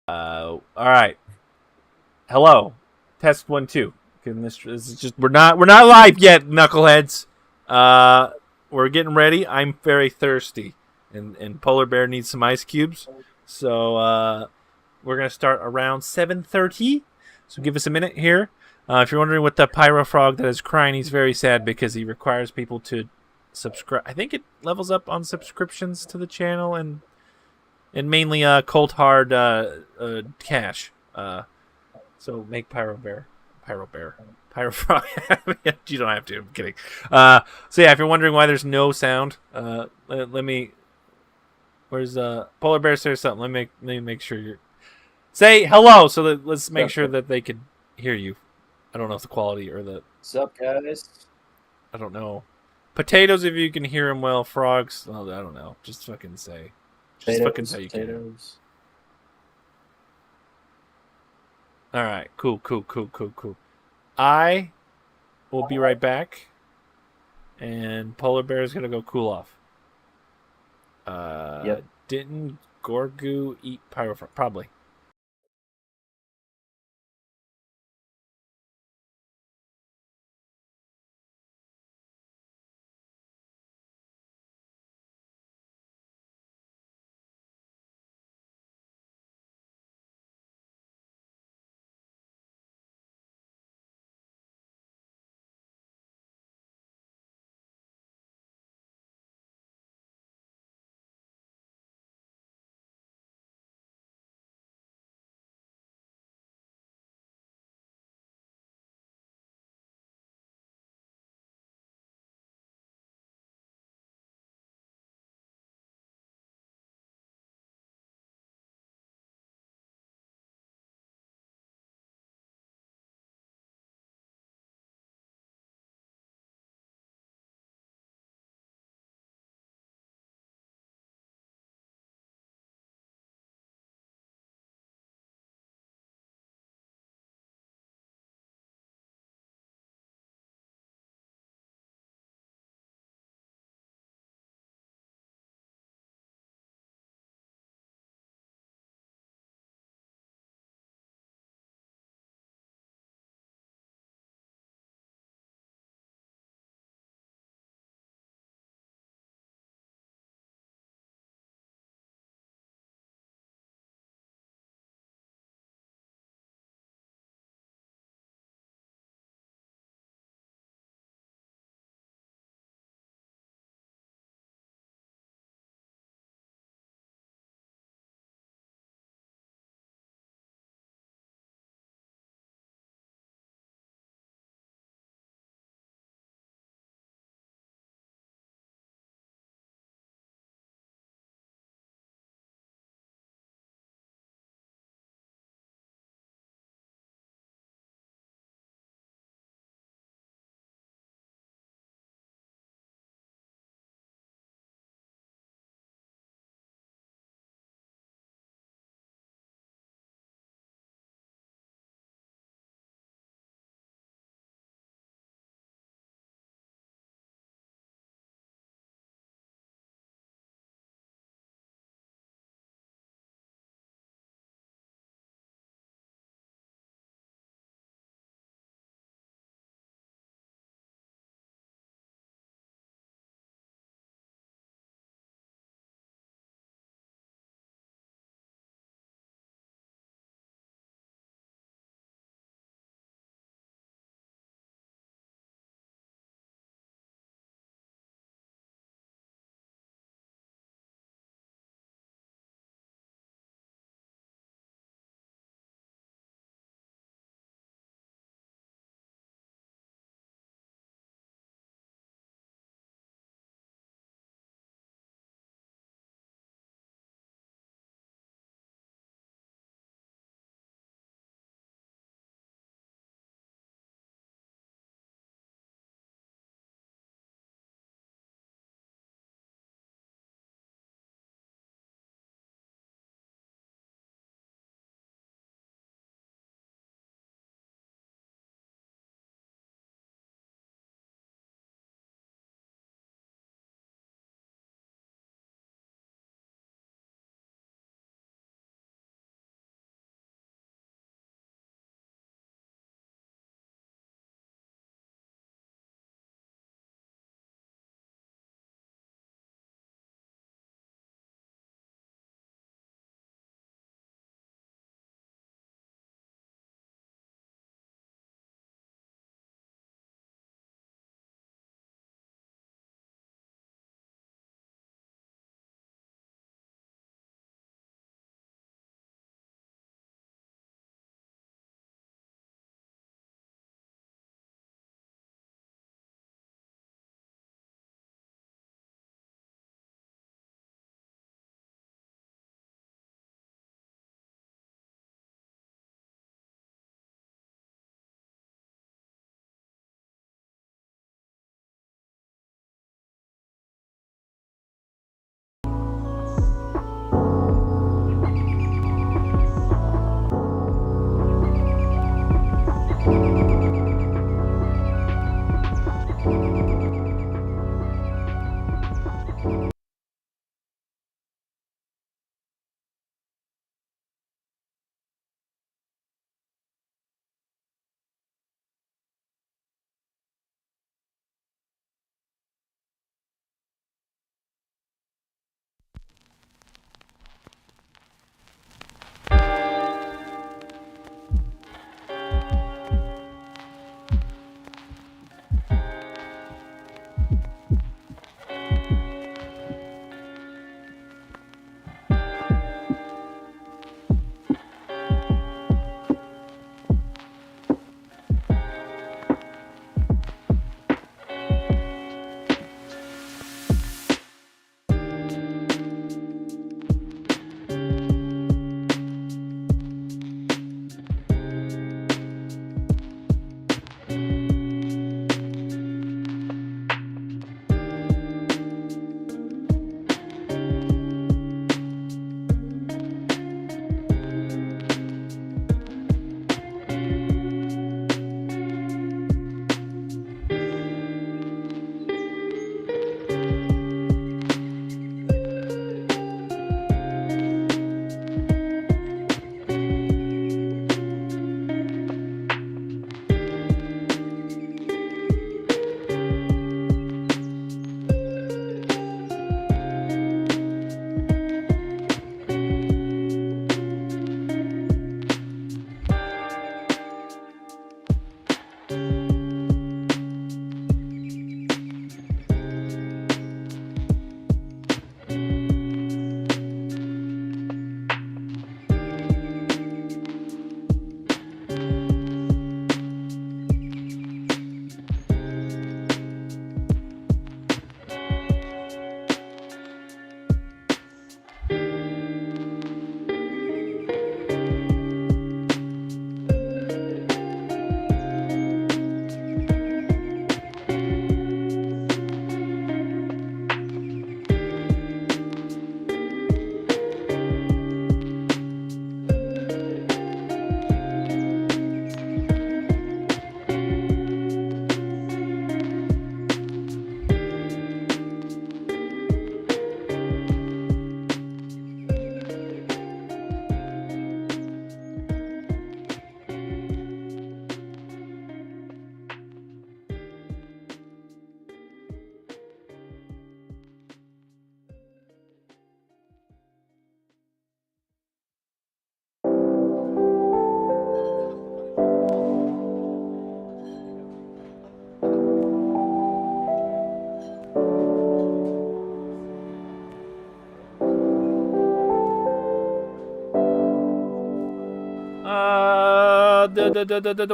All right. Hello. Test 1 2. This is just we're not live yet, knuckleheads. We're getting ready. I'm very thirsty, and Polar Bear needs some ice cubes. So we're gonna start around 7:30. So give us a minute here. If you're wondering what the Pyro frog that is crying, he's very sad because he requires people to subscribe. I think it levels up on subscriptions to the channel and mainly cold hard cash. So make Pyro Frog. You don't have to. I'm kidding. So yeah, if you're wondering why there's no sound, let me. Where's Polar Bear says something? Let me make sure you're. Say hello. So let's make sure that they can hear you. I don't know if the quality or the. What's up, guys? I don't know. Potatoes, if you can hear them well. Frogs, well, I don't know. Just fucking say. Just fucking say you can. All right. Cool. I will be right back. And Polar Bear is gonna go cool off. Yep. Didn't Gorgu eat Pyro? Probably.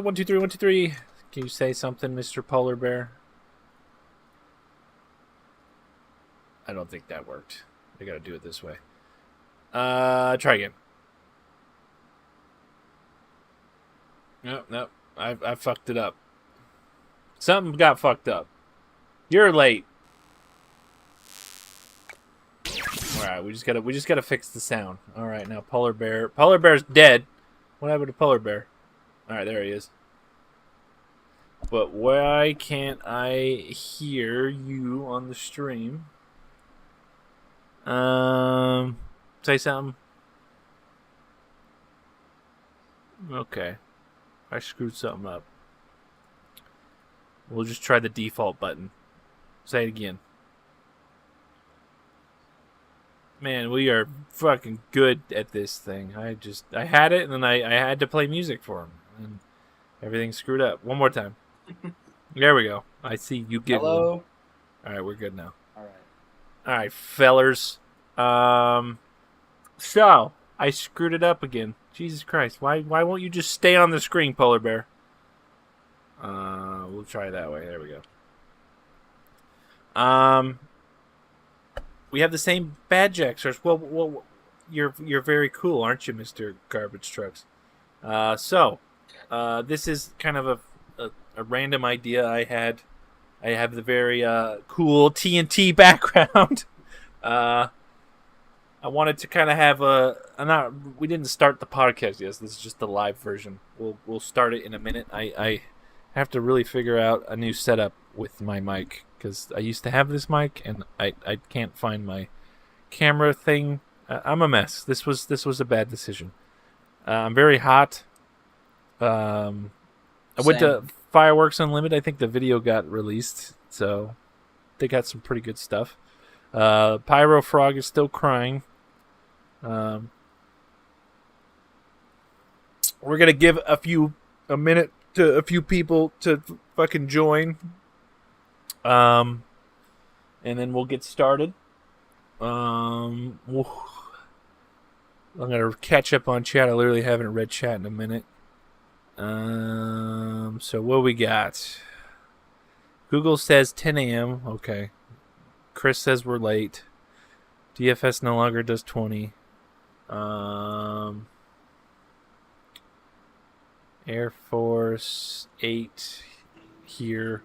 One, two, three, 1, 2, 3. Can you say something, Mr. Polar Bear? I don't think that worked. I gotta do it this way. Try again. Nope. I fucked it up. Something got fucked up. You're late. All right, we just gotta fix the sound. All right, now Polar Bear's dead. What happened to Polar Bear? All right, there he is. But why can't I hear you on the stream? Say something. Okay, I screwed something up. We'll just try the default button. Say it again. Man, we are fucking good at this thing. I had it, and then I had to play music for him, and everything's screwed up. One more time. There we go. I see you giggling. Hello. All right, we're good now. All right, fellers. So I screwed it up again. Jesus Christ! Why won't you just stay on the screen, Polar Bear? We'll try that way. There we go. We have the same badge extras. Well, you're very cool, aren't you, Mr. Garbage Trucks? This is kind of a random idea I had. I have the very cool TNT background. I wanted to kind of have we didn't start the podcast yet. This is just the live version. We'll start it in a minute. I have to really figure out a new setup with my mic, because I used to have this mic and I can't find my camera thing. I'm a mess. This was a bad decision. I'm very hot. I went to Fireworks Unlimited. I think the video got released, so they got some pretty good stuff. Pyro Frog is still crying. We're gonna give a minute to a few people to fucking join. And then we'll get started. I'm gonna catch up on chat. I literally haven't read chat in a minute. So what we got? Google says 10 a.m. Okay. Chris says we're late. DFS no longer does 20. Air Force 8 here.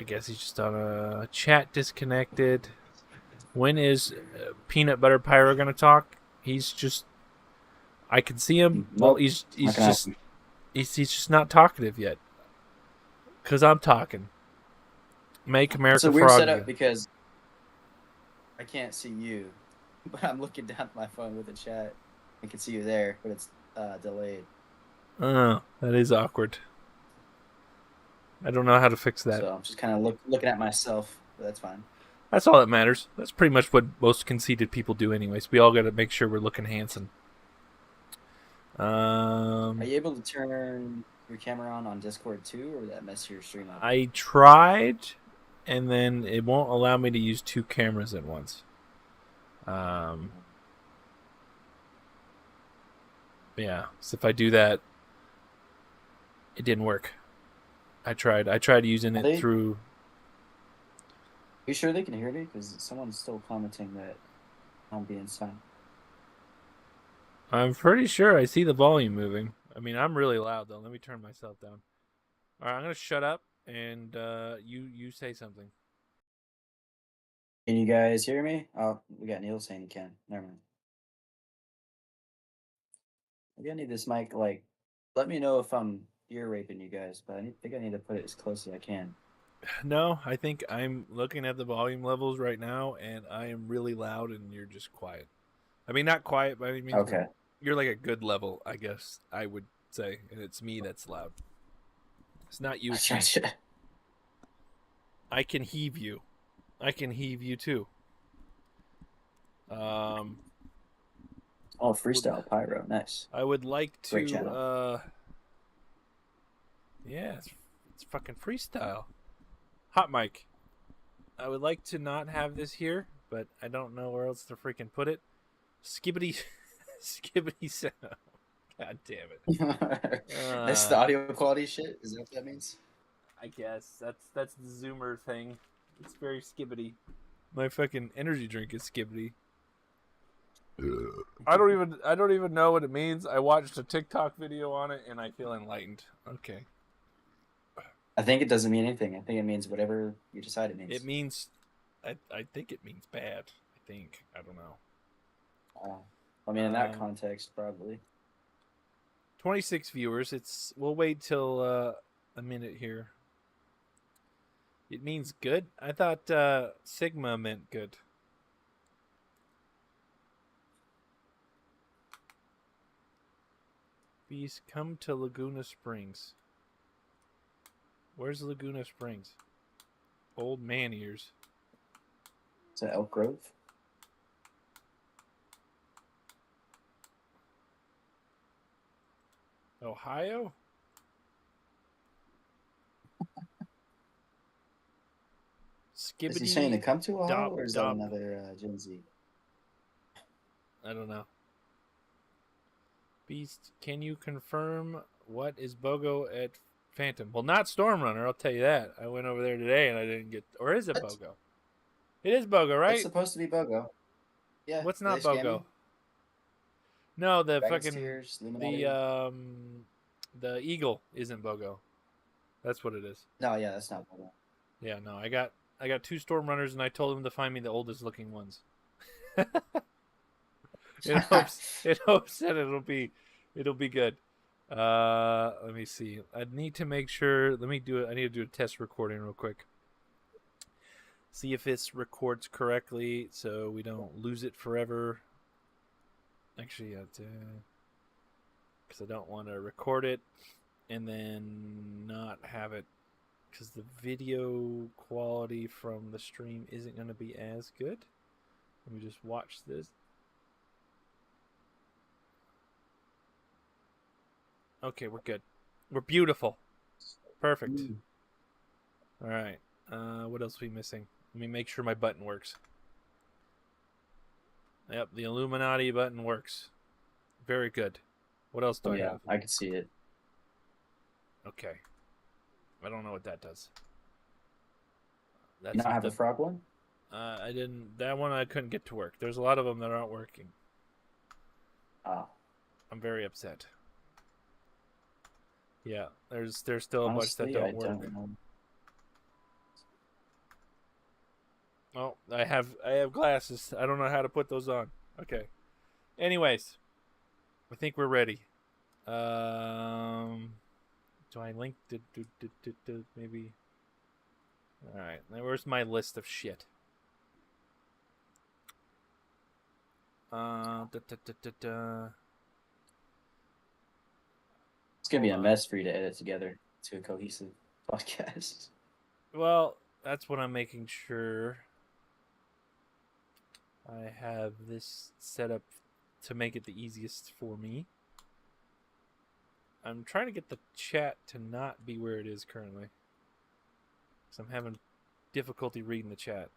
I guess he's just on a chat disconnected. When is Peanut Butter Pyro gonna talk? He's just, I can see him. Well, he's just not talkative yet. Cause I'm talking. Make America It's a weird Frog setup again. because I can't see you, but I'm looking down at my phone with the chat. I can see you there, but it's delayed. Oh, that is awkward. I don't know how to fix that. So I'm just kind of looking at myself, but that's fine. That's all that matters. That's pretty much what most conceited people do anyways. We all got to make sure we're looking handsome. Are you able to turn your camera on Discord too, or would that mess your stream up? I tried, and then it won't allow me to use 2 cameras at once. Yeah, so if I do that, it didn't work. I tried using it through. Are you sure they can hear me? Because someone's still commenting that I'm being silent. I'm pretty sure I see the volume moving. I mean, I'm really loud though. Let me turn myself down. All right, I'm gonna shut up and you say something. Can you guys hear me? Oh, we got Neil saying he can. Never mind. Maybe I need this mic. Like, let me know if I'm ear raping you guys, but think I need to put it as close as I can. No, I think I'm looking at the volume levels right now, and I am really loud, and you're just quiet. I mean, not quiet, but I mean, Okay. you're like a good level, I guess I would say, and it's me that's loud. It's not you, it's me. I can heave you. I can heave you too. Oh, freestyle Pyro, nice. I would like to. Great channel. Yeah, it's fucking freestyle. Hot mic. I would like to not have this here, but I don't know where else to freaking put it. Skibbity, skibbity sound. God damn it. That's the audio quality shit. Is that what that means? I guess that's the Zoomer thing. It's very skibbity. My fucking energy drink is skibbity. I don't even know what it means. I watched a TikTok video on it and I feel enlightened. Okay. I think it doesn't mean anything. I think it means whatever you decide it means. It means I think it means bad. I think. I don't know. I mean, in that context, probably. 26 viewers. We'll wait till a minute here. It means good. I thought Sigma meant good. Beast, come to Laguna Springs. Where's Laguna Springs? Old man ears. Is that Elk Grove? Ohio? Skibbity. Is he saying to come to Ohio, or is that another Gen Z? I don't know. Beast, can you confirm what is BOGO at Phantom? Well, not Stormrunner, I'll tell you that. I went over there today and I didn't get... Or is it BOGO? It is BOGO, right? It's supposed to be BOGO. Yeah. What's not BOGO? No, the Dragon's fucking... Tears, the Eagle isn't BOGO. That's what it is. No, yeah, that's not BOGO. Yeah, no, I got 2 Stormrunners and I told them to find me the oldest looking ones. in hopes that it'll be good. Let me see. I need to make sure. I need to do a test recording real quick. See if this records correctly, so we don't lose it forever. Actually, because I don't want to record it and then not have it, because the video quality from the stream isn't going to be as good. Let me just watch this. Okay, we're good. We're beautiful. Perfect. All right. What else are we missing? Let me make sure my button works. Yep, the Illuminati button works. Very good. What else do I have? I can see it. Okay. I don't know what that does. That's not have the frog one? I didn't. That one I couldn't get to work. There's a lot of them that aren't working. I'm very upset. Yeah, there's still a bunch that don't work. Oh, I have glasses. I don't know how to put those on. Okay. Anyways, I think we're ready. Do I link to maybe? All right. Now where's my list of shit? It's gonna be a mess for you to edit together to a cohesive podcast. Well, that's what I'm making sure. I have this set up to make it the easiest for me. I'm trying to get the chat to not be where it is currently. Because I'm having difficulty reading the chat.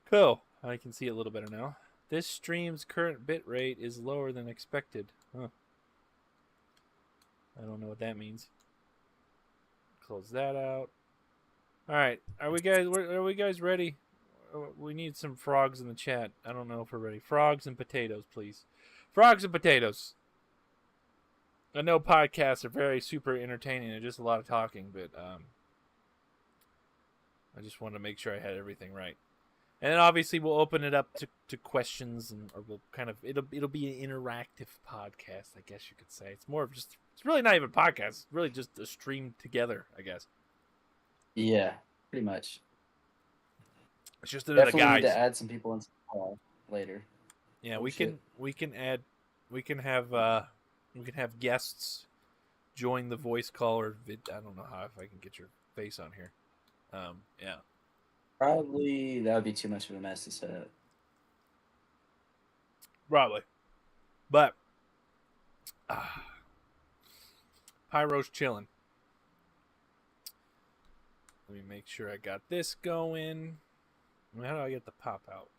Cool. I can see it a little better now. This stream's current bit rate is lower than expected. Huh. I don't know what that means. Close that out. All right. Are we guys ready? We need some frogs in the chat. I don't know if we're ready. Frogs and potatoes, please. Frogs and potatoes. I know podcasts are very super entertaining and just a lot of talking, but I just wanted to make sure I had everything right. And then obviously we'll open it up to questions, or we'll kind of it'll be an interactive podcast, I guess you could say. It's more of it's really not even a podcast. It's really just a stream together, I guess. Yeah, pretty much. It's just another Definitely need guys. to add some people into the call later. Yeah, we can have guests join the voice call or I don't know how if I can get your face on here. Yeah. Probably that would be too much of a mess to set up. Probably. But Pyro's chilling. Let me make sure I got this going. How do I get the pop out?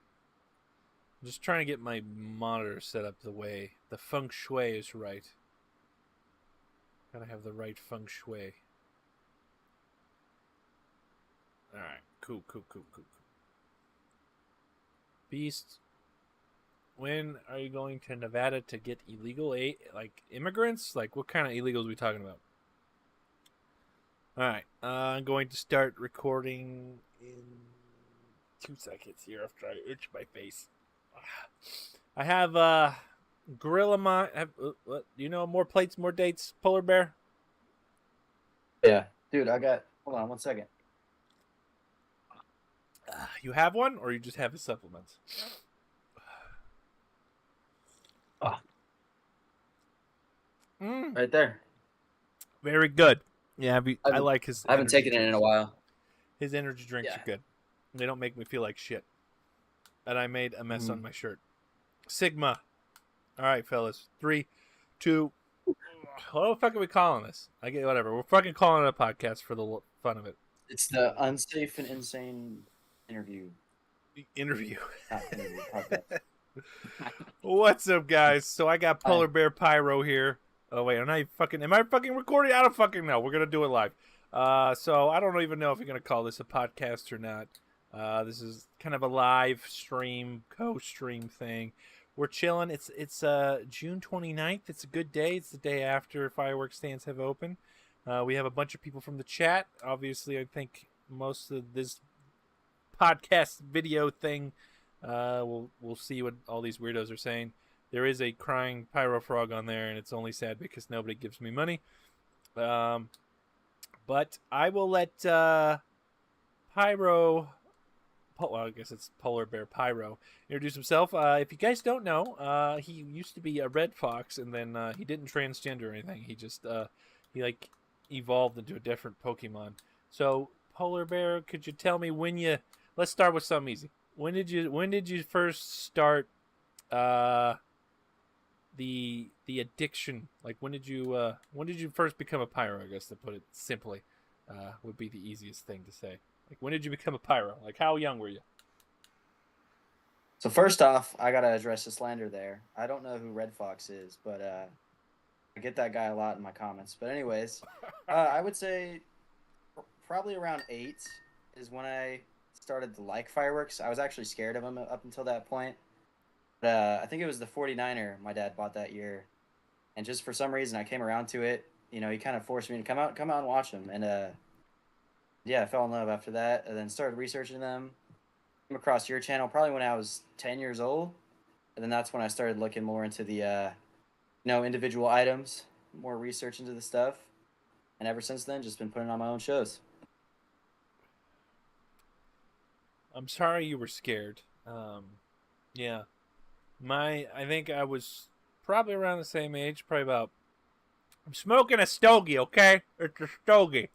I'm just trying to get my monitor set up the way the feng shui is right. Gotta have the right feng shui. Alright, cool. Beast, when are you going to Nevada to get illegal aid, like immigrants? Like, what kind of illegals are we talking about? Alright, I'm going to start recording in 2 seconds here after I itch my face. I have Gorilla Mon. What? You know, more plates, more dates, Polar Bear? Yeah. Dude, I got... Hold on 1 second. You have one, or you just have his supplements? Right there. Very good. Yeah, I like his. I haven't taken it in a while. His energy drinks are good. They don't make me feel like shit. And I made a mess on my shirt. Sigma. All right, fellas. 3, 2. What the fuck are we calling this? I get whatever. We're fucking calling it a podcast for the fun of it. It's the Unsafe and Insane interview. Podcast. What's up, guys? So I got Polar Bear Pyro here. Oh wait, am I fucking recording? I don't fucking know. We're gonna do it live. So I don't even know if you're gonna call this a podcast or not. This is kind of a live stream, co-stream thing. We're chilling. It's June 29th. It's a good day. It's the day after fireworks stands have opened. We have a bunch of people from the chat. Obviously, I think most of this podcast video thing, we'll see what all these weirdos are saying. There is a crying Pyro frog on there, and it's only sad because nobody gives me money. But I will let Pyro, well, I guess it's Polar Bear Pyro, introduce himself. If you guys don't know, he used to be a red fox, and then he didn't transgender or anything. He just he like evolved into a different Pokemon. So Polar Bear, could you tell me when you? Let's start with something easy. When did you first start the addiction? Like when did you first become a pyro? I guess to put it simply, would be the easiest thing to say. Like when did you become a pyro? Like how young were you? So first off, I gotta address the slander there. I don't know who Red Fox is, but I get that guy a lot in my comments. But anyways, I would say probably around 8 is when I started to like fireworks. I was actually scared of them up until that point. But I think it was the 49er my dad bought that year, and just for some reason I came around to it. You know, he kind of forced me to come out and watch them, and yeah, I fell in love after that, and then started researching them. Came across your channel probably when I was 10 years old, and then that's when I started looking more into the individual items, more research into the stuff, and ever since then, just been putting on my own shows. I'm sorry you were scared. Yeah. I think I was probably around the same age, probably about... I'm smoking a stogie, okay? It's a stogie.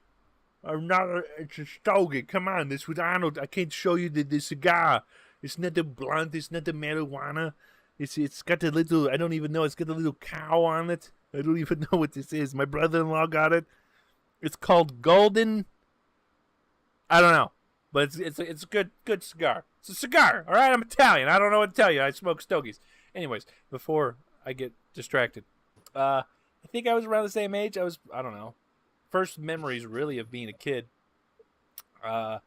It's a stogie. Come on, this was Arnold. I can't show you the cigar. It's not the blunt. It's not the marijuana. It's got the little... I don't even know. It's got the little cow on it. I don't even know what this is. My brother-in-law got it. It's called Golden. I don't know, but it's a good cigar. It's a cigar. All right, I'm Italian. I don't know what to tell you. I smoke stogies. Anyways, before I get distracted, I think I was around the same age. I don't know. First memories really of being a kid. Uh,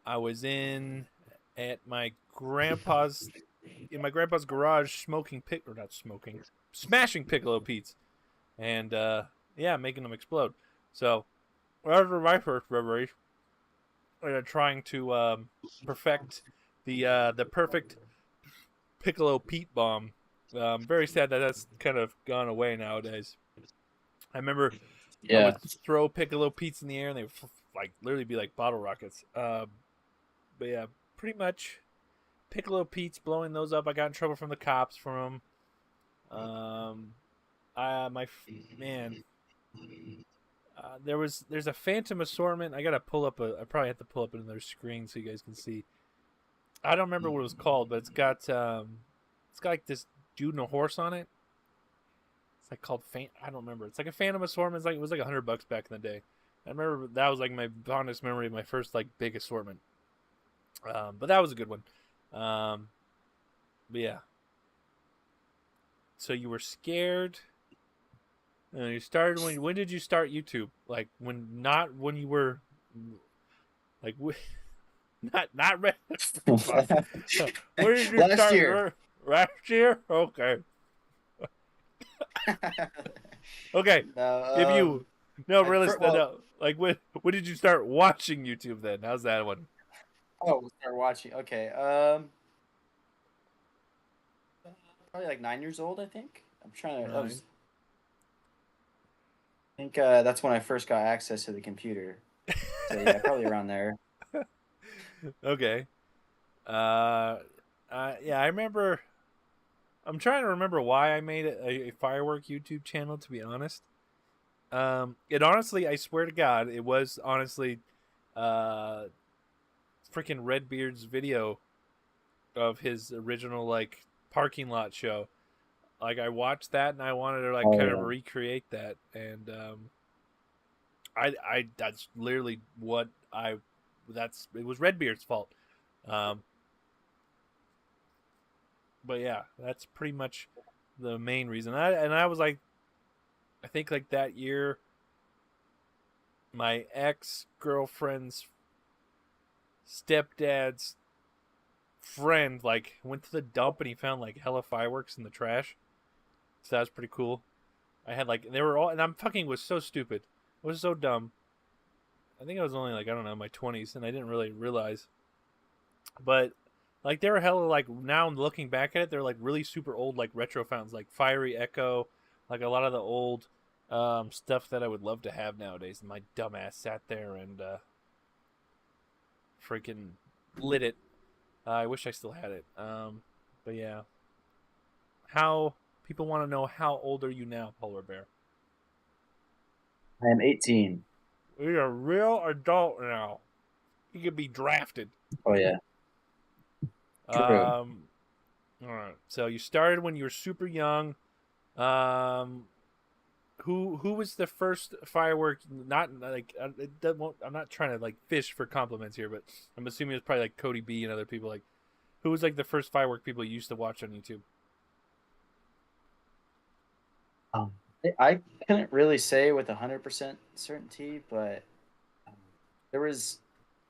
I was at my grandpa's in my grandpa's garage smashing Piccolo Pete's, and yeah, making them explode. So those were my first memories. Trying to perfect the perfect Piccolo Pete bomb. Very sad that that's kind of gone away nowadays. I remember I Yeah. would throw Piccolo Pete's in the air and they would like literally be like bottle rockets. But yeah, pretty much Piccolo Pete's blowing those up. I got in trouble from the cops for them. Man, there's a Phantom Assortment. I probably have to pull up another screen so you guys can see. I don't remember what it was called, but it's got like this dude and a horse on it. It's like called I don't remember. It's like a Phantom Assortment. It was like $100 back in the day. I remember that was like my fondest memory of my first like big assortment. But that was a good one. But yeah. So you were scared. You started when did you start YouTube? Like when you were like not ready. Where did you Last start? year. Last year? Okay. Okay. If No, you no realistic well, no, like when did you start watching YouTube then? How's that one? oh, we'll start watching. Okay. Probably like 9 years old, I think. I'm trying to. Nine. I think that's when I first got access to the computer. So yeah, probably around there. Okay. Uh, yeah, I remember. I'm trying to remember why I made a firework YouTube channel. To be honest, it honestly, I swear to God, it was honestly, uh, freaking Redbeard's video of his original like parking lot show. Like I watched that and I wanted to like Oh kind of yeah. recreate that, and I that's literally what I that's it was Redbeard's fault. Um, but yeah, that's pretty much the main reason. I was like, I think like that year, my ex girlfriend's stepdad's friend like went to the dump and he found like hella fireworks in the trash. So that was pretty cool. I had like they were all and I'm fucking was so stupid. I was so dumb. I think I was only like I don't know my 20s and I didn't really realize. But like they were hella like now looking back at it, they're like really super old like retro fountains like Fiery Echo, like a lot of the old stuff that I would love to have nowadays. And my dumbass sat there and freaking lit it. I wish I still had it. But yeah, how people want to know how old are you now, Polar Bear? I am 18. You're a real adult now. You could be drafted. Oh yeah. True. All right. So you started when you were super young. Um, who was the first firework? Not like I'm not trying to like fish for compliments here, but I'm assuming it's probably like Cody B and other people. Like, who was like the first firework people you used to watch on YouTube? Um, I couldn't really say with 100% certainty, but um, there was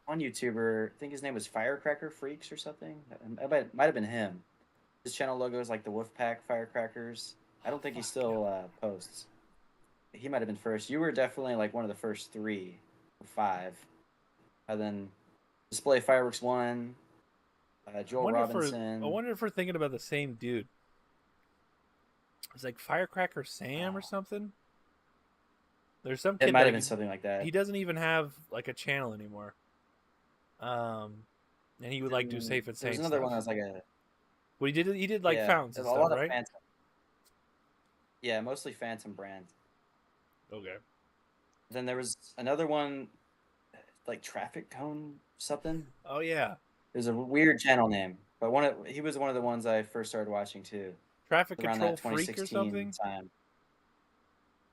one YouTuber. I think his name was Firecracker Freaks or something. Might have been him. His channel logo is like the Wolfpack Firecrackers. I don't think he still posts. He might have been first. You were definitely like one of the first three or five. And then Display Fireworks one, I Joel wonder if I Robinson. wonder if we're thinking about the same dude. It's like Firecracker Sam or Oh, something. There's some it kid might that have been something like that. he doesn't even have like a channel anymore. And he would like do safe and There was sane another stuff. one that was like a Well, he did like yeah. fountains There's and a stuff, lot of right? Phantom. Yeah, mostly Phantom brand. Okay. Then there was another one like Traffic Cone something. Oh yeah, There's a weird channel name, but he was one of the ones I first started watching too. traffic Around that control freak or 2016 something. time.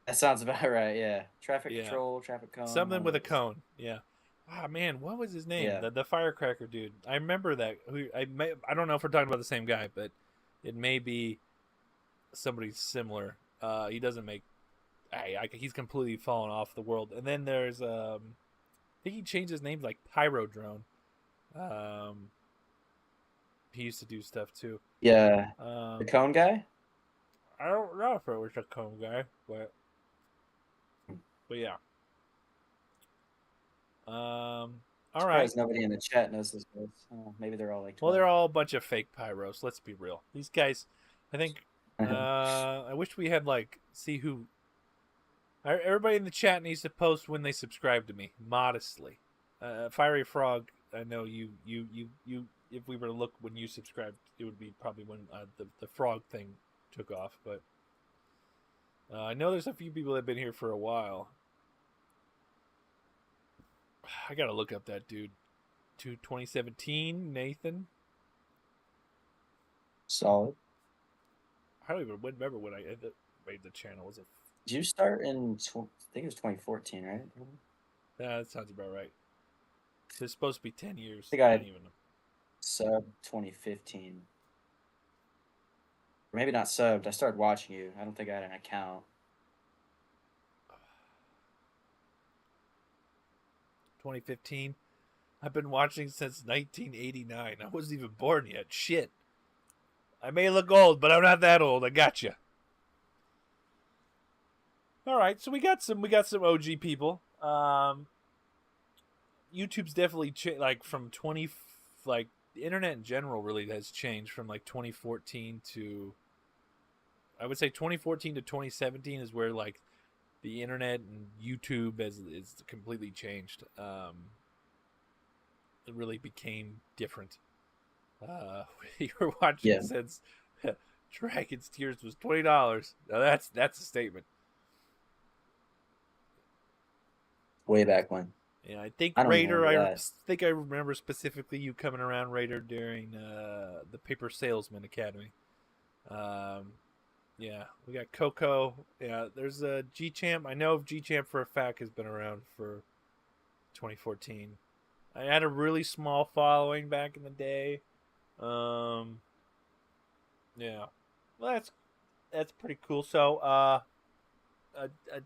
That sounds about right. Yeah. Traffic Yeah, control, traffic cone, something one of with a those. cone. Yeah. Ah man, what was his name? Yeah. The firecracker dude. I remember that. I don't know if we're talking about the same guy, but it may be somebody similar. He doesn't make. He's completely fallen off the world. And then there's I think he changed his name to like Pyro Drone. Um, he used to do stuff too. Yeah. The Um, cone guy? I don't know if it was a cone guy, but yeah. All right. Surprised nobody in the chat knows this guys. Oh, maybe they're all like Well, 12. they're all a bunch of fake pyros. Let's be real. These guys, I think. I wish we had like see who. Everybody in the chat needs to post when they subscribe to me modestly. Fiery Frog, I know you. If we were to look when you subscribed, it would be probably when the frog thing took off. But I know there's a few people that have been here for a while. I gotta look up that dude. 2017, Nathan. Solid. I don't even remember when I made the channel. Was it? Did you start in, I think it was 2014, right? Yeah, that sounds about right. It's supposed to be 10 years. I think I I had don't even know. sub 2015. Or maybe not subbed. I started watching you. I don't think I had an account. 2015. I've been watching since 1989. I wasn't even born yet. Shit. I may look old, but I'm not that old. I got you. All right, so we got some OG people. YouTube's definitely like from 20 like the internet in general really has changed from like 2014 to I would say 2014 to 2017 is where like the internet and YouTube is completely changed. It really became different. You were watching Yeah. since Dragon's Tears was $20. Now that's a statement. Way back when. Yeah, I think I don't even Raider. remember I that. think I remember specifically you coming around Raider during the Paper Salesman Academy. Um, yeah, we got Coco. Yeah, there's a G Champ. I know G Champ for a fact has been around for 2014. I had a really small following back in the day. Yeah, well, that's pretty cool. So,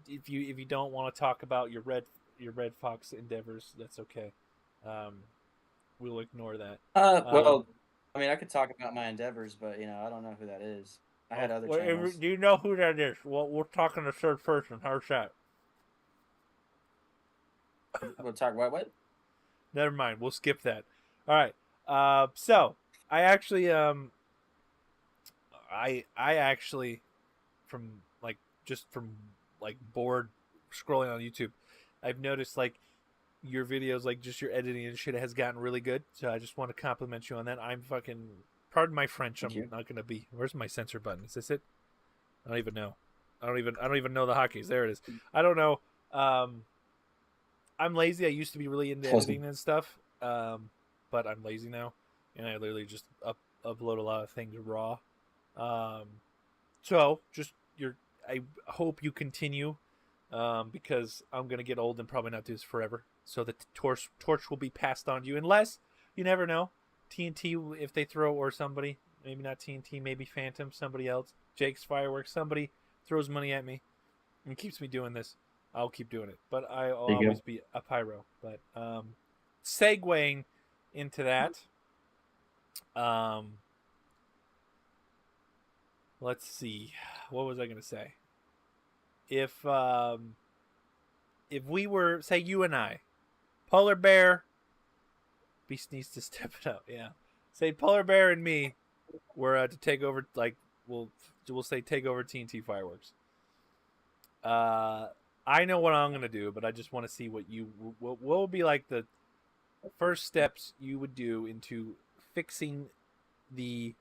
if you don't want to talk about your Red Fox endeavors, that's okay. Um, we'll ignore that. Well, I mean, I could talk about my endeavors, but I don't know who that is. I had other channels. Do you know who that is? Well, we're talking to third person. How's that? We'll talk about what? Never mind. We'll skip that. All right. So I actually I actually from like just from like bored scrolling on YouTube, I've noticed like your videos, like just your editing and shit, has gotten really good. So I just want to compliment you on that. I'm fucking. Pardon my French. Thank I'm you. not gonna be. Where's my censor button? Is this it? I don't even know. I don't even know the hotkeys. There it is. I don't know. I'm lazy. I used to be really into editing and stuff, but I'm lazy now, and I literally just upload a lot of things raw. So just I hope you continue, because I'm gonna get old and probably not do this forever. So the torch will be passed on to you, unless you never know. TNT, if they throw, or somebody, maybe not TNT, maybe Phantom, somebody else, Jake's Fireworks, somebody throws money at me and keeps me doing this, I'll keep doing it. But I'll always be a pyro. But segueing into that, let's see, what was I gonna say? If we were, say, you and I, Polar Bear, Beast needs to step it up. Yeah, say Polar Bear and me were to take over. Like we'll say take over TNT Fireworks. I know what I'm gonna do, but I just want to see what would be like the first steps you would do into fixing the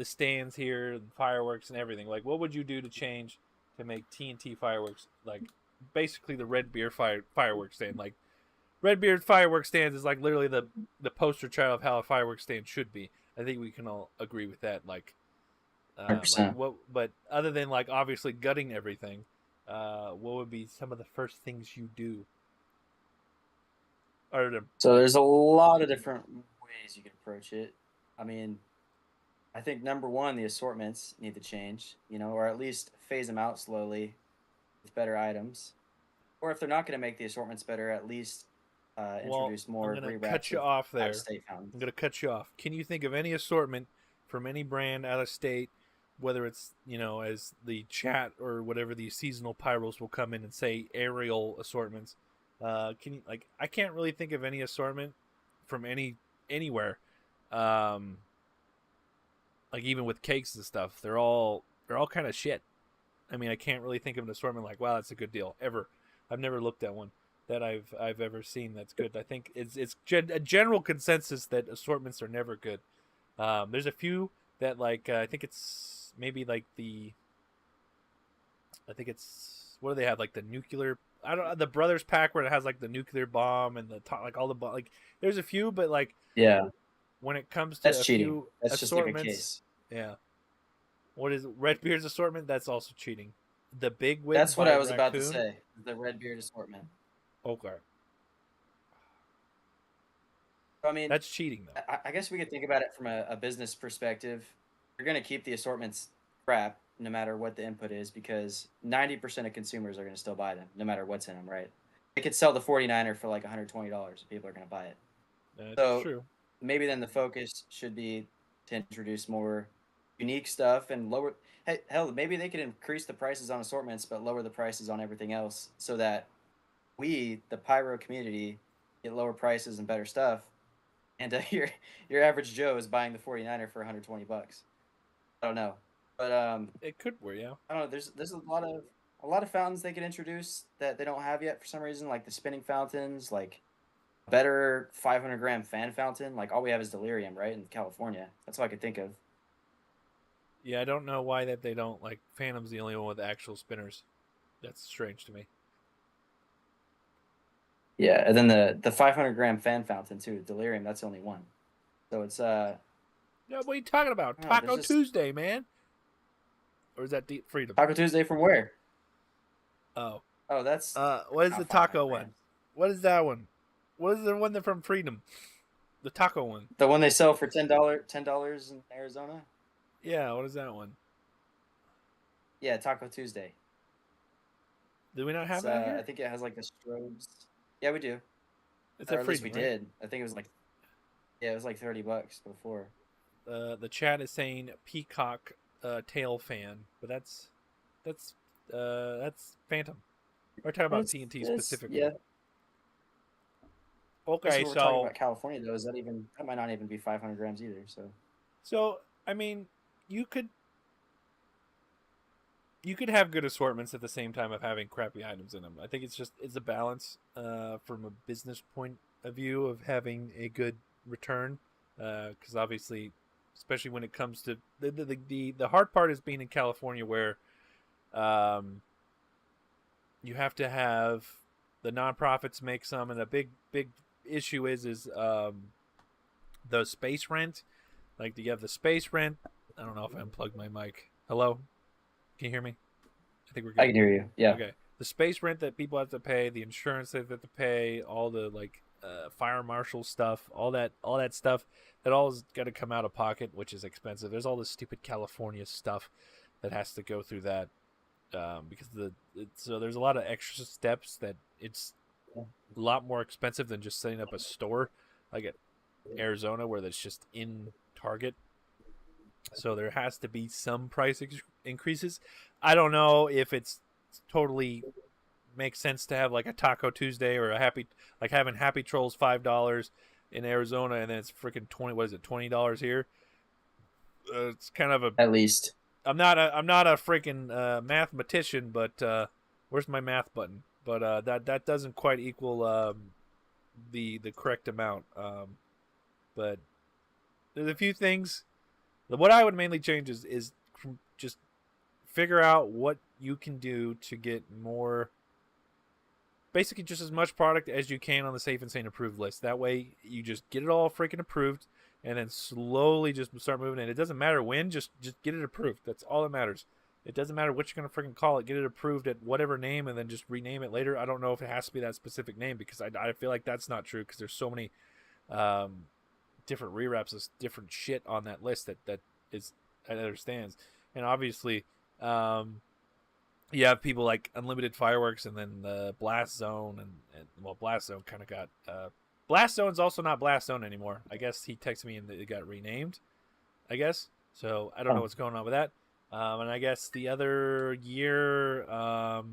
stands here, the fireworks and everything. Like, what would you do to change to make TNT Fireworks like basically the Red Beer fireworks stand? Like, Red Beard fireworks stands is like literally the poster child of how a fireworks stand should be. I think we can all agree with that. Like, 100%. what? But other than like obviously gutting everything, what would be some of the first things you do? Or to, So there's a lot of different ways you can approach it. I mean, I think number one, the assortments need to change, or at least phase them out slowly with better items. Or if they're not going to make the assortments better, at least well, introduce I'm more gonna cut rewraps you of off out of there. state fountains. I'm gonna cut you off. Can you think of any assortment from any brand out of state, whether it's as the chat or whatever these seasonal pyros will come in and say aerial assortments? Can you like? I can't really think of any assortment from anywhere. Um, like even with cakes and stuff, they're all kind of shit. I mean, I can't really think of an assortment like, wow, that's a good deal ever. I've never looked at one that I've ever seen that's good. I think it's a general consensus that assortments are never good. There's a few that like I think it's maybe like I think it's what do they have like the nuclear. I don't the brothers pack where it has like the nuclear bomb and the like all the like. There's a few, but like Yeah, when it comes to that's a cheating. few That's just a good assortments, case. yeah. What is Redbeard's assortment? That's also cheating. The Big Whip That's what by I was about to Raccoon. say. The red beard assortment. Okay, I mean, that's cheating though. I guess we could think about it from a business perspective. You're going to keep the assortments crap no matter what the input is because 90% of consumers are going to still buy them no matter what's in them, right? They could sell the 49er for like $120. People are going to buy it. That's So true. maybe then the focus should be to introduce more unique stuff and lower. Hey, hell, maybe they could increase the prices on assortments but lower the prices on everything else so that we, the Pyro community, get lower prices and better stuff and your average Joe is buying the 49er for 120 bucks. I don't know, but It could work, yeah. I don't know. There's a lot of fountains they could introduce that they don't have yet for some reason, like the spinning fountains, like a better 500-gram fan fountain. Like all we have is Delirium, right, in California. That's all I could think of. Yeah, I don't know why that they don't like Phantom's the only one with actual spinners. That's strange to me. Yeah, and then the 500-gram fan fountain too, Delirium. That's the only one. So it's Yeah, what are you talking about? I don't know. There's Taco just Tuesday, man. Or is that Deep Freedom? Taco Tuesday from where? Oh, Oh, that's what is not the 500 taco one? grams. What is that one? What is the one that from Freedom? The taco one. The one they sell for $10 in Arizona. Yeah, what is that one? Yeah, Taco Tuesday. Do we not have It's that I here? think it has like the strobes. Yeah, we do. It's Or at at least we Freedom, right? did. I think it was like yeah, it was like $30 before. The chat is saying peacock tail fan, but that's Phantom. We're talking Well, about TNT it's specifically. yeah. Okay, Especially when we're talking so about California though, that might not even be 500 grams either. so I mean, you could you could have good assortments at the same time of having crappy items in them. I think it's a balance from a business point of view of having a good return because obviously, especially when it comes to the hard part is being in California where um, you have to have the nonprofits make some, and a big issue is the space rent. Like, do you have the space rent? I don't know if I unplugged my mic. Hello, can you hear me? I think we're I good. can hear you. Yeah. Okay. The space rent that people have to pay, the insurance they have to pay, all the like fire marshal stuff, all that stuff, that all has got to come out of pocket, which is expensive. There's all this stupid California stuff that has to go through that because so there's a lot of extra steps that it's a lot more expensive than just setting up a store like at Arizona where that's just in Target. So there has to be some price increases. I don't know if it's totally makes sense to have like a Taco Tuesday or like having Happy Trolls $5 in Arizona and then it's freaking 20. What is it? $20 here. It's kind of a. At least. I'm not a freaking mathematician, but where's my math button? But that doesn't quite equal the correct amount. But there's a few things. What I would mainly change is just figure out what you can do to get more, basically just as much product as you can on the Safe and Sane approved list. That way you just get it all freaking approved and then slowly just start moving it. It doesn't matter when, just get it approved. That's all that matters. It doesn't matter what you're gonna freaking call it. Get it approved at whatever name, and then just rename it later. I don't know if it has to be that specific name because I feel like that's not true because there's so many um, different rewraps of different shit on that list that is that understands. And obviously, um, you have people like Unlimited Fireworks, and then the Blast Zone, and well, Blast Zone kind of got Blast Zone's also not Blast Zone anymore. I guess he texted me and it got renamed. I guess so. I don't know Oh, what's going on with that. And I guess the other year, the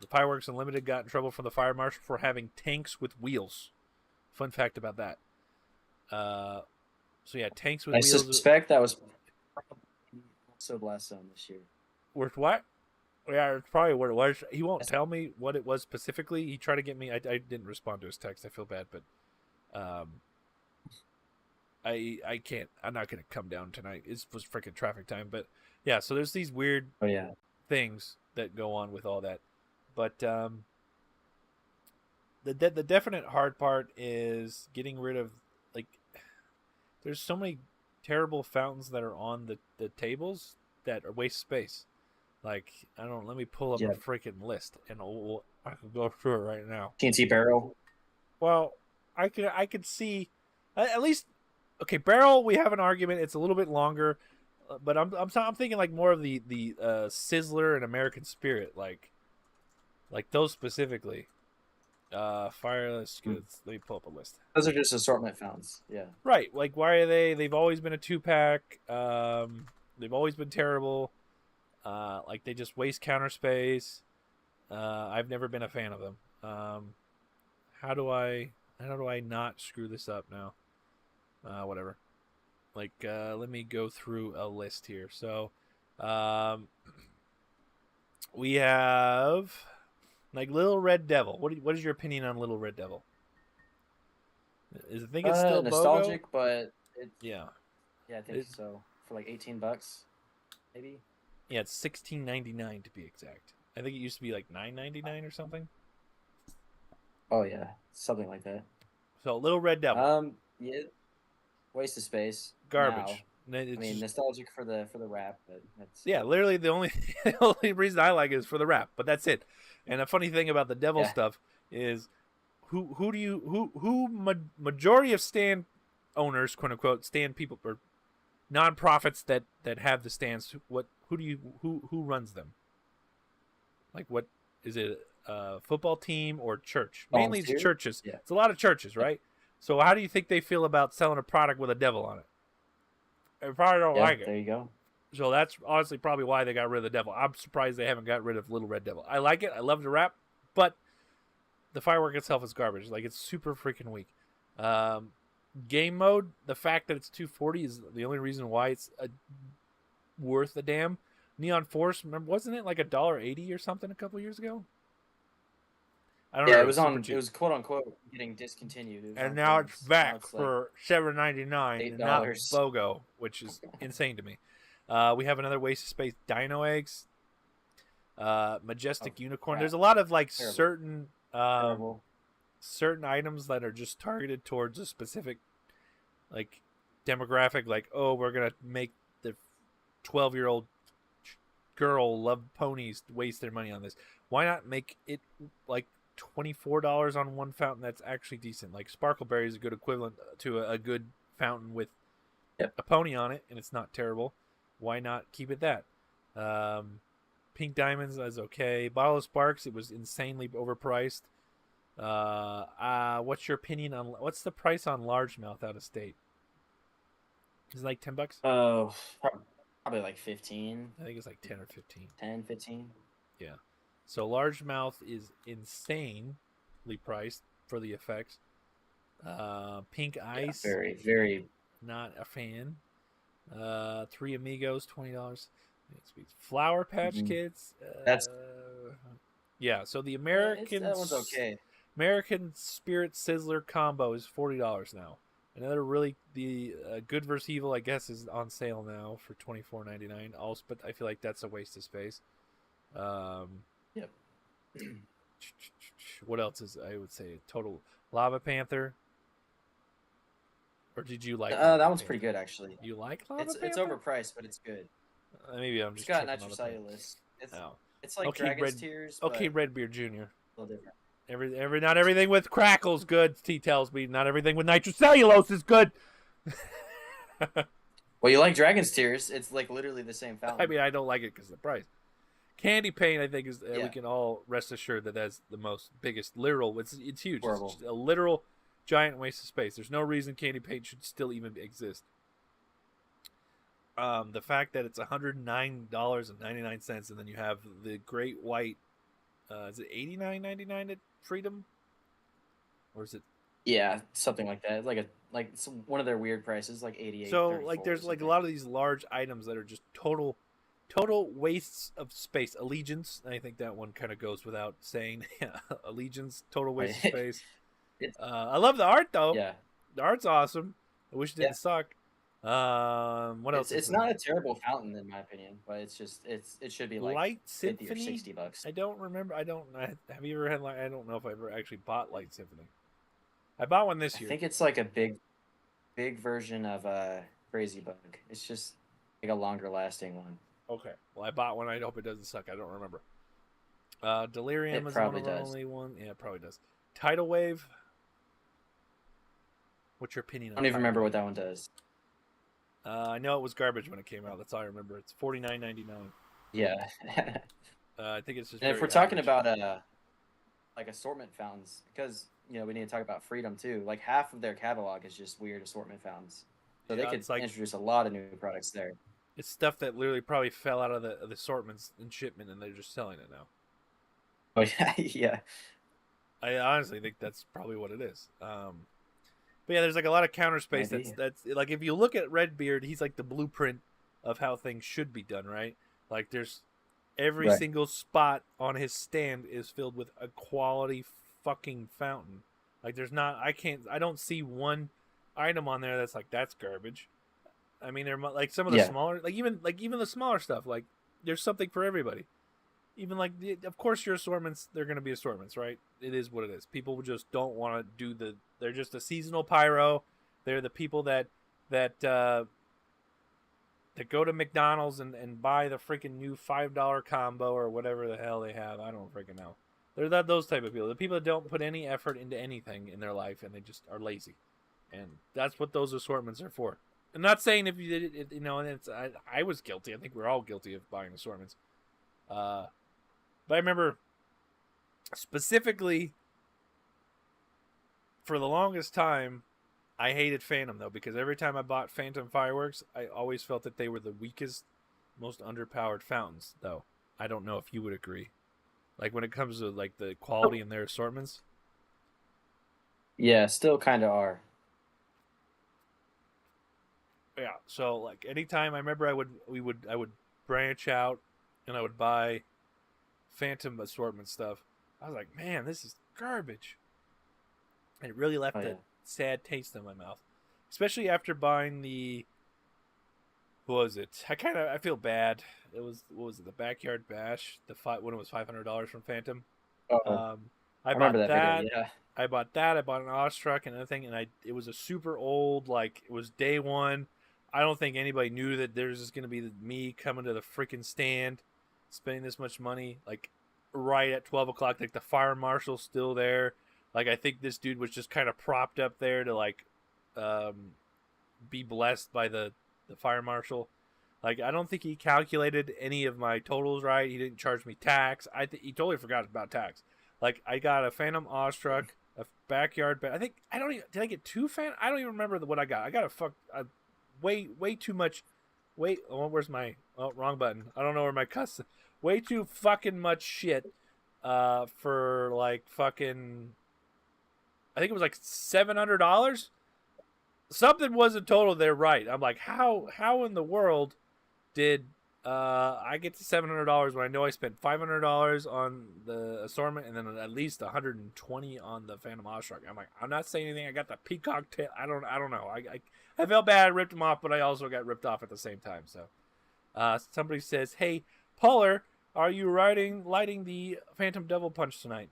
Fireworks Unlimited got in trouble from the fire marshal for having tanks with wheels. Fun fact about that. So yeah, tanks with I wheels. suspect that was also Blast Zone this year. Worth what? Yeah, it's probably what it was. He won't Yes. tell me what it was specifically. He tried to get me. I didn't respond to his text. I feel bad, but um, I can't. I'm not gonna come down tonight. It was freaking traffic time. But yeah, so there's these weird Oh yeah. things that go on with all that. But the definite hard part is getting rid of like. There's so many terrible fountains that are on the tables that are waste space. Like I don't. Let me pull up a Yeah. freaking list, and I can go through it right now. TNT barrel. Well, I could see at least okay. Barrel, we have an argument. It's a little bit longer, but I'm thinking like more of the Sizzler and American Spirit, like those specifically. Fire. Let me pull up a list. Those are just assortment fountains. Yeah. Right, like why are they? They've always been a 2-pack. They've always been terrible. Like they just waste counter space. I've never been a fan of them. How do I not screw this up now? Whatever. Like let me go through a list here. So um, we have like Little Red Devil. What is your opinion on Little Red Devil? I think it's still BOGO. Nostalgic, but it's Yeah. yeah, I think so. For like $18, maybe. Yeah, it's $16.99 to be exact. I think it used to be like $9.99 or something. Oh yeah, something like that. So Little Red Devil, Yeah, waste of space. Now, garbage. I mean, nostalgic for the rap, but that's Yeah, literally the only the only reason I like it is for the rap, but that's it. And the funny thing about the devil yeah. stuff is who do you majority of stand owners, quote unquote, stand people or nonprofits that have the stands. Who runs them? Like what is it? A football team or church? Mainly it's Volunteer. churches. Yeah. It's a lot of churches, Yeah. right? So how do you think they feel about selling a product with a devil on it? They probably don't Yeah. like it. There you go. So that's honestly probably why they got rid of the devil. I'm surprised they haven't got rid of Little Red Devil. I like it. I love the rap, but the firework itself is garbage. Like it's super freaking weak. Game mode, the fact that it's 240 is the only reason why it's worth a damn. Neon Force, remember, wasn't it like $1.80 or something a couple years ago? I don't Yeah, know. it was Super on. cheap. It was quote unquote getting discontinued. It was And on now it's clearance. Now back it's like for $7.99 and not $8. BOGO, which is insane to me. We have another Waste of Space Dino Eggs, Majestic Oh, Unicorn. crap. There's a lot of like Terrible. Terrible. certain items that are just targeted towards a specific like demographic. Like, oh, we're gonna make the 12-year-old girl love ponies, waste their money on this. Why not make it like $24 on one fountain that's actually decent? Like Sparkleberry is a good equivalent to a good fountain with Yep. a pony on it, and it's not terrible. Why not keep it that? Pink Diamonds is okay. Bottle of Sparks, it was insanely overpriced. What's your opinion on what's the price on largemouth out of state? Is it like $10? Oh, probably like 15, I think it's like 10 or 15. 10, 15. Yeah. So largemouth is insanely priced for the effects. Pink Ice, Yeah, very, very. not a fan. Three Amigos, $20. Flower Patch Mhm. Kids. That's Yeah. So the that one's okay. American Spirit Sizzler combo is $40 now. Another really the Good vs Evil, I guess, is on sale now for $24.99. Also, but I feel like that's a waste of space. Yep. What else is I would say total Lava Panther? Or did you like? That one's pretty good actually. You like Lava Panther? It's overpriced, but it's good. Maybe I'm It's just got tripping on the brand. nitrocellulose. It's Oh. it's like Okay, Dragon's red. Tears, Okay, but Redbeard Junior. a little different. Not everything with crackle's good. He tells me not everything with nitrocellulose is good. Well, you like Dragon's Tears? It's like literally the same I fountain. mean, I don't like it because of the price. Candy paint, I think, is we Yeah, can all rest assured that that's the most biggest literal. It's huge. It's horrible. just a literal giant waste of space. There's no reason candy paint should still even exist. The fact that it's $109.99, and then you have the great white. Is it $89.99 at Freedom, or is it? Yeah, something like that. Like one of their weird prices, like So like 88.34 or there's like a something. lot of these large items that are just total wastes of space. Allegiance, I think that one kind of goes without saying. Allegiance, total waste of Like, space. it's I love the art though. yeah, The art's awesome. I wish it yeah. didn't suck. What else is It's in not there? a terrible fountain in my opinion, but it should be like Light 50 or Symphony. 60 bucks. I don't remember. Have you ever had like? I don't know if I ever actually bought Light Symphony. I bought one I this year. think it's like a big version of Crazy Bug. It's just like a longer lasting one. Okay. Well, I bought one. I hope it doesn't suck. I don't remember. Delirium It is one probably of the does. only one. Yeah, it probably does. Tidal Wave. What's your opinion I on don't even Tidal remember Wave? what that one does. I know it was garbage when it came out. That's all I remember. It's $49.99. Yeah. I think it's just And if very we're talking average. about like assortment fountains, because we need to talk about Freedom too. Like half of their catalog is just weird assortment fountains, so they Yeah, could it's like introduce a lot of new products there. it's stuff that literally probably fell out of the assortments and shipment, and they're just selling it now. Oh yeah, yeah, I honestly think that's probably what it is. But yeah, there's like a lot of counter space. That's maybe. that's like if you look at Redbeard, he's like the blueprint of how things should be done, right? Like there's every Right. single spot on his stand is filled with a quality fucking fountain. Like there's not, I don't see one item on there that's like that's garbage. I mean, they're like some of the Yeah. smaller, like even the smaller stuff. Like there's something for everybody. Even like, of course, your assortments, they're going to be assortments, right? It is what it is. People just don't want to do they're just a seasonal pyro. They're the people that that go to McDonald's and buy the freaking new $5 combo or whatever the hell they have. I don't freaking know. They're not those type of people. The people that don't put any effort into anything in their life and they just are lazy, and that's what those assortments are for. I'm not saying if you did it, and I was guilty. I think we're all guilty of buying assortments. But I remember specifically for the longest time, I hated Phantom though, because every time I bought Phantom fireworks, I always felt that they were the weakest, most underpowered fountains. Though I don't know if you would agree. Like when it comes to like the quality in their assortments. Yeah, still kind of are. Yeah. So like anytime I remember, I would branch out and I would buy Phantom assortment stuff. I was like, man, this is garbage. And it really Oh left yeah. a sad taste in my mouth, especially after buying the. What was it? I feel bad. It was what was it? The Backyard Bash, when it was $500 from Phantom. Oh, Um, I I remember bought that video. that. Yeah. I bought that. I bought an Ostruck and everything, and it was a super old. Like it was day one. I don't think anybody knew that there's just gonna be me coming to the freaking stand, spending this much money. Like right at 12 o'clock, like the fire marshal's still there. Like I think this dude was just kind of propped up there to like um, be blessed by the fire marshal. Like I don't think he calculated any of my totals right. He didn't charge me tax. I think he totally forgot about tax. Like I got a Phantom Ostruck, a backyard. I think I don't even did I get two Phantom? I don't even remember what I got. I got a way too much. Wait, oh, where's my wrong button? I don't know where my cuss. Way too fucking much shit. For like fucking. I think it was like $700. Something wasn't total there right. I'm like, how in the world did I get to $700 when I know I spent $500 on the assortment and then at least 120 on the Phantom Ostruck? I'm like, I'm not saying anything. I got the peacock tail. I don't know. I felt bad. I ripped them off, but I also got ripped off at the same time. So somebody says, "Hey, Polar, are you lighting the Phantom Devil Punch tonight?"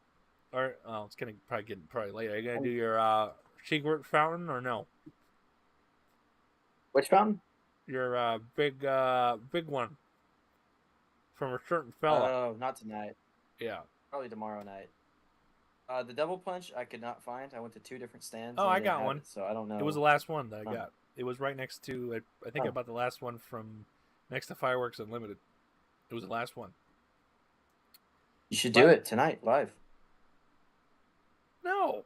Or it's gonna probably get late. Are you gonna do your secret fountain or no? Which fountain? Your big one. from a certain fella. Oh, not tonight. Yeah. Probably tomorrow night. The double punch I could not find. I went to 2 different stands. Oh, And I they didn't got have one. It, so I don't know. It was the last one that I Huh. got. It was right next to. I think I Oh. bought the last one from next to Fireworks Unlimited. It was the last one. You should do it tonight live. No,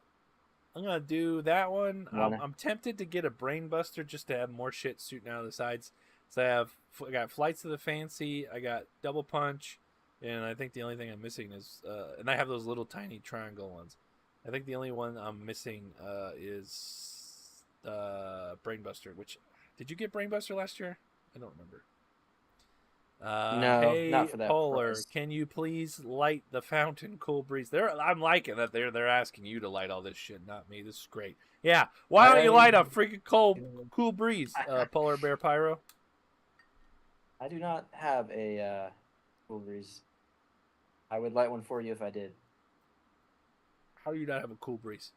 I'm gonna do that one. Wanna- I'm tempted to get a Brain Buster just to have more shit shooting out of the sides. So I got Flights of the Fancy. I got Double Punch, and I think the only thing I'm missing is and I have those little tiny triangle ones. I think the only one I'm missing is Brain Buster. Which did you get Brain Buster last year? I don't remember. No, Hey, not for that Polar, price. can you please light the fountain? Cool breeze. I'm liking that they're asking you to light all this shit, not me. This is great. Yeah, why don't you light a freaking cool breeze, Polar Bear Pyro? I do not have a cool breeze. I would light one for you if I did. How do you not have a cool breeze?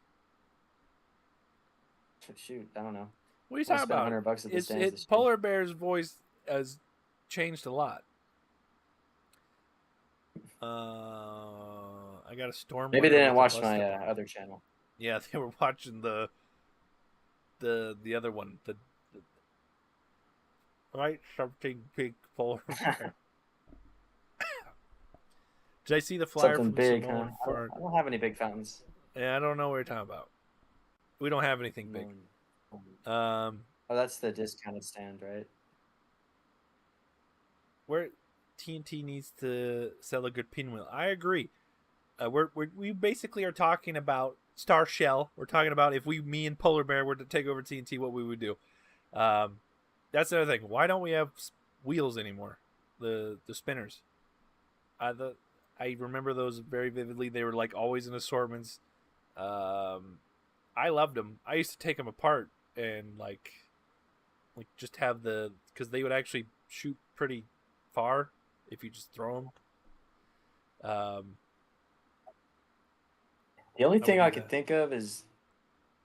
Shoot, I don't know. What are you talking about? $100 at the stands this year. Polar Bear's voice has changed a lot. I got a storm. Maybe they didn't watch my other channel. Yeah, they were watching the other one. The right something big Polar Bear. Did I see the flyer Something from big, Simone huh? I don't have any big fountains. Yeah, I don't know what you're talking about. We don't have anything big. Oh, that's the discounted stand, right? Where TNT needs to sell a good pinwheel. I agree. We basically are talking about Star Shell. We're talking about if me and Polar Bear were to take over TNT, what we would do. That's the other thing. Why don't we have wheels anymore? The spinners. I remember those very vividly. They were like always in assortments. I loved them. I used to take them apart and like just have because they would actually shoot pretty far if you just throw them. The only thing I could think of is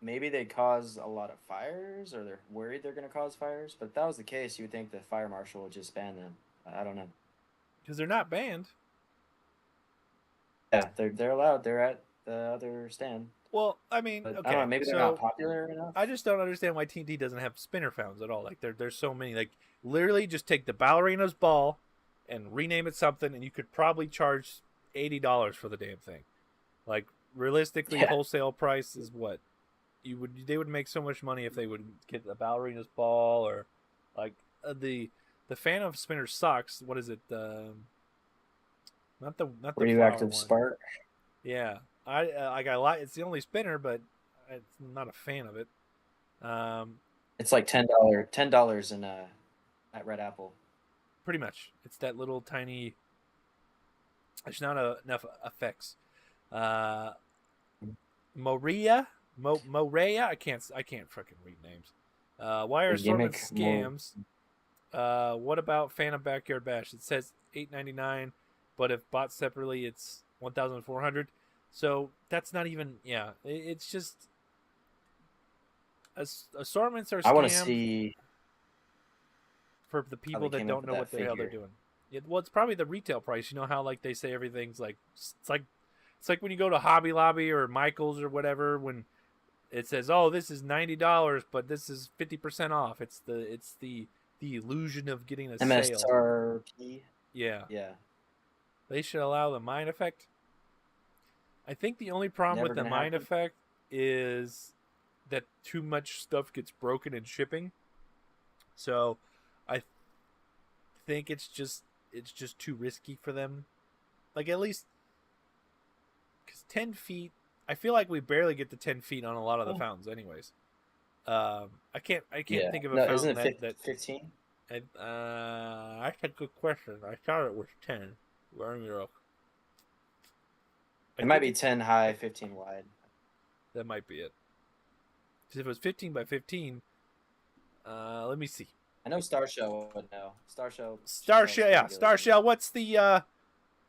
maybe they cause a lot of fires, or they're worried they're going to cause fires. But if that was the case, you would think the fire marshal would just ban them. I don't know. Because they're not banned. Yeah, they're allowed. They're at the other stand. Well, I mean, But okay. I don't know, maybe they're not popular enough. I just don't understand why TNT doesn't have spinner fountains at all. Like there's so many. Like literally, just take the ballerina's ball and rename it something, and you could probably charge $80 for the damn thing. Like realistically, wholesale price is what they would make so much money if they would get the ballerina's ball or like the Phantom spinner sucks. What is it? Not the radioactive spark. Yeah, I got a lot. It's the only spinner, but I'm not a fan of it. It's like $10 in at Red Apple. Pretty much, it's that little tiny. There's not enough effects. Morea. I can't fucking read names. Why are assortment scams? What about Phantom Backyard Bash? It says $8.99, but if bought separately, it's $1,400. So that's not even. Yeah, it's just assortments are. I want to see for the people that don't know what the hell they're doing. Well, it's probably the retail price. You know how like they say everything's like it's like when you go to Hobby Lobby or Michael's or whatever when it says, "Oh, this is $90, but this is 50% off." It's the illusion of getting a sale. MSRP. Yeah. Yeah. They should allow the mine effect. I think the only problem with the mine effect is that too much stuff gets broken in shipping. So I think it's just too risky for them. Like at least because 10 feet, I feel like we barely get to 10 feet on a lot of the fountains anyways. I can't think of a fountain isn't it that 15? That's a good question. I thought it was 10. Let me look. It might be 10 high, 15 wide. That might be it. Because if it was 15 by 15, let me see. I know Star Shell would know. Star Shell, yeah. Star Shell, what's the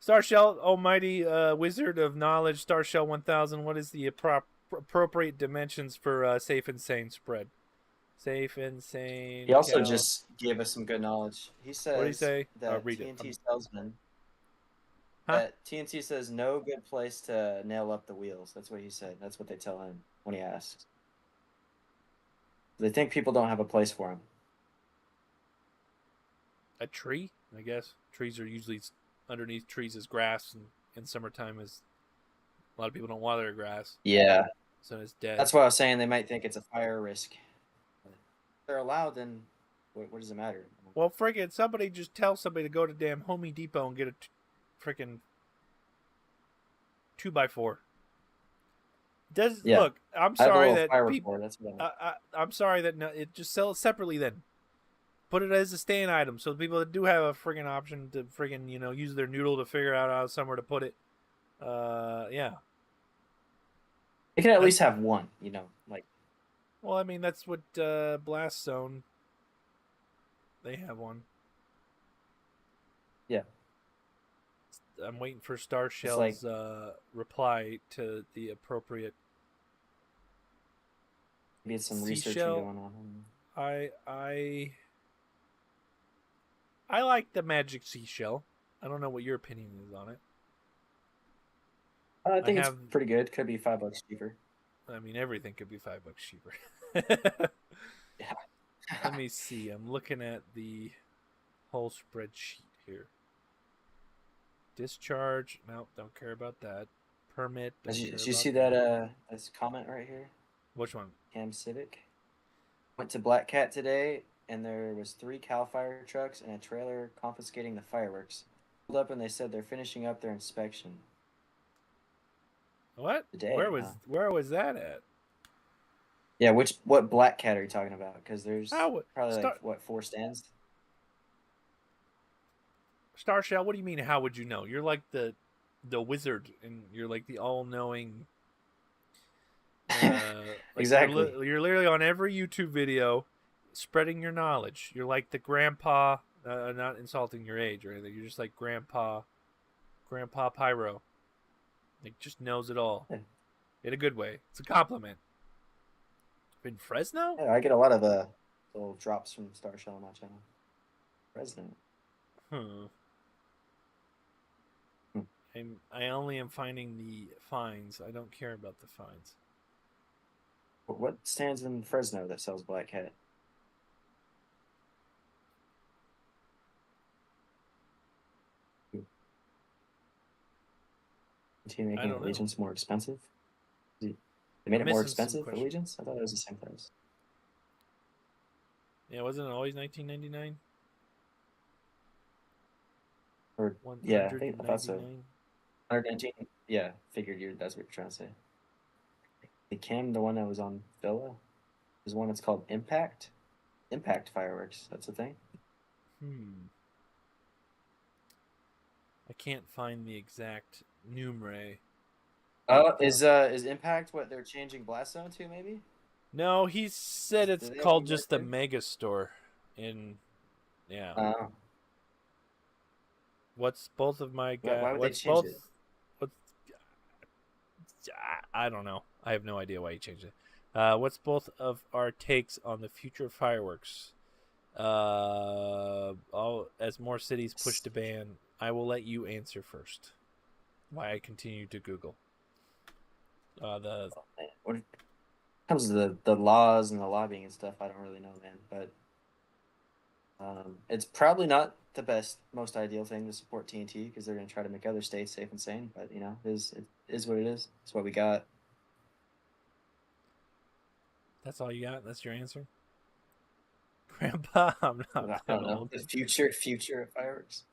Star Shell, almighty wizard of knowledge, Star Shell 1000, what is the appropriate dimensions for Safe and Sane spread? Safe and Sane. He also just gave us some good knowledge. He says what did he say? that read TNT it. salesmen TNT says no good place to nail up the wheels. That's what he said. That's what they tell him when he asks. They think people don't have a place for him. A tree, I guess. Trees are usually underneath trees is grass, and in summertime is a lot of people don't water their grass, Yeah, so it's dead. that's why I was saying they might think it's a fire risk. If they're allowed, then what does it matter? Well, friggin' somebody just tell somebody to go to damn Home Depot and get a freaking 2x4. Does Yeah, look? I'm I have a sorry little that fire people. report. That's what I'm sorry that no, it just sell it separately. Then put it as a stand item, so the people that do have a friggin' option to friggin' use their noodle to figure out how somewhere to put it. Yeah. they can at least That's have one. Like well, I mean that's what Blast Zone. They have one. yeah, I'm waiting for Star it's like Shell's reply to the appropriate maybe it's some researching seashell. going on. I like the magic seashell. I don't know what your opinion is on it. I I think it's have. pretty good. Could be $5 cheaper. I mean, everything could be $5 cheaper. Yeah. Let me see. I'm looking at the whole spreadsheet here. Discharge. Nope, don't care about that. Permit. Don't care Did you about see that this comment right here? Which one? Cam Civic went to Black Cat today, and there was 3 Cal Fire trucks and a trailer confiscating the fireworks. Pulled up and they said they're finishing up their inspection What? today. Where was that at? Yeah, what Black Cat are you talking about? Because there's How probably Star like what 4 stands. Star Shell? What do you mean? How would you know? You're like the wizard, and you're like the all knowing. Like Exactly. you're literally on every YouTube video, spreading your knowledge. You're like the grandpa, not insulting your age or anything. You're just like Grandpa Pyro. Like just knows it all, Yeah. in a good way. It's a compliment. In Fresno? Yeah, I get a lot of little drops from Star Shell on my channel. President. Hmm. Hmm. I only am finding the fines. I don't care about the fines. What stands in Fresno that sells Black Cat? Continue I making don't know. Allegiance more expensive? They made I'm it more missing some expensive, questions. Allegiance? I thought it was the same price. Yeah, wasn't it always $19.99? Or yeah, I thought so. 199. 119. Yeah, that's what you're trying to say. The Cam, the one that was on Villa, is one that's called Impact. Impact fireworks. That's the thing. I can't find the exact numere. Is Impact what they're changing Blast Zone to? Maybe. No, he said Do it's they have called numeric just the too? Mega Store. In yeah. What's both of my guys? Why would they What's change both? it? What's I don't know. I have no idea why he changed it. What's both of our takes on the future of fireworks? All as more cities push to ban. I will let you answer first. Why I continue to Google. When it comes to the laws and the lobbying and stuff, I don't really know, man. But it's probably not the best, most ideal thing to support TNT because they're going to try to make other states safe and sane. But it is what it is. It's what we got. That's all you got. That's your answer, Grandpa. I'm not I that don't know old. the future of fireworks.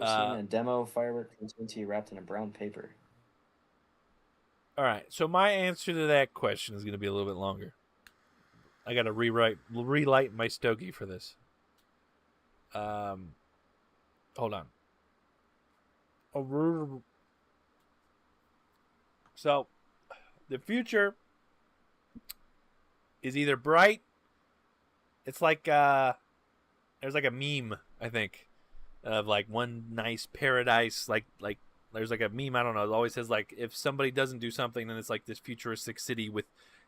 I've seen a demo firework from TNT wrapped in a brown paper. All right. So my answer to that question is going to be a little bit longer. I got to relight my stogie for this. Hold on. So, the future is either bright. It's like there's like a meme, I think, of like one nice paradise. Like there's like a meme. I don't know. It always says like if somebody doesn't do something, then it's like this futuristic city with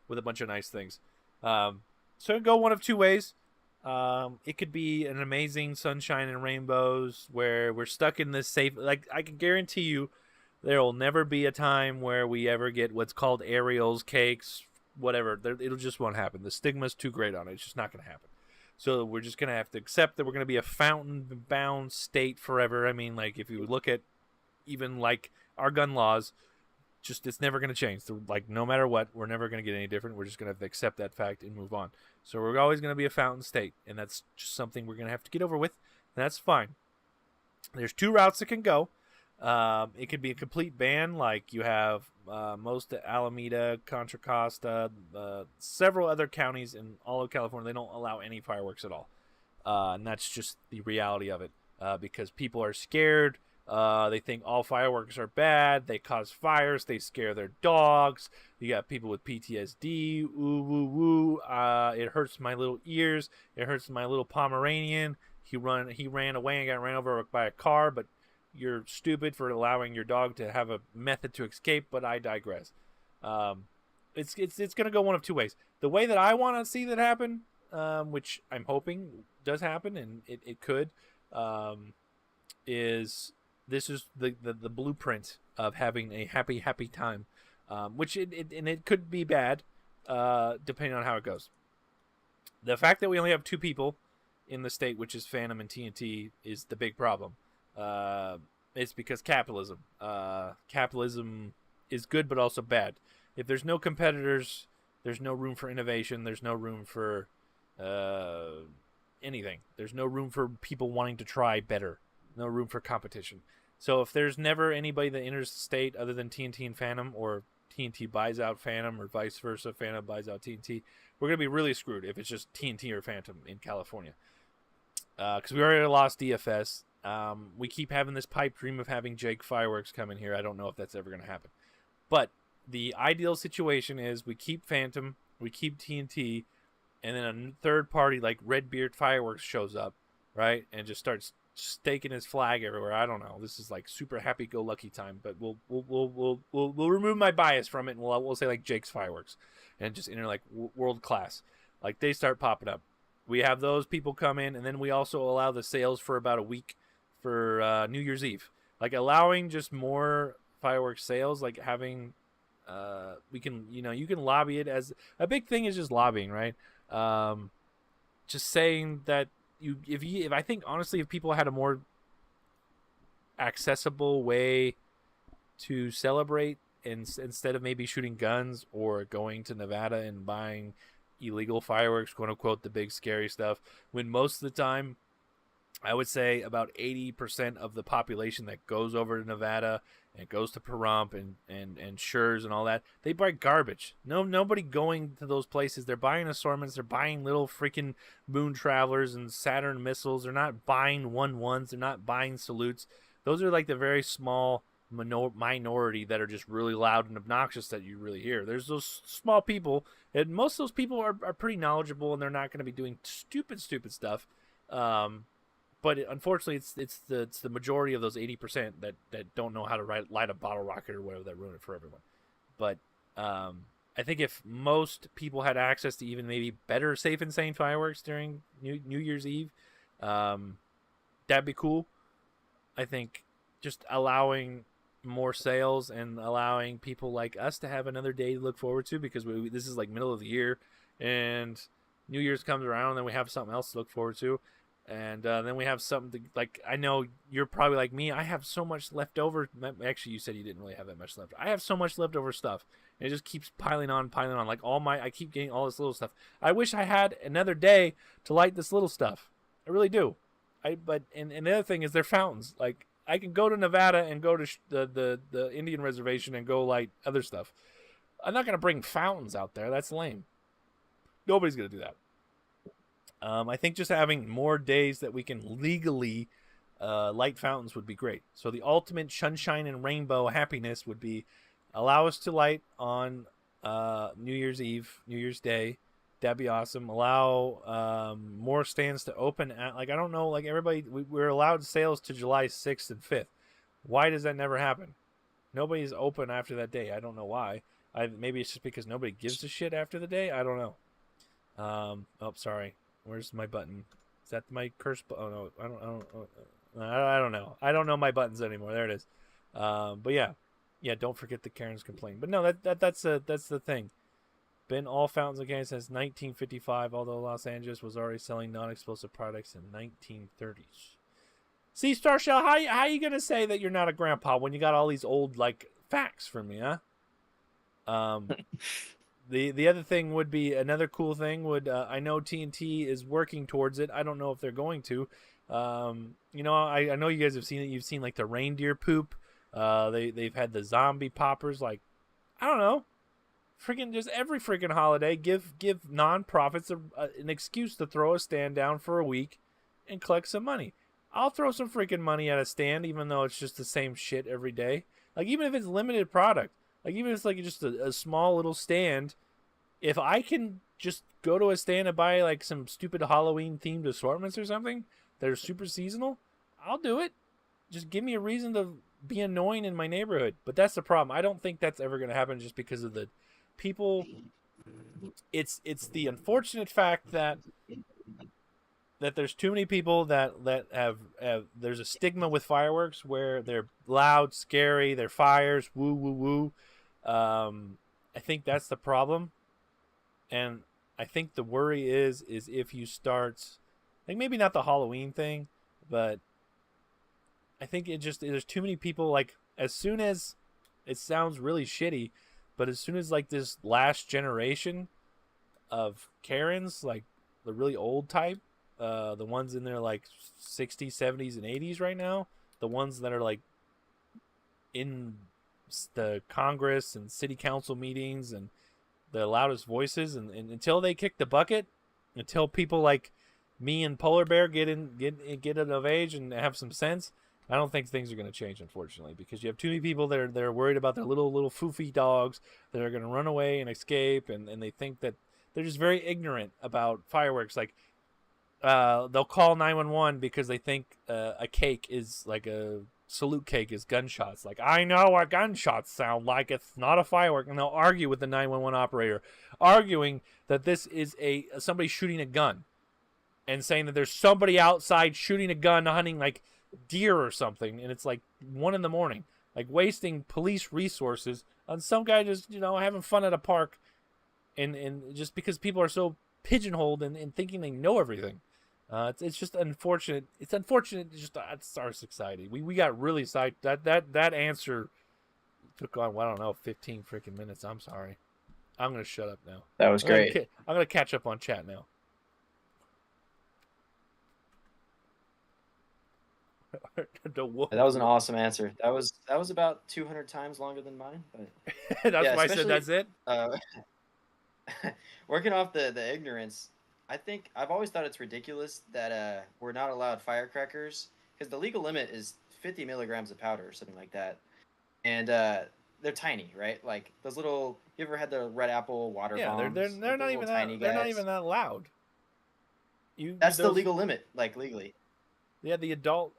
a bunch of nice things. So it go one of two ways. It could be an amazing sunshine and rainbows where we're stuck in this safe. Like I can guarantee you, there will never be a time where we ever get what's called aerials, cakes, whatever. It'll just won't happen. The stigma's too great on it. It's just not going to happen. So we're just going to have to accept that we're going to be a fountain-bound state forever. I mean, like if you look at even like our gun laws, just it's never going to change. Like no matter what, we're never going to get any different. We're just going to have to accept that fact and move on. So we're always going to be a fountain state, and that's just something we're going to have to get over with. And that's fine. There's two routes it can go. It could be a complete ban, like you have most of Alameda, Contra Costa, several other counties in all of California. They don't allow any fireworks at all, and that's just the reality of it. Because people are scared. They think all fireworks are bad. They cause fires. They scare their dogs. You got people with PTSD. Ooh, woo, woo. It hurts my little ears. It hurts my little Pomeranian. He ran away and got ran over by a car, but you're stupid for allowing your dog to have a method to escape, but I digress. It's going to go one of two ways. The way that I want to see that happen, which I'm hoping does happen, and it could, is this is the blueprint of having a happy time, which it could be bad, depending on how it goes. The fact that we only have two people in the state, which is Phantom and TNT, is the big problem. It's because capitalism. Capitalism is good, but also bad. If there's no competitors, there's no room for innovation. There's no room for anything. There's no room for people wanting to try better. No room for competition. So if there's never anybody that enters the state other than TNT and Phantom, or TNT buys out Phantom, or vice versa, Phantom buys out TNT, we're going to be really screwed if it's just TNT or Phantom in California. Because we already lost DFS. We keep having this pipe dream of having Jake Fireworks come in here. I don't know if that's ever going to happen. But the ideal situation is we keep Phantom, we keep TNT, and then a third party like Redbeard Fireworks shows up, right? And just starts staking his flag everywhere. I don't know. This is like super happy-go-lucky time, but we'll remove my bias from it, and we'll say like Jake's Fireworks, and just enter like world class. Like they start popping up. We have those people come in, and then we also allow the sales for about a week for New Year's Eve. Like allowing just more fireworks sales, like having we can, you can lobby it. As a big thing is just lobbying, right? Just saying that if I think honestly, if people had a more accessible way to celebrate, instead of maybe shooting guns or going to Nevada and buying illegal fireworks, quote unquote, the big scary stuff, when most of the time I would say about 80% of the population that goes over to Nevada and goes to Pahrump and Schurz and all that, they buy garbage. Nobody going to those places. They're buying assortments. They're buying little freaking Moon Travelers and Saturn missiles. They're not buying 1-1s. They're not buying salutes. Those are like the very small minority that are just really loud and obnoxious that you really hear. There's those small people, and most of those people are pretty knowledgeable, and they're not going to be doing stupid stuff. But unfortunately, it's the majority of those 80% that don't know how to light a bottle rocket or whatever, that ruin it for everyone. But I think if most people had access to even maybe better safe and sane fireworks during New Year's Eve, that'd be cool. I think just allowing more sales and allowing people like us to have another day to look forward to, because this is like middle of the year and New Year's comes around and then we have something else to look forward to. And then we have something to, like, I know you're probably like me. I have so much left over. Actually, you said you didn't really have that much left. I have so much leftover stuff. And it just keeps piling on. Like I keep getting all this little stuff. I wish I had another day to light this little stuff. I really do. And the other thing is they're fountains. Like I can go to Nevada and go to the Indian reservation and go light other stuff. I'm not gonna bring fountains out there. That's lame. Nobody's gonna do that. I think just having more days that we can legally light fountains would be great. So the ultimate sunshine and rainbow happiness would be allow us to light on New Year's Eve, New Year's Day. That'd be awesome. Allow more stands to open at, like, I don't know, like everybody, we're allowed sales to July 6th and 5th. Why does that never happen? Nobody's open after that day. I don't know why. Maybe it's just because nobody gives a shit after the day. I don't know. Oh, sorry. Where's my button? Is that my curse? Oh no, I don't know. I don't know my buttons anymore. There it is. But yeah. Don't forget the Karen's complaint. But no, that's the thing. Been all fountains and cannons since 1955, although Los Angeles was already selling non-explosive products in 1930s. See, Starshell, how you gonna say that you're not a grandpa when you got all these old like facts from me, huh? The other thing would be another cool thing would I know TNT is working towards it. I don't know if they're going to. I know you guys have seen it. You've seen like the reindeer poop. They've had the zombie poppers. Like I don't know. Freaking just every freaking holiday, give nonprofits an excuse to throw a stand down for a week and collect some money. I'll throw some freaking money at a stand, even though it's just the same shit every day. Like even if it's limited product, like even if it's like just a small little stand, if I can just go to a stand and buy like some stupid Halloween themed assortments or something that are super seasonal, I'll do it. Just give me a reason to be annoying in my neighborhood. But that's the problem. I don't think that's ever going to happen just because of the people. It's the unfortunate fact that there's too many people that have there's a stigma with fireworks where they're loud, scary, they're fires, woo woo woo. I think that's the problem, and I think the worry is if you start, like maybe not the Halloween thing, but I think there's too many people. Like as soon as it sounds really shitty, but as soon as like this last generation of Karens, like the really old type, the ones in their like 60s, 70s, and 80s right now, the ones that are like in the Congress and city council meetings and the loudest voices, and until they kick the bucket, until people like me and Polar Bear get of age and have some sense, I don't think things are going to change, unfortunately, because you have too many people that are worried about their little foofy dogs that are going to run away and escape, and they think that they're just very ignorant about fireworks. Like they'll call 911 because they think a cake is like a salute cake is gunshots. Like, I know what gunshots sound like. It's not a firework, and they'll argue with the 911 operator, arguing that this is somebody shooting a gun, and saying that there's somebody outside shooting a gun, hunting like deer or something, and it's like 1 a.m, like wasting police resources on some guy just having fun at a park, and just because people are so pigeonholed and thinking they know everything. It's just unfortunate. It's unfortunate. It's our society. We got really side. That answer took on, I don't know, 15 freaking minutes. I'm sorry. I'm gonna shut up now. That was great. I'm gonna catch up on chat now. That was an awesome answer. That was about 200 times longer than mine. But that's why I said that's it. Working off the ignorance, I think I've always thought it's ridiculous that we're not allowed firecrackers, because the legal limit is 50 milligrams of powder or something like that, and they're tiny, right? Like those little. You ever had the red apple water bombs? They're not even that. They're not even that loud. That's the legal limit, like legally. Yeah,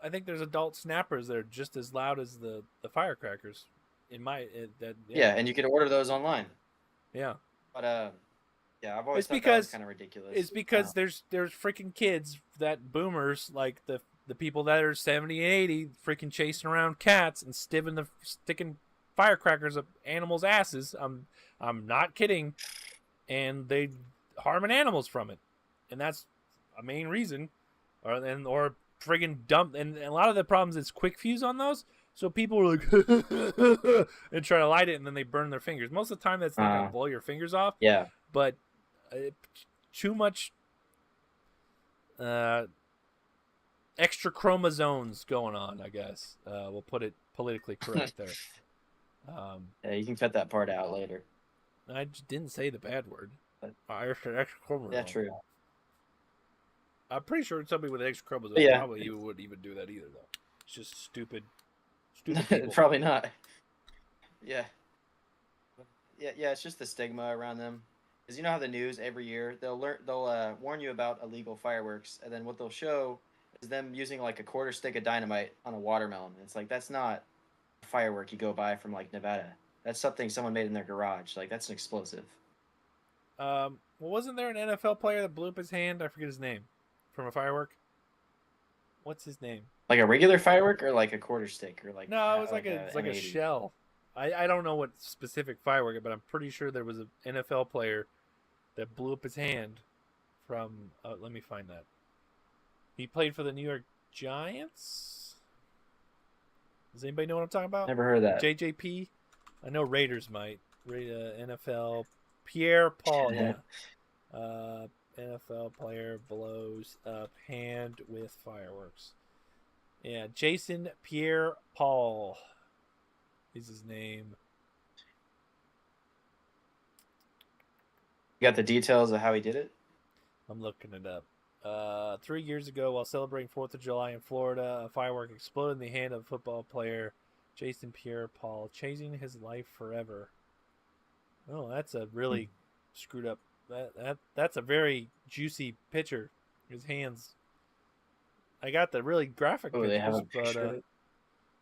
I think there's adult snappers that are just as loud as the firecrackers. Yeah, and you can order those online. Yeah. But yeah, I've always thought that was kind of ridiculous. It's because there's freaking kids, that boomers, like the people that are 70 and 80, freaking chasing around cats and sticking firecrackers up animals' asses. I'm not kidding, and they harming animals from it, and that's a main reason, or friggin' dump. And a lot of the problems is quick fuse on those. So people are like and try to light it, and then they burn their fingers. Most of the time, that's not gonna blow your fingers off. Yeah. But too much extra chromosomes going on, I guess. We'll put it politically correct there. Yeah, you can cut that part out later. I just didn't say the bad word. Extra chromosome. Yeah, true. I'm pretty sure somebody with extra chromosomes probably even wouldn't even do that either, though. It's just stupid people. Probably not. Yeah. Yeah. It's just the stigma around them. Because you know how the news every year they'll warn you about illegal fireworks, and then what they'll show is them using like a quarter stick of dynamite on a watermelon. It's like, that's not a firework you go buy from like Nevada. That's something someone made in their garage. Like, that's an explosive. Well, wasn't there an NFL player that blew up his hand? I forget his name from a firework. What's his name? Like a regular firework or like a quarter stick or No, it was like a it's like a M80? shell. I don't know what specific firework, but I'm pretty sure there was an NFL player that blew up his hand from. Let me find that. He played for the New York Giants. Does anybody know what I'm talking about? Never heard of that. JJP. I know Raiders might. NFL. Pierre Paul. Yeah. NFL player blows up hand with fireworks. Yeah, Jason Pierre Paul is his name. You got the details of how he did it? I'm looking it up. 3 years ago, while celebrating 4th of July in Florida, a firework exploded in the hand of football player Jason Pierre Paul, changing his life forever. Oh, that's a really screwed up. That's a very juicy picture. His hands. I got the really graphic Oh, pictures, they have a but picture of it?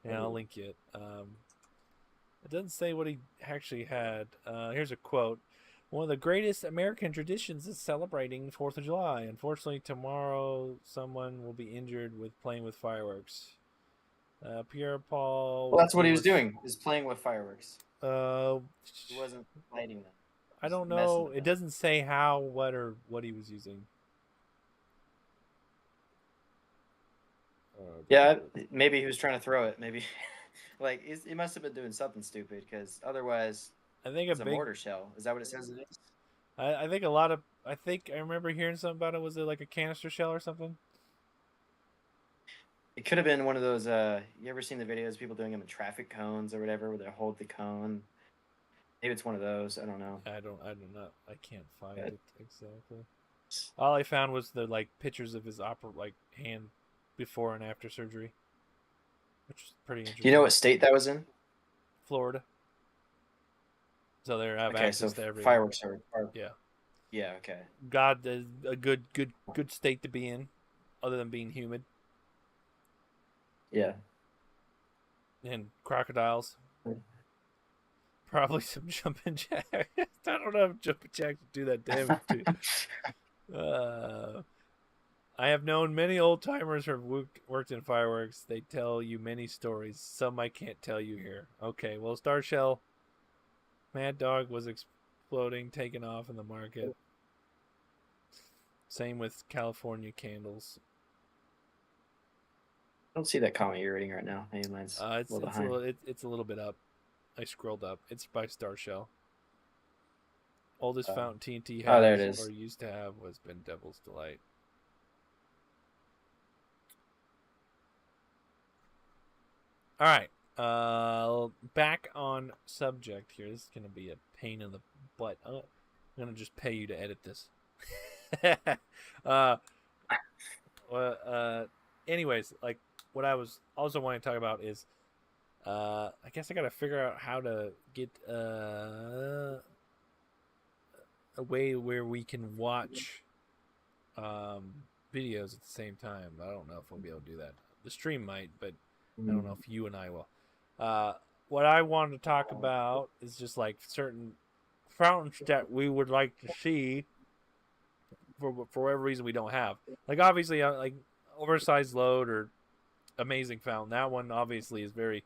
yeah, I'll link it. It doesn't say what he actually had. Here's a quote. One of the greatest American traditions is celebrating 4th of July. Unfortunately, tomorrow someone will be injured with playing with fireworks. Pierre Paul. Well, that's what he was doing, is playing with fireworks. Uh, He wasn't lighting them. I don't Messing know. with It them. doesn't say how, what, or what he was using. Yeah, maybe he was trying to throw it. Maybe, like, he must have been doing something stupid because otherwise, I think it's a mortar shell. Is that what it says it is? I think a lot of. I think I remember hearing something about it. Was it like a canister shell or something? It could have been one of those. You ever seen the videos of people doing them in traffic cones or whatever, where they hold the cone? Maybe it's one of those. I don't know. I don't know. I can't find it exactly. All I found was the like pictures of his hand before and after surgery, which is pretty interesting. Do you know what state that was in? Florida. So they have Okay, access so to everything. fireworks are. Yeah. Yeah. Okay. God is a good state to be in, other than being humid. Yeah. And crocodiles. Probably some jumping jacks. I don't know if jumping jacks would do that damage to. I have known many old timers who have worked in fireworks. They tell you many stories. Some I can't tell you here. Okay, well, Star Shell, Mad Dog was exploding, taken off in the market. Same with California candles. I don't see that comment you're reading right now. Maybe mine's It's a little bit up. I scrolled up. It's by Star Shell. Oldest fountain TNT has there it is. or used to have was been Devil's Delight. All right. Back on subject here. This is gonna be a pain in the butt. I'm gonna just pay you to edit this. Anyways, like what I was also wanting to talk about is, I guess I gotta figure out how to get a way where we can watch videos at the same time. I don't know if we'll be able to do that. The stream might, but I don't know if you and I will. What I wanted to talk about is just like certain fountains that we would like to see for whatever reason we don't have. Like obviously, like oversized load or amazing fountain. That one obviously is very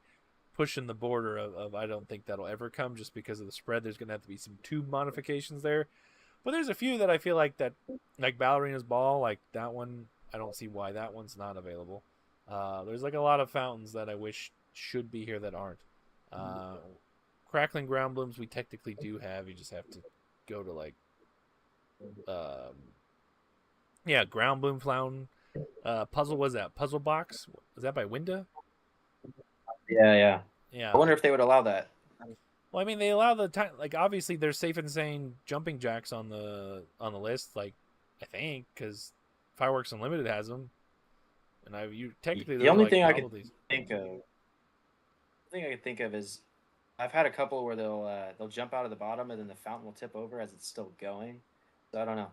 pushing the border of I don't think that'll ever come just because of the spread. There's gonna have to be some tube modifications there. But there's a few that I feel like like Ballerina's Ball, like that one. I don't see why that one's not available. There's like a lot of fountains that I wish should be here that aren't. Crackling Ground Blooms we technically do have. You just have to go to like, Ground Bloom Fountain. Puzzle was that Puzzle Box? Was that by Winda? Yeah. Yeah. I wonder if they would allow that. Well, I mean, they allow the time. Like, obviously, there's Safe and Sane jumping jacks on the list. Like, I think because Fireworks Unlimited has them, and technically The only thing I could think of. The thing I could think of is, I've had a couple where they'll jump out of the bottom and then the fountain will tip over as it's still going. So I don't know.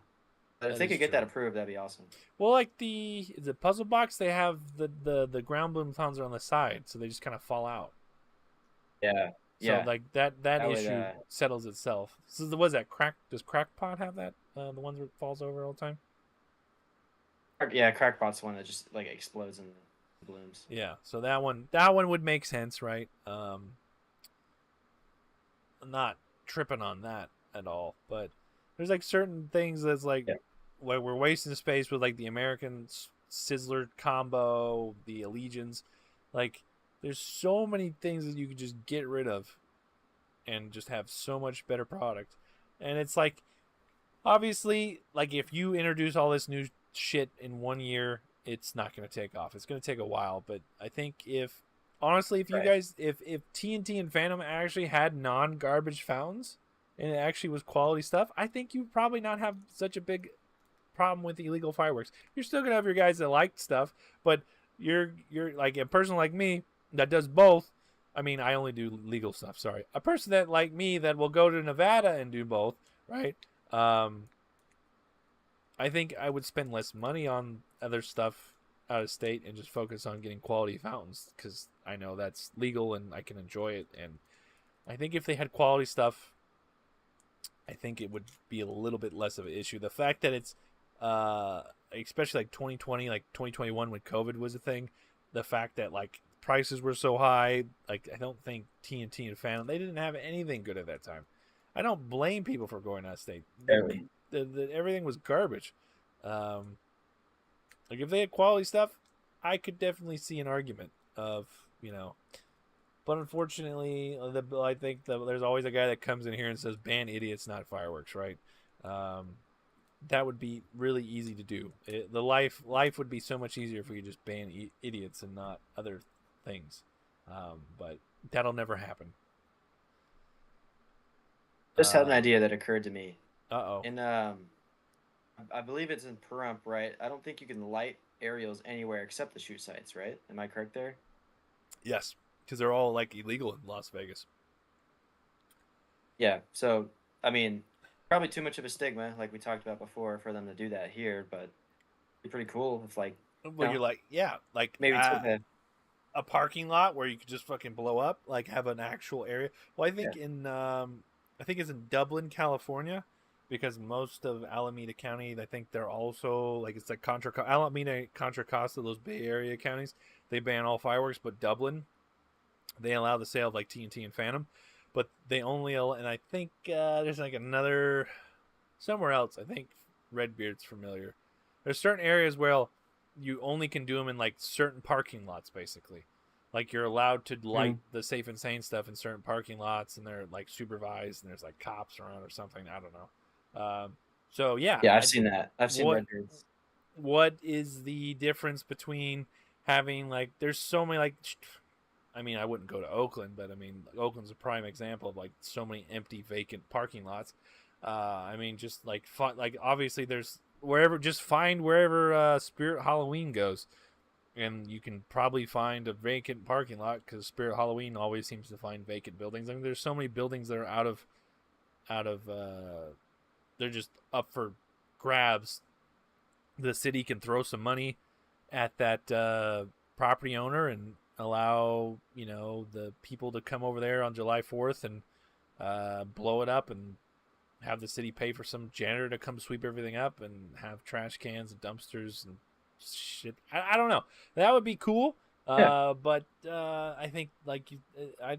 But if they could get that approved, that'd be awesome. Well, like the Puzzle Box, they have the Ground Bloom fountains are on the side, so they just kind of fall out. Yeah. So Yeah, like that that would. issue settles itself. So was that crack? Does Crackpot have that? The ones where it falls over all the time. Yeah, Crackpot's the one that just like explodes and blooms. Yeah. So that one would make sense, right? I'm not tripping on that at all. But there's like certain things that's like Yeah. where we're wasting space with like the American Sizzler combo, the Allegiance. Like there's so many things that you could just get rid of and just have so much better product. And it's like obviously like if you introduce all this new shit in 1 year, it's not going to take off. It's going to take a while, but I think if honestly if you Right. guys if TNT and Phantom actually had non-garbage fountains and it actually was quality stuff, I think you would probably not have such a big problem with illegal fireworks. You're still going to have your guys that like stuff, but you're like a person like me that does both. I mean, I only do legal stuff, sorry. A person that like me that will go to Nevada and do both, right? Um I think I would spend less money on other stuff out of state and just focus on getting quality fountains because I know that's legal and I can enjoy it. And I think if they had quality stuff, I think it would be a little bit less of an issue. The fact that it's, especially like 2020, like 2021 when COVID was a thing, the fact that like prices were so high, like I don't think TNT and Phantom they didn't have anything good at that time. I don't blame people for going out of state. Barely. Everything was garbage. Um, like if they had quality stuff, I could definitely see an argument of but unfortunately, I think there's always a guy that comes in here and says ban idiots, not fireworks, right? Um, that would be really easy to do. The life would be so much easier if we could just ban idiots and not other things. But that'll never happen. Just had an idea that occurred to me. Uh-oh. In I believe it's in Pahrump, right? I don't think you can light aerials anywhere except the shoot sites, right? Am I correct there? Yes, because they're all like illegal in Las Vegas. Yeah. So I mean, probably too much of a stigma, like we talked about before, for them to do that here. But it'd be pretty cool if, like, Well, you're like, yeah, like maybe take a parking lot where you could just fucking blow up, like have an actual area. Well, I yeah. think I think it's in Dublin, California, because most of Alameda County, I think they're also like it's like Alameda, Contra Costa, those Bay Area counties, they ban all fireworks, but Dublin, they allow the sale of like TNT and Phantom, but they only allow, and I think there's like another somewhere else. I think Redbeard's familiar. There's certain areas where you only can do them in like certain parking lots, basically. Like you're allowed to light the safe and sane stuff in certain parking lots, and they're like supervised, and there's like cops around or something. I don't know. So yeah, Yeah, I've seen that. I've seen what Redbeards. what is the difference between having like there's so many like I mean I wouldn't go to Oakland, but I mean Oakland's a prime example of like so many empty vacant parking lots. I mean just like obviously there's wherever just find wherever Spirit Halloween goes, and you can probably find a vacant parking lot because Spirit Halloween always seems to find vacant buildings. I mean there's so many buildings that are out of they're just up for grabs. The city can throw some money at that property owner and allow the people to come over there on July 4th and blow it up and have the city pay for some janitor to come sweep everything up and have trash cans and dumpsters and shit. I don't know. That would be cool. Yeah. But I think like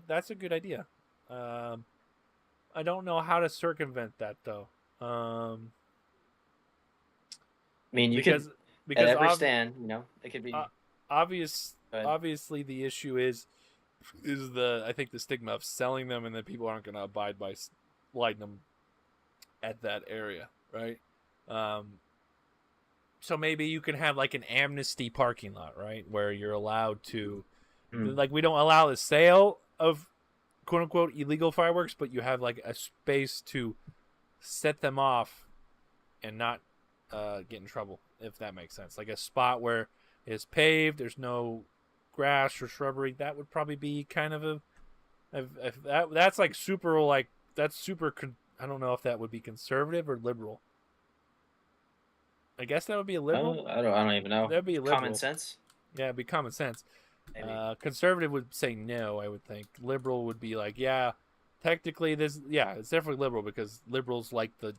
that's a good idea. I don't know how to circumvent that though. I mean, you could Because at because every stand, it could be. obvious But obviously the issue is the I think the stigma of selling them and then people aren't going to abide by lighting them at that area, right? So maybe you can have like an amnesty parking lot, right, where you're allowed to like we don't allow the sale of quote unquote illegal fireworks, but you have like a space to set them off and not get in trouble, if that makes sense. Like a spot where it's paved, there's no grass or shrubbery. That would probably be kind of that's like super like that's super. I don't know if that would be conservative or liberal. I guess that would be a liberal. I don't even know. That'd be a Common liberal. sense. Yeah, it'd be common sense. Maybe. Conservative would say no. I would think liberal would be like, yeah, technically this, yeah, it's definitely liberal because liberals like the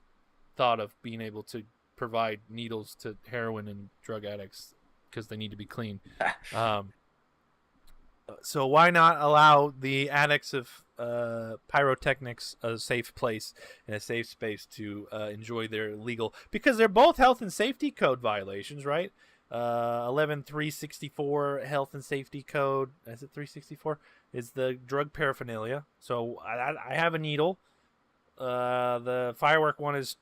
thought of being able to provide needles to heroin and drug addicts because they need to be clean. Um, so why not allow the addicts of pyrotechnics a safe place and a safe space to enjoy their legal, because they're both health and safety code violations, right? 11364 health and safety code, is it 364, is the drug paraphernalia. So I have a needle. The firework one is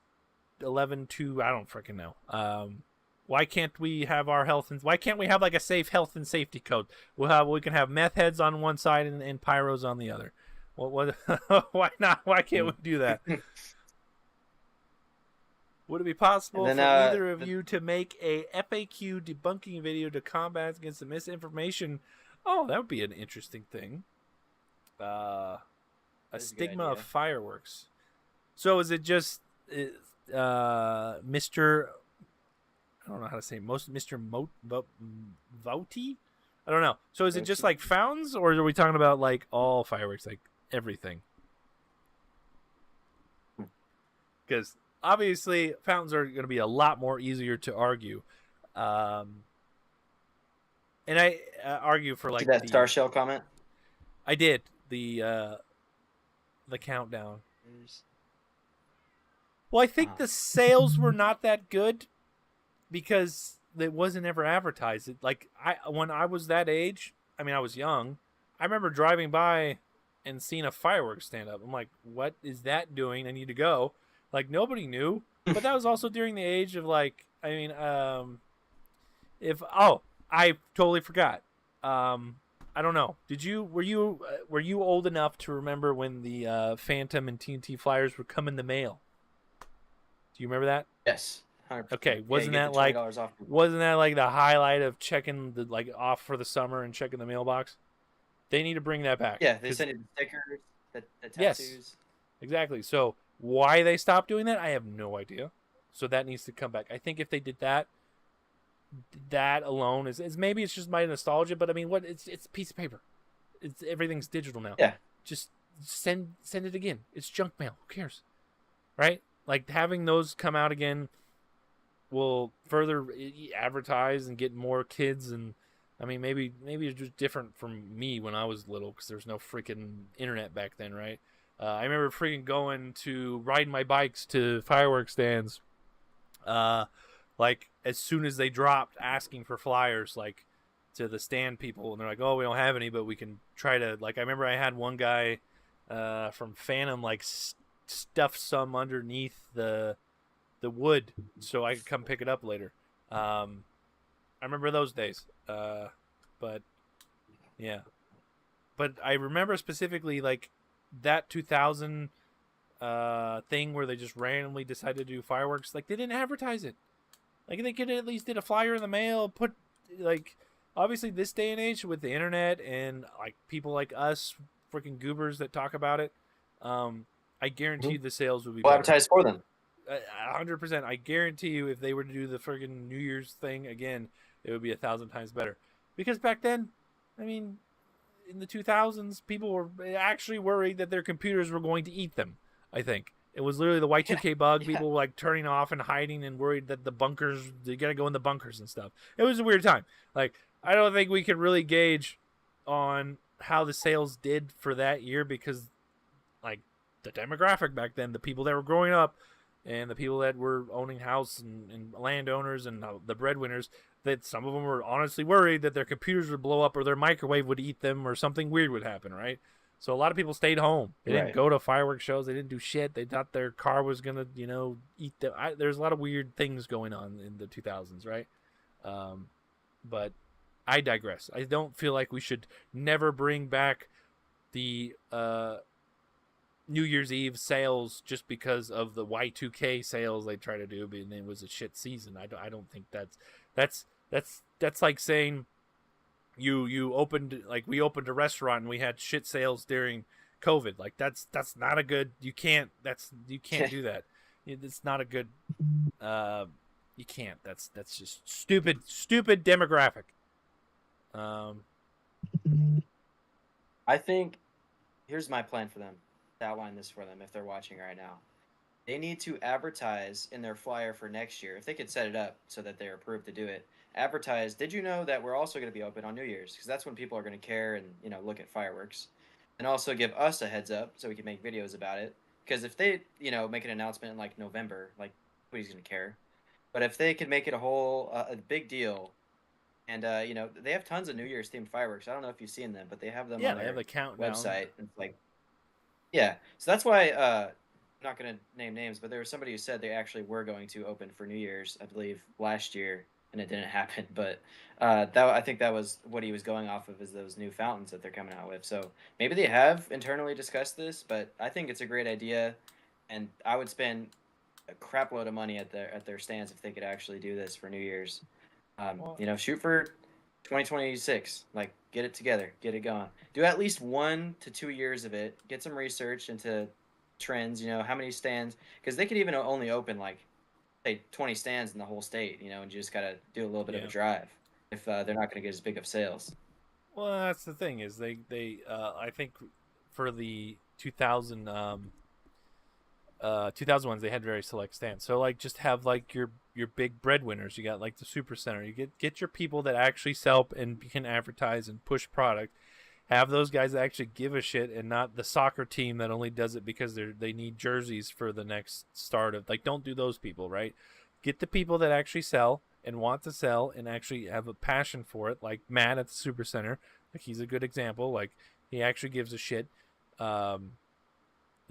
112, I don't freaking know. Why can't we have our health and why can't we have like a safe health and safety code? We can have meth heads on one side and pyros on the other. What why not? Why can't we do that? Would it be possible And for then, either of you to make a FAQ debunking video to combat against the misinformation? Oh, that would be an interesting thing. A That's a good stigma of idea. fireworks. So is it just Mr. I don't know how to say it. Mr. Vouty? I don't know. So is it just like fountains, or are we talking about like all fireworks, like everything? Because obviously fountains are going to be a lot more easier to argue. And I argue for like See that Star Shell comment? I did the countdown. Well, I think the sales were not that good because it wasn't ever advertised. Like when I was that age, I mean, I was young. I remember driving by and seeing a fireworks stand up. I'm like, what is that doing? I need to go. Like nobody knew. But that was also during the age of like, I mean, I totally forgot. I don't know. Were you old enough to remember when the Phantom and TNT flyers would come in the mail? Do you remember that? Yes. 100%. Okay, wasn't Yeah, that like off. the highlight of checking the like off for the summer and checking the mailbox? They need to bring that back. Yeah, they send you the stickers, the tattoos. Yes, exactly. So why they stopped doing that, I have no idea. So that needs to come back. I think if they did that, that alone is maybe it's just my nostalgia, but I mean, what it's a piece of paper. It's everything's digital now. Yeah. Just send it again. It's junk mail. Who cares, right? Like having those come out again will further advertise and get more kids. And I mean, maybe it's just different from me when I was little because there's no freaking internet back then, right? I remember freaking going to ride my bikes to fireworks stands, like as soon as they dropped, asking for flyers, like to the stand people, and they're like, "Oh, we don't have any, but we can try to." Like, I remember I had one guy from Phantom like stuff some underneath the wood so I could come pick it up later. I remember those days. But yeah. But I remember specifically like that 2000 thing where they just randomly decided to do fireworks. Like they didn't advertise it. Like they could at least did a flyer in the mail, put like obviously this day and age with the internet and like people like us freaking goobers that talk about it, I guarantee you the sales would be better. Advertise for them. 100%. I guarantee you, if they were to do the friggin' New Year's thing again, it would be 1,000 times better. Because back then, I mean, in the 2000s, people were actually worried that their computers were going to eat them. I think it was literally the Y2K bug. Yeah. People were like turning off and hiding and worried that the bunkers, you got to go in the bunkers and stuff. It was a weird time. Like, I don't think we could really gauge on how the sales did for that year because, like, the demographic back then, the people that were growing up, and the people that were owning house and landowners and the breadwinners, that some of them were honestly worried that their computers would blow up or their microwave would eat them or something weird would happen, right? So a lot of people stayed home. They didn't go to fireworks shows. They didn't do shit. They thought their car was going to, eat them. There's a lot of weird things going on in the 2000s, right? But I digress. I don't feel like we should never bring back the New Year's Eve sales just because of the Y2K sales they try to do, but it was a shit season. I don't think that's like saying you opened, like we opened a restaurant and we had shit sales during COVID. Like that's not a good. You can't do that. It's not a good. You can't. That's just stupid demographic. I think here's my plan for them. To outline this for them if they're watching right now. They need to advertise in their flyer for next year. If they could set it up so that they're approved to do it, advertise. Did you know that we're also going to be open on New Year's? Because that's when people are going to care and look at fireworks, and also give us a heads up so we can make videos about it. Because if they make an announcement in like November, like nobody's going to care. But if they could make it a big deal, and they have tons of New Year's themed fireworks. I don't know if you've seen them, but they have them Yeah, on they have their the countdown. website. And it's like, yeah, so that's why I'm not going to name names, but there was somebody who said they actually were going to open for New Year's, I believe, last year, and it didn't happen. But I think that was what he was going off of, is those new fountains that they're coming out with. So maybe they have internally discussed this, but I think it's a great idea, and I would spend a crap load of money at their stands if they could actually do this for New Year's. Well, Shoot for 2026. Like, get it together, get it going. Do at least 1 to 2 years of it. Get some research into trends. How many stands? Because they could even only open like say 20 stands in the whole state. And you just gotta do a little bit of a yeah. drive if they're not gonna get as big of sales. Well, that's the thing is they I think for the 2000 ones they had very select stands. So like just have like your big breadwinners. You got like the super center. You get your people that actually sell and can advertise and push product. Have those guys that actually give a shit, and not the soccer team that only does it because they need jerseys for the next start of, like, don't do those people, right? Get the people that actually sell and want to sell and actually have a passion for it, like Matt at the Super Center. Like, he's a good example. Like, he actually gives a shit. Like,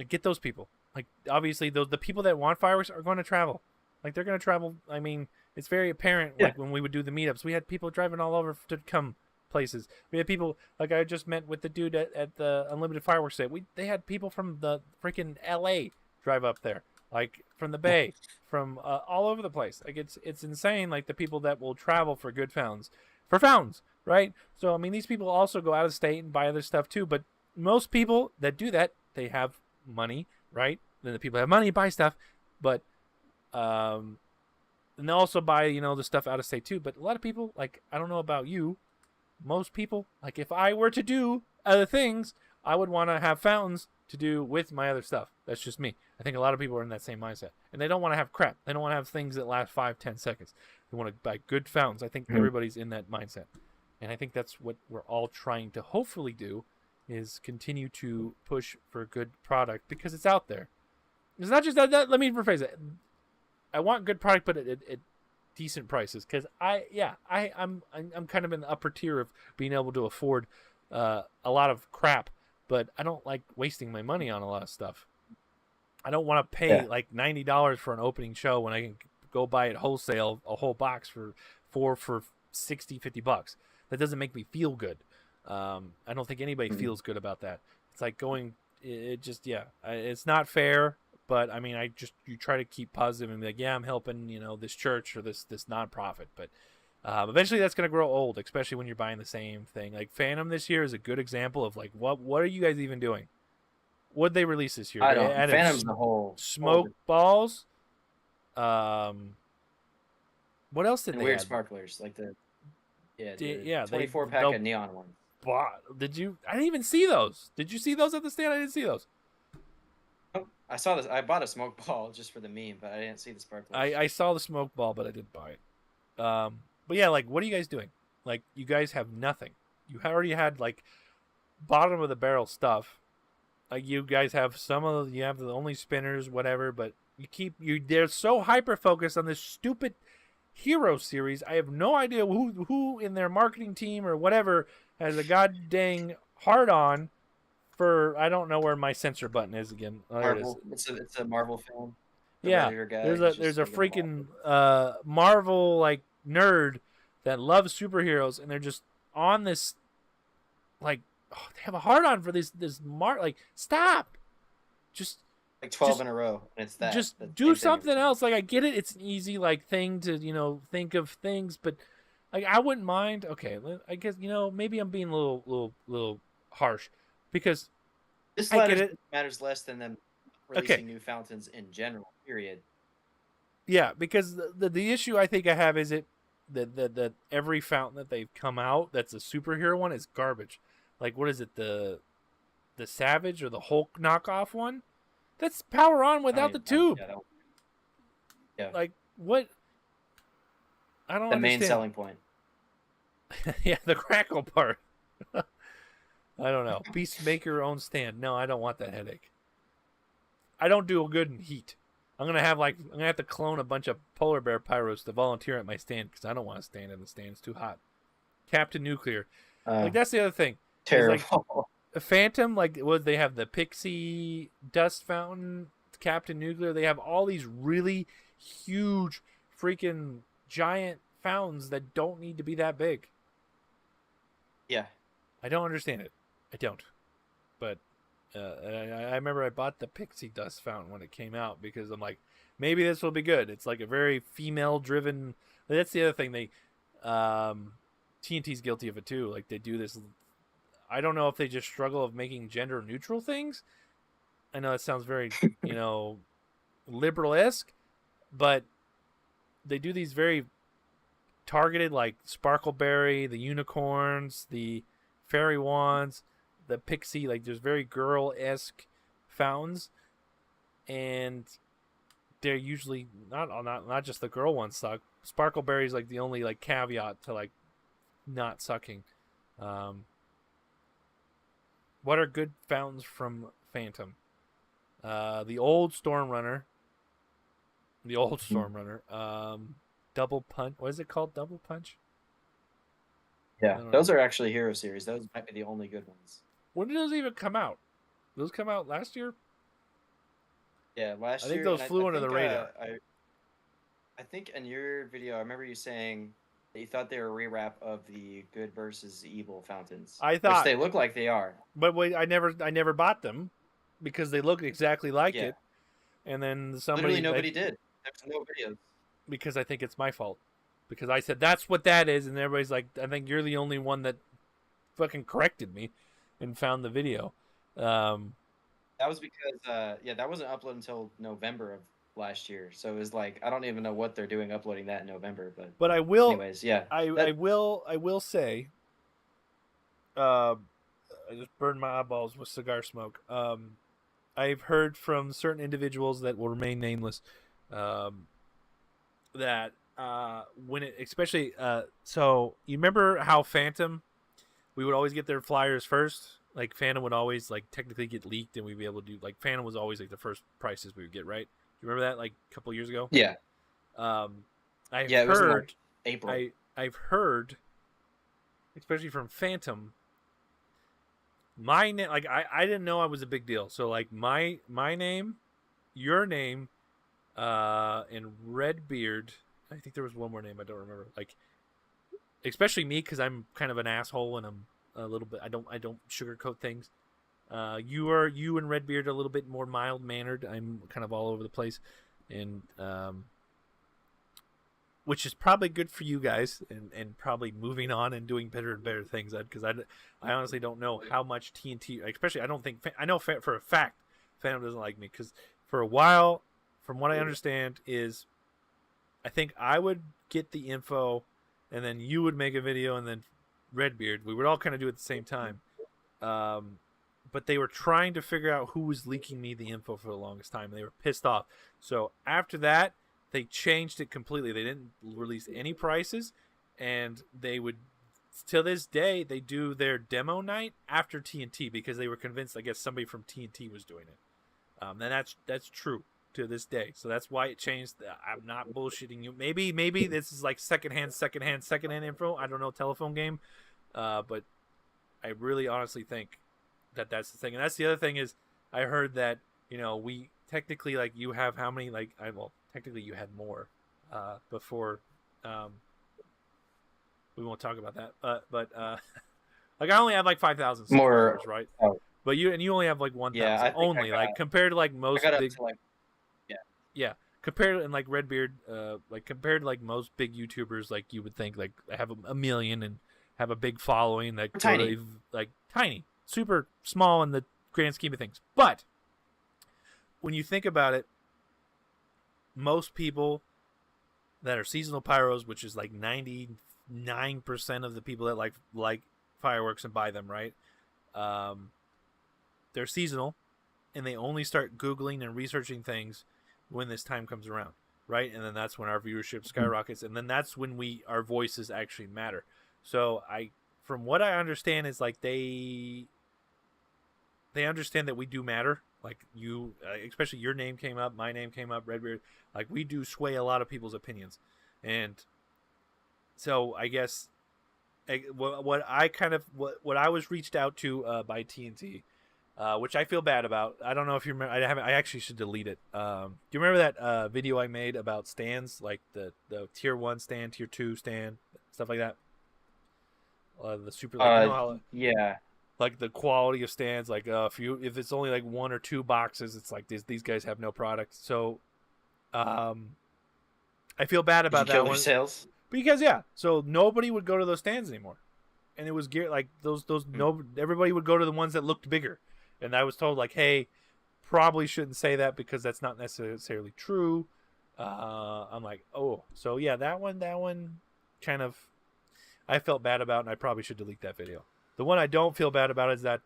get those people. Like, obviously the people that want fireworks are going to travel. Like, they're going to travel. I mean, it's very apparent. Yeah. Like when we would do the meetups, we had people driving all over to come places. We had people, like I just met with the dude at the Unlimited Fireworks Day. They had people from the freaking LA drive up there, like from the Bay, from all over the place. Like, it's insane. Like, the people that will travel for good fountains, right? So I mean, these people also go out of state and buy other stuff too. But most people that do that, they have money, right? Then the people that have money buy stuff, but and they also buy the stuff out of state too. But a lot of people, like, I don't know about you, most people, like, if I were to do other things, I would want to have fountains to do with my other stuff. That's just me. I think a lot of people are in that same mindset, and they don't want to have crap. They don't want to have things that last 5-10 seconds. They want to buy good fountains. I think everybody's in that mindset, and I think that's what we're all trying to hopefully do, is continue to push for a good product, because it's out there. It's not just that let me rephrase it. I want good product, but at decent prices, because I'm kind of in the upper tier of being able to afford a lot of crap, but I don't like wasting my money on a lot of stuff. I don't want to pay like $90 for an opening show when I can go buy it wholesale, a whole box for $60-$50. That doesn't make me feel good. I don't think anybody feels good about that. It's like going, it's not fair. But I mean, you try to keep positive and be like, yeah, I'm helping, this church or this nonprofit. But eventually that's going to grow old, especially when you're buying the same thing. Like, Phantom this year is a good example of, like, what are you guys even doing? What did they release this year? I They don't. added Phantom's the whole smoke balls. What else did and they weird add? sparklers like the 24 they pack of neon ones. Did you? I didn't even see those. Did you see those at the stand? I didn't see those. I saw this. I bought a smoke ball just for the meme, but I didn't see the sparklers. I saw the smoke ball, but I didn't buy it. But yeah, like, what are you guys doing? Like, you guys have nothing. You already had, like, bottom of the barrel stuff. Like, you guys have you have the only spinners, whatever, but they're so hyper focused on this stupid hero series. I have no idea who in their marketing team or whatever has a god dang hard on for, I don't know where my censor button is again. Oh, there it is. Marvel. It's a Marvel film. Yeah, there's a freaking Marvel, like, nerd that loves superheroes, and they're just on this, like, they have a hard on for this like, stop, just like 12 in a row, and it's that. Just do something else. Like, I get it, it's an easy, like, thing to think of things, but, like, I wouldn't mind. Okay, I guess maybe I'm being a little harsh, because this matters less than them releasing new fountains in general. Period. Yeah, because the issue I think I have is the every fountain that they've come out that's a superhero one is garbage. Like what is it, the Savage or the Hulk knockoff one? That's power on without the tube. Yeah. Like what? I don't The main understand. selling point. Yeah, the crackle part. I don't know. Beast make your own stand. No, I don't want that headache. I don't do good in heat. I'm gonna have to clone a bunch of polar bear pyros to volunteer at my stand because I don't want to stand in the stand. It's too hot. Captain Nuclear. Like that's the other thing. Terrible. Like, Phantom, like they have the Pixie Dust Fountain, Captain Nuclear. They have all these really huge, freaking giant fountains that don't need to be that big. Yeah. I don't understand it. I don't. But I remember I bought the Pixie Dust Fountain when it came out because I'm like, maybe this will be good. It's like a very female-driven. That's the other thing. TNT's guilty of it too. Like they do this. I don't know if they just struggle of making gender-neutral things. I know that sounds very, liberal-esque, but they do these very targeted, like Sparkleberry, the unicorns, the fairy wands, the pixie. Like there's very girl-esque fountains, and they're usually not just the girl ones suck. Sparkleberry is like the only like caveat to like not sucking. What are good fountains from Phantom? The old Storm Runner. Double Punch. What is it called? Double Punch? Yeah, those are actually Hero Series. Those might be the only good ones. When did those even come out? Those come out last year? Yeah, last year. I think those flew under the radar. I think in your video, I remember you saying that you thought they were a rewrap of the good versus evil fountains. I thought. Which they look like they are. But wait, I never bought them because they look exactly like it. And then literally nobody did. There's no videos. Because I think it's my fault. Because I said that's what that is, and everybody's like, I think you're the only one that fucking corrected me and found the video. That was because that wasn't uploaded until November of last year. So it was like I don't even know what they're doing uploading that in November, but I will anyways, yeah. I will say I just burned my eyeballs with cigar smoke. I've heard from certain individuals that will remain nameless that when it especially so you remember how Phantom, we would always get their flyers first. Like Phantom would always like technically get leaked, and we'd be able to do like Phantom was always like the first prices we would get, right? Do you remember that like a couple years ago? Yeah. I've it was heard like April. I've heard, especially from Phantom. My name, like I didn't know I was a big deal. So like my name, your name, and Redbeard. I think there was one more name I don't remember. Like, especially me because I'm kind of an asshole and I'm a little bit. I don't sugarcoat things. You and Redbeard are a little bit more mild mannered. I'm kind of all over the place, and which is probably good for you guys, and probably moving on and doing better and better things. Because I honestly don't know how much TNT, especially I don't think I know for a fact Phantom doesn't like me because for a while, from what I understand, is I think I would get the info, and then you would make a video, and then Redbeard, we would all kind of do it at the same time. But they were trying to figure out who was leaking me the info for the longest time, and they were pissed off. So after that, they changed it completely. They didn't release any prices, and they would, till this day, they do their demo night after TNT because they were convinced, I guess, somebody from TNT was doing it. And that's true to this day. So that's why it changed. I'm not bullshitting you. Maybe this is like secondhand info. I don't know, telephone game. But I really honestly think that that's the thing. And that's the other thing is I heard that, we technically, like, you have how many, like, technically you had more before. We won't talk about that. But like I only have like 5,000 subscribers, right? Oh. But you only have like 1,000 only, like compared to like most big. Yeah, compared and like Redbeard, like compared to like most big YouTubers, like you would think like have a million and have a big following that tiny, like tiny, super small in the grand scheme of things. But when you think about it, most people that are seasonal pyros, which is like 99% of the people that like fireworks and buy them, right? They're seasonal, and they only start Googling and researching things when this time comes around, right? And then that's when our viewership skyrockets, and then that's when our voices actually matter. So from what I understand, is like they understand that we do matter. Like you, especially your name came up, my name came up, Redbeard. Like we do sway a lot of people's opinions, and so I guess what I was reached out to by TNT, which I feel bad about. I don't know if you remember. I actually should delete it. Do you remember that video I made about stands, like the tier 1 stand, tier 2 stand, stuff like that? The super, like, you know how Yeah. like the quality of stands, like if it's only like 1 or 2 boxes, it's like these guys have no product. So I feel bad Did you about kill that their one sales? because so nobody would go to those stands anymore, and it was gear like those no everybody would go to the ones that looked bigger, and I was told like, hey, probably shouldn't say that because that's not necessarily true. I'm like, oh, so yeah, that one kind of I felt bad about, and I probably should delete that video. The one I don't feel bad about is that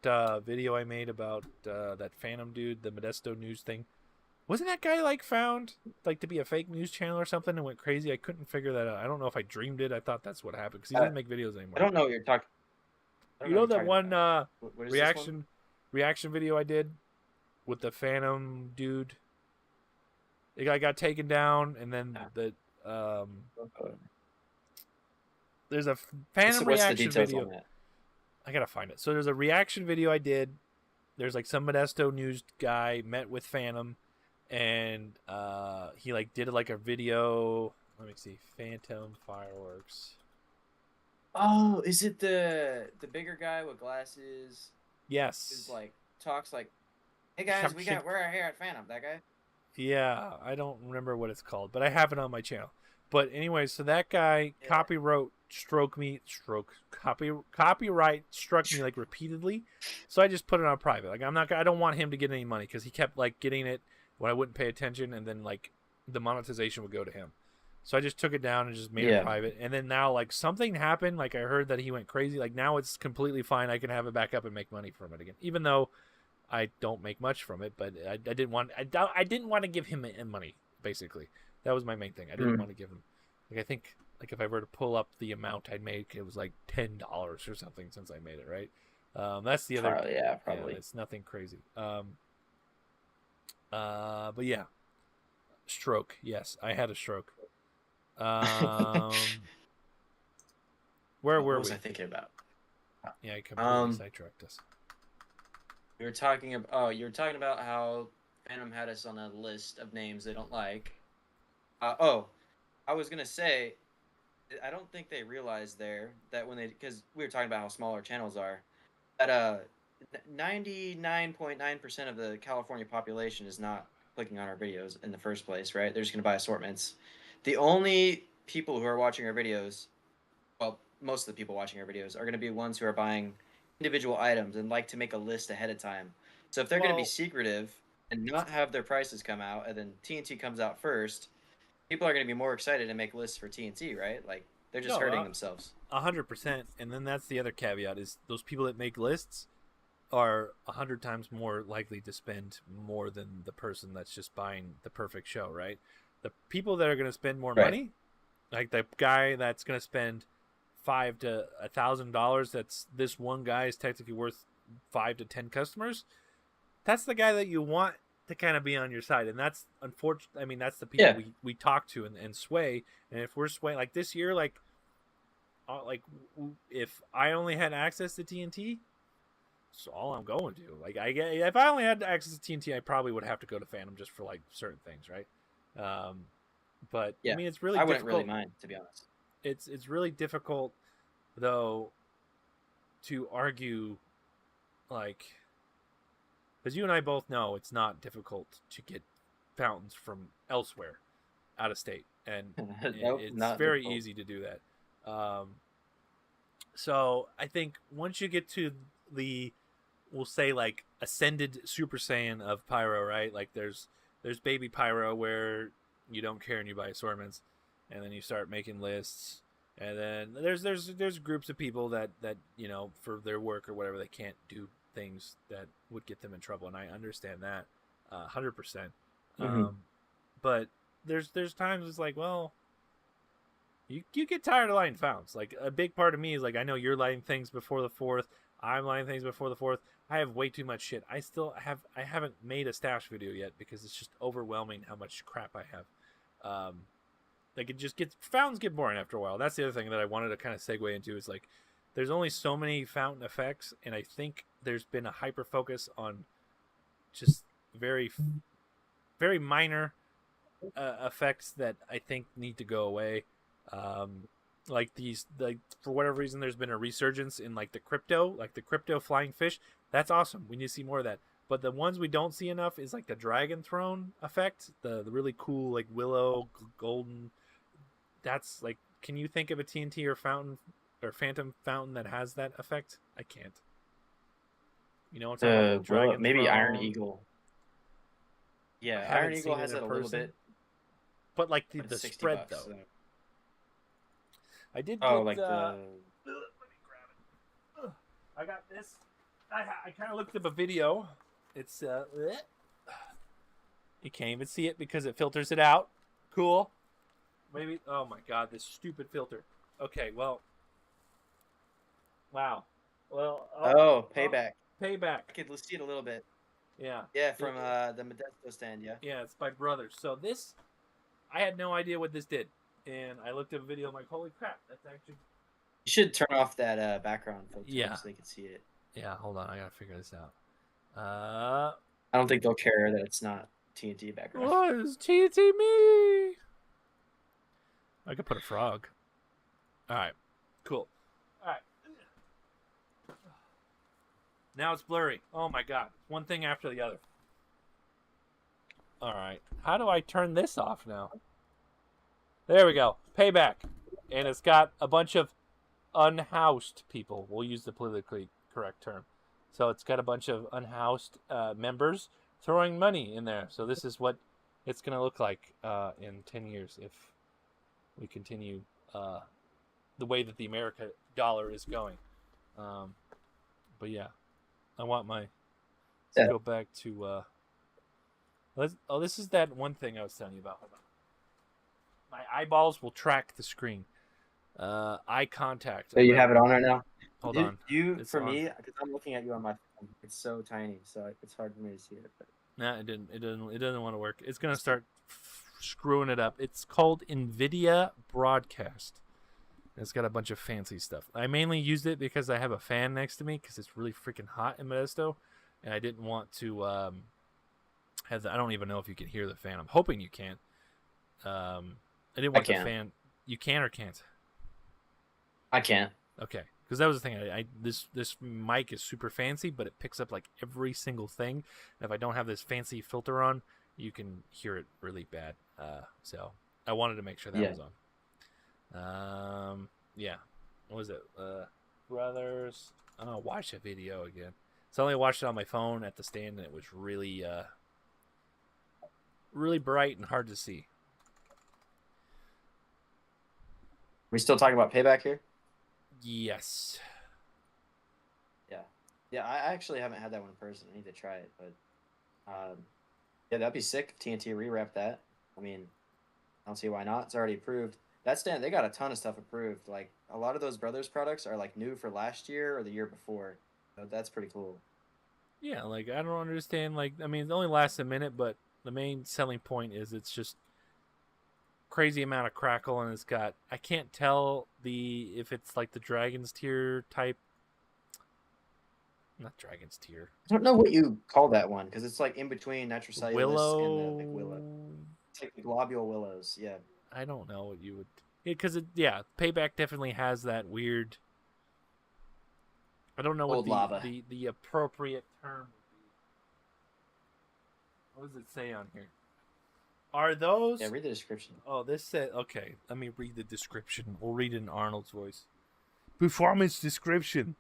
video I made about that Phantom dude, the Modesto News thing. Wasn't that guy like found like to be a fake news channel or something and went crazy? I couldn't figure that out. I don't know if I dreamed it. I thought that's what happened because he doesn't make videos I anymore. don't know what you're talking. I don't You know know what you're that talking one about. What is this one? reaction video I did with the Phantom dude? The guy got taken down, and then there's a Phantom What's the reaction details video. on that? I gotta find it. So there's a reaction video I did. There's like some Modesto News guy met with Phantom, and he like did like a video. Let me see, Phantom fireworks. Oh, is it the bigger guy with glasses? Yes. Who's like talks like, "Hey guys, we're here at Phantom." That guy. Yeah, I don't remember what it's called, but I have it on my channel. But anyway, so that guy copyright struck me like repeatedly, so I just put it on private. Like I don't want him to get any money because he kept like getting it when I wouldn't pay attention, and then like the monetization would go to him. So I just took it down and just made it private. And then now like something happened, like I heard that he went crazy. Like now it's completely fine. I can have it back up and make money from it again, even though I don't make much from it. But I didn't want to give him money. Basically, that was my main thing. I didn't want to give him. Like I think like if I were to pull up the amount I'd make, it was like $10 or something since I made it. Right. That's the other. Probably. Yeah, it's nothing crazy. But yeah, stroke. Yes, I had a stroke. Where were we? What was I thinking about? Yeah, I completely sidetracked us. You were talking about how Phantom had us on a list of names they don't like. I was gonna say, I don't think they realized there that because we were talking about how small our channels are, that 99.9% of the California population is not clicking on our videos in the first place, right? They're just gonna buy assortments. The only people who are watching our videos, well, most of the people watching our videos are going to be ones who are buying individual items and like to make a list ahead of time. So if they're going to be secretive and not have their prices come out, and then TNT comes out first, people are going to be more excited to make lists for TNT, right? Like they're just hurting themselves. 100%. And then that's the other caveat is those people that make lists are 100 times more likely to spend more than the person that's just buying the perfect show, right? The people that are going to spend more money, like the guy that's going to spend $500 to $1,000, that's this one guy is technically worth 5 to 10 customers. That's the guy that you want to kind of be on your side, and that's unfortunate. I mean, that's the people we talk to and sway. And if we're swaying, like this year, like if I only had access to TNT, so all I'm going to if I only had access to TNT, I probably would have to go to Phantom just for like certain things, right? But I mean, it's really I difficult. wouldn't really mind, to be honest. It's really difficult though to argue, like, because you and I both know it's not difficult to get fountains from elsewhere out of state, and it's very easy to do that. So I think once you get to we'll say like ascended Super Saiyan of Pyro, right? Like there's baby Pyro where you don't care and you buy assortments. and then you start making lists. And then there's groups of people that for their work or whatever they can't do things that would get them in trouble, and I understand that 100%. But there's times it's like, well, you get tired of lighting fountains. Like a big part of me is like, I know you're lighting things before the 4th. I'm lighting things before the 4th. I have way too much shit. I haven't made a stash video yet because it's just overwhelming how much crap I have. Like it just fountains get boring after a while. That's the other thing that I wanted to kind of segue into is like, there's only so many fountain effects, and I think there's been a hyper focus on just very, very minor effects that I think need to go away. Like for whatever reason, there's been a resurgence in like the crypto flying fish. That's awesome. We need to see more of that. But the ones we don't see enough is like the dragon throne effect, the really cool like willow golden. That's like, can you think of a TNT or fountain or phantom fountain that has that effect? I can't. You know what I'm talking about? The dragon maybe throne. Iron Eagle. Yeah, Iron Eagle has it a little bit. But like the spread though. So. I did. Oh, get, like the. Let me grab it. I got this. I kind of looked up a video. It's you can't even see it because it filters it out. Cool. Maybe. Oh my god, this stupid filter. Okay, well. Wow. Well. Payback. Payback. I could see it a little bit. Yeah. Yeah, from the Modesto stand. Yeah. Yeah, it's by Brothers. So this, I had no idea what this did, and I looked at a video. I'm like, holy crap, that's actually. You should turn off that background filter so they can see it. Yeah, hold on, I gotta figure this out. I don't think they'll care that it's not TNT background. What is TNT me? I could put a frog. All right, cool. All right. Now it's blurry. Oh my god, one thing after the other. All right, how do I turn this off now? There we go. Payback, and it's got a bunch of unhoused people. We'll use the politically correct term. So it's got a bunch of unhoused members throwing money in there. So this is what it's going to look like in 10 years if we continue the way that the America dollar is going. But yeah, I want my... Let's go back to... this is that one thing I was telling you about. Hold on. My eyeballs will track the screen. Eye contact. So you have it on right now? Hold on. For me, because I'm looking at you on my phone, it's so tiny, so it's hard for me to see it. But... Nah, it didn't. It doesn't want to work. It's gonna start screwing it up. It's called NVIDIA Broadcast. It's got a bunch of fancy stuff. I mainly used it because I have a fan next to me because it's really freaking hot in Modesto, and I didn't want to have. I don't even know if you can hear the fan. I'm hoping you can. I didn't want the fan. You can or can't? I can't. Okay, because that was the thing. This mic is super fancy, but it picks up like every single thing. And if I don't have this fancy filter on, you can hear it really bad. So I wanted to make sure that was on. Yeah. What was it? Brothers. Oh, watch a video again. So I only watched it on my phone at the stand, and it was really, really bright and hard to see. We still talking about Payback here? Yes. Yeah. I actually haven't had that one in person. I need to try it, but yeah, that'd be sick if TNT rewrap that. I mean, I don't see why not. It's already approved. That stand, they got a ton of stuff approved. Like a lot of those Brothers products are like new for last year or the year before. So that's pretty cool. Yeah, like I don't understand. Like I mean, it only lasts a minute, but the main selling point is it's just crazy amount of crackle, and it's got, I can't tell if it's like the Dragon's Tear type. Not Dragon's Tear. I don't know what you call that one because it's like in between nitrocellulose willow and the big willow. It's like the globule willows. Yeah. I don't know what you would, because Payback definitely has that weird. I don't know Old what lava. the appropriate term would be. What does it say on here? Are those? Yeah, read the description. Oh, this said, okay, let me read the description. We'll read it in Arnold's voice. Performance description.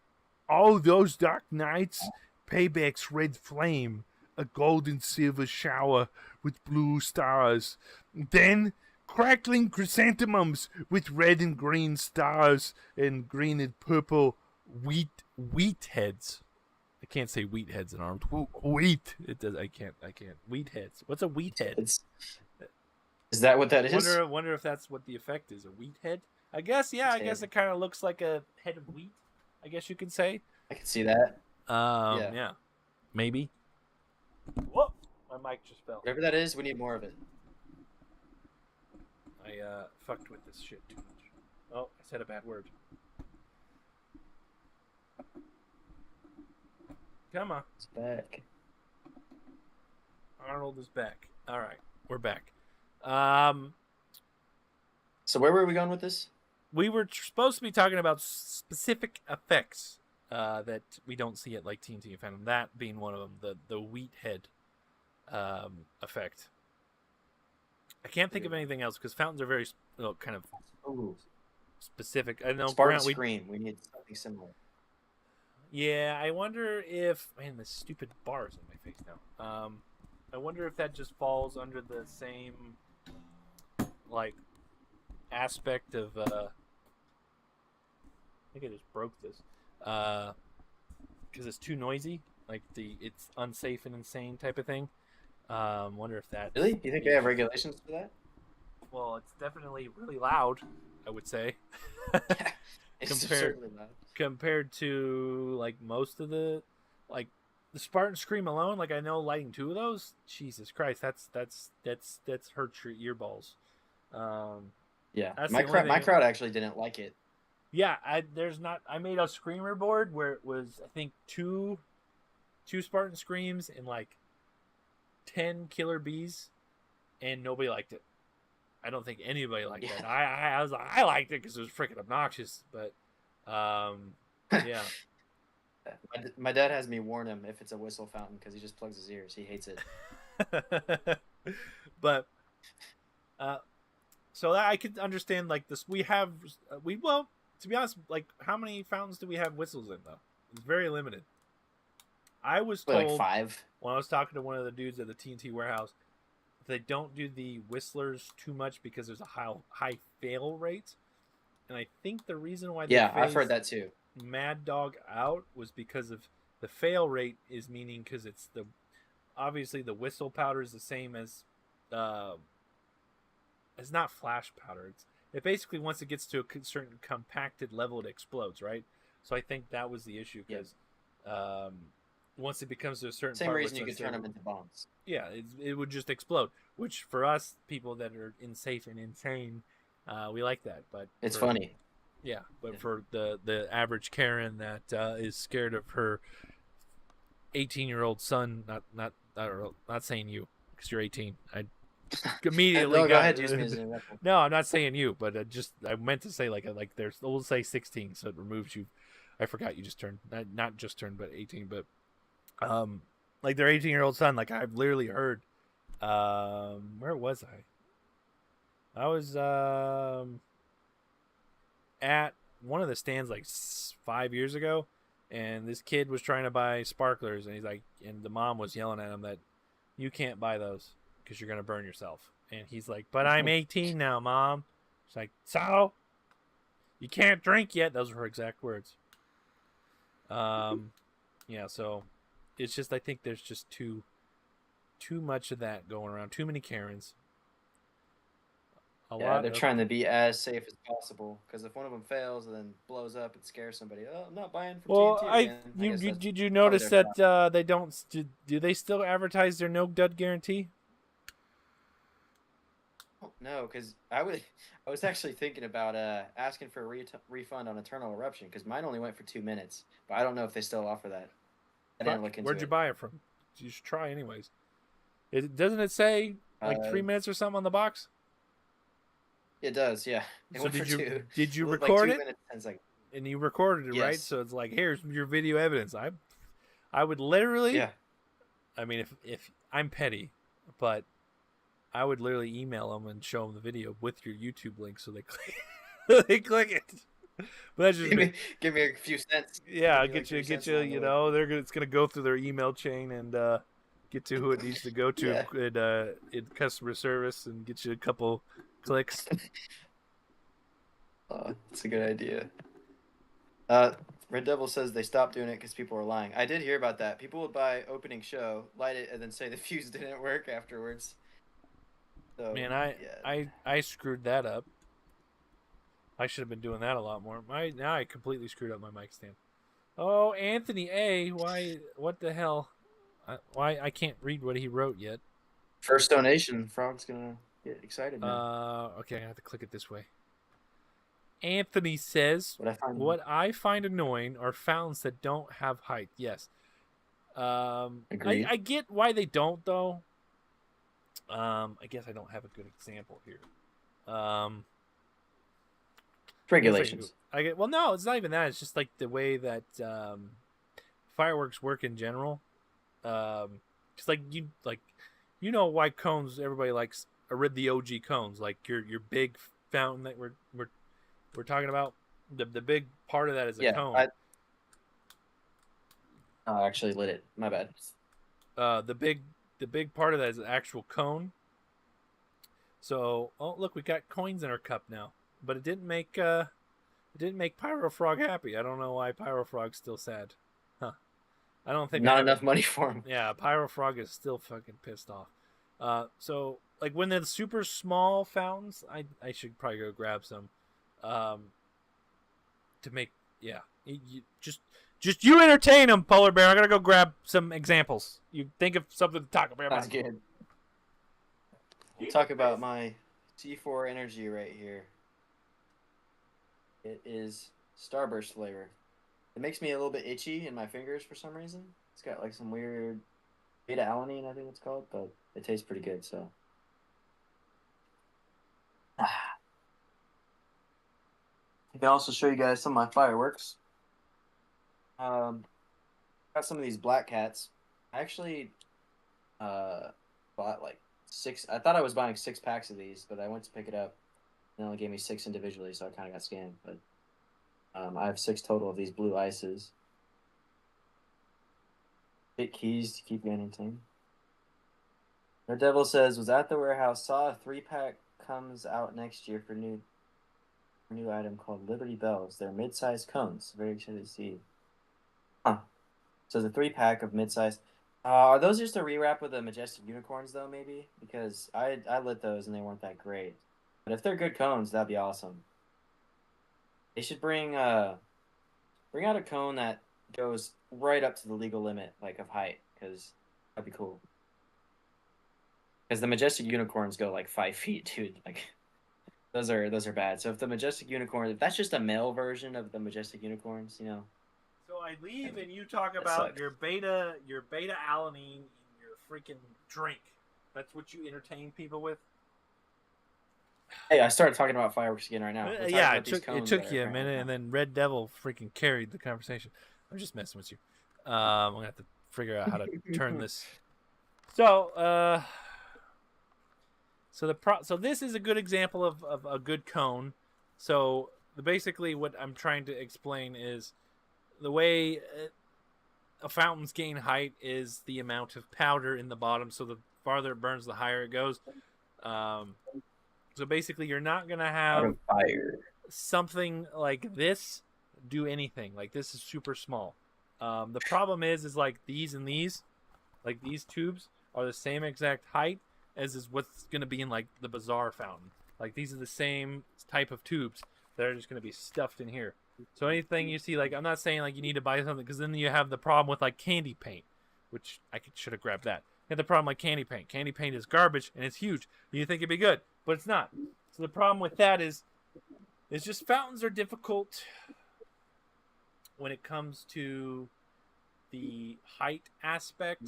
All those dark nights, Payback's red flame, a gold and silver shower with blue stars. Then crackling chrysanthemums with red and green stars and green and purple wheat heads. I can't say wheat heads in arms. Wheat. It does. I can't. Wheat heads. What's a wheat head? Is that what that is? Wonder if that's what the effect is. A wheat head. I guess. Yeah. I guess it kind of looks like a head of wheat. I guess you could say. I can see that. Yeah. Maybe. Whoa! My mic just fell. Whatever that is, we need more of it. I fucked with this shit too much. Oh, I said a bad word. Come on. It's back. Arnold is back. All right, we're back. So where were we going with this? We were supposed to be talking about specific effects that we don't see at like TNT and Phantom. That being one of them, the wheat head effect. I can't think of anything else because fountains are very kind of specific. I know. Spartan Scream. We need something similar. Yeah, I wonder if the stupid bars in my face now. I wonder if that just falls under the same like aspect of. I think I just broke this because it's too noisy. Like it's unsafe and insane type of thing. Wonder if that. Really? You think they have regulations for that? Well, it's definitely really loud. I would say. It's certainly loud. Compared to like most of the Spartan Scream alone, like I know lighting 2 of those, Jesus Christ, that's hurt your earballs. Yeah, my crowd actually didn't like it. Yeah, I made a screamer board where it was I think two Spartan Screams and like 10 Killer Bees, and nobody liked it. I don't think anybody liked that. I was like, I liked it because it was freaking obnoxious, but yeah. My dad has me warn him if it's a whistle fountain because he just plugs his ears. He hates it. But so that I could understand like this. Well, to be honest, like how many fountains do we have whistles in though? It's very limited. I was told like 5 when I was talking to one of the dudes at the TNT warehouse. They don't do the whistlers too much because there's a high fail rate, and I think the reason why I've heard that too. Mad Dog out was because of the fail rate is meaning because it's obviously the whistle powder is the same as it's not flash powder. It basically once it gets to a certain compacted level it explodes, right? So I think that was the issue because once it becomes to a certain same reason you could turn them into bombs. Yeah, it would just explode. Which for us people that are unsafe and insane, we like that. But it's funny. Yeah, but for the average Karen that is scared of her 18-year-old son, not saying you because you're 18. I immediately go ahead. Use me as an example. No, I'm not saying you, but I meant to say like there's we'll say 16, so it removes you. I forgot you just turned not just turned, but 18, but. Like their 18-year-old son, like I've literally heard. Where was I? I was at one of the stands like 5 years ago, and this kid was trying to buy sparklers, and he's like, and the mom was yelling at him that you can't buy those because you're gonna burn yourself. And he's like, but I'm 18 now, Mom. She's like, so you can't drink yet. Those were her exact words. Yeah, so. It's just I think there's just too much of that going around. Too many Karens. They're trying to be as safe as possible because if one of them fails and then blows up and scares somebody, I'm not buying from TNT again. Did you notice that they don't? Do they still advertise their no dud guarantee? No, because I was actually thinking about asking for a refund on Eternal Eruption because mine only went for 2 minutes, but I don't know if they still offer that. I didn't look into Where'd you buy it from? You should try anyways. Doesn't it say like 3 minutes or something on the box? It does, yeah. So did you record it? 2 minutes, 10 seconds. And you recorded it, Yes. right? So it's like here's your video evidence. I would literally. Yeah. I mean, if I'm petty, but I would literally email them and show them the video with your YouTube link so they click it. But that's just give me a few cents. Yeah, I'll get you. You know, it's gonna go through their email chain and get to who it needs to go to in customer service and get you a couple clicks. It's a good idea. Red Devil says they stopped doing it because people were lying. I did hear about that. People would buy opening show, light it, and then say the fuse didn't work afterwards. So Man, yeah, I screwed that up. I should have been doing that a lot more. Now I completely screwed up my mic stand. Oh, Anthony A, why? What the hell? Why I can't read what he wrote yet? first donation. Frog's gonna get excited now. Okay, I have to click it this way. Anthony says, What I find "What I find annoying are fountains that don't have height." Yes, agreed. I get why they don't though. I guess I don't have a good example here. Regulations. I get well. No, it's not even that. It's just like the way that fireworks work in general. Just you know why cones everybody likes the OG cones, like your big fountain that we're talking about. The big part of that is a Yeah, cone. I actually lit it. My bad. The big part of that is an actual cone. So, oh look, we got coins in our cup now, but it didn't make Pyro Frog happy. I don't know why Pyro Frog's still sad. Huh. I don't think Not enough money for him. Yeah, Pyro Frog is still fucking pissed off. So like when they're super small fountains, I should probably go grab some, to make just you entertain them, Polar Bear. I gotta go grab some examples. You think of something to talk about. That's good. We'll talk about my C4 energy right here. It is Starburst flavor. It makes me a little bit itchy in my fingers for some reason. It's got like some weird beta alanine, I think it's called, but it tastes pretty good. So, I can also show you guys some of my fireworks. Got some of these black cats. I actually bought like 6. I thought I was buying 6 packs of these, but I went to pick it up. They only gave me 6 individually, so I kind of got scammed. But I have 6 total of these blue ices. Hit keys to keep you entertained. The Devil says, was at the warehouse, saw a 3-pack comes out next year for new item called Liberty Bells. They're mid-sized cones. Very excited to see. Huh. So the 3-pack of mid-sized. Are those just a rewrap with the Majestic Unicorns though? Maybe because I lit those and they weren't that great. But if they're good cones, that'd be awesome. They should bring out a cone that goes right up to the legal limit, like of height, because that'd be cool. Because the Majestic Unicorns go like 5 feet, dude. Like those are bad. So if the Majestic Unicorn, if that's just a male version of the Majestic Unicorns, you know. So I leave and you talk about your beta alanine in your freaking drink. That's what you entertain people with. Hey, I started talking about fireworks again right now. Yeah, it took you a minute, and then Red Devil freaking carried the conversation. I'm just messing with you. I'm gonna have to figure out how to turn this. So, so this is a good example of a good cone. So basically, what I'm trying to explain is the way a fountain's gain height is the amount of powder in the bottom. So the farther it burns, the higher it goes. So basically, you're not going to have something like this do anything. Like this is super small. The problem is like these and these, like these tubes are the same exact height as is what's going to be in like the Bazaar fountain. Like these are the same type of tubes that are just going to be stuffed in here. So anything you see, like I'm not saying like you need to buy something because then you have the problem with like candy paint, which should have grabbed that. You have the problem like candy paint. Candy paint is garbage and it's huge. You think it'd be good, but it's not. So the problem with that is just fountains are difficult when it comes to the height aspect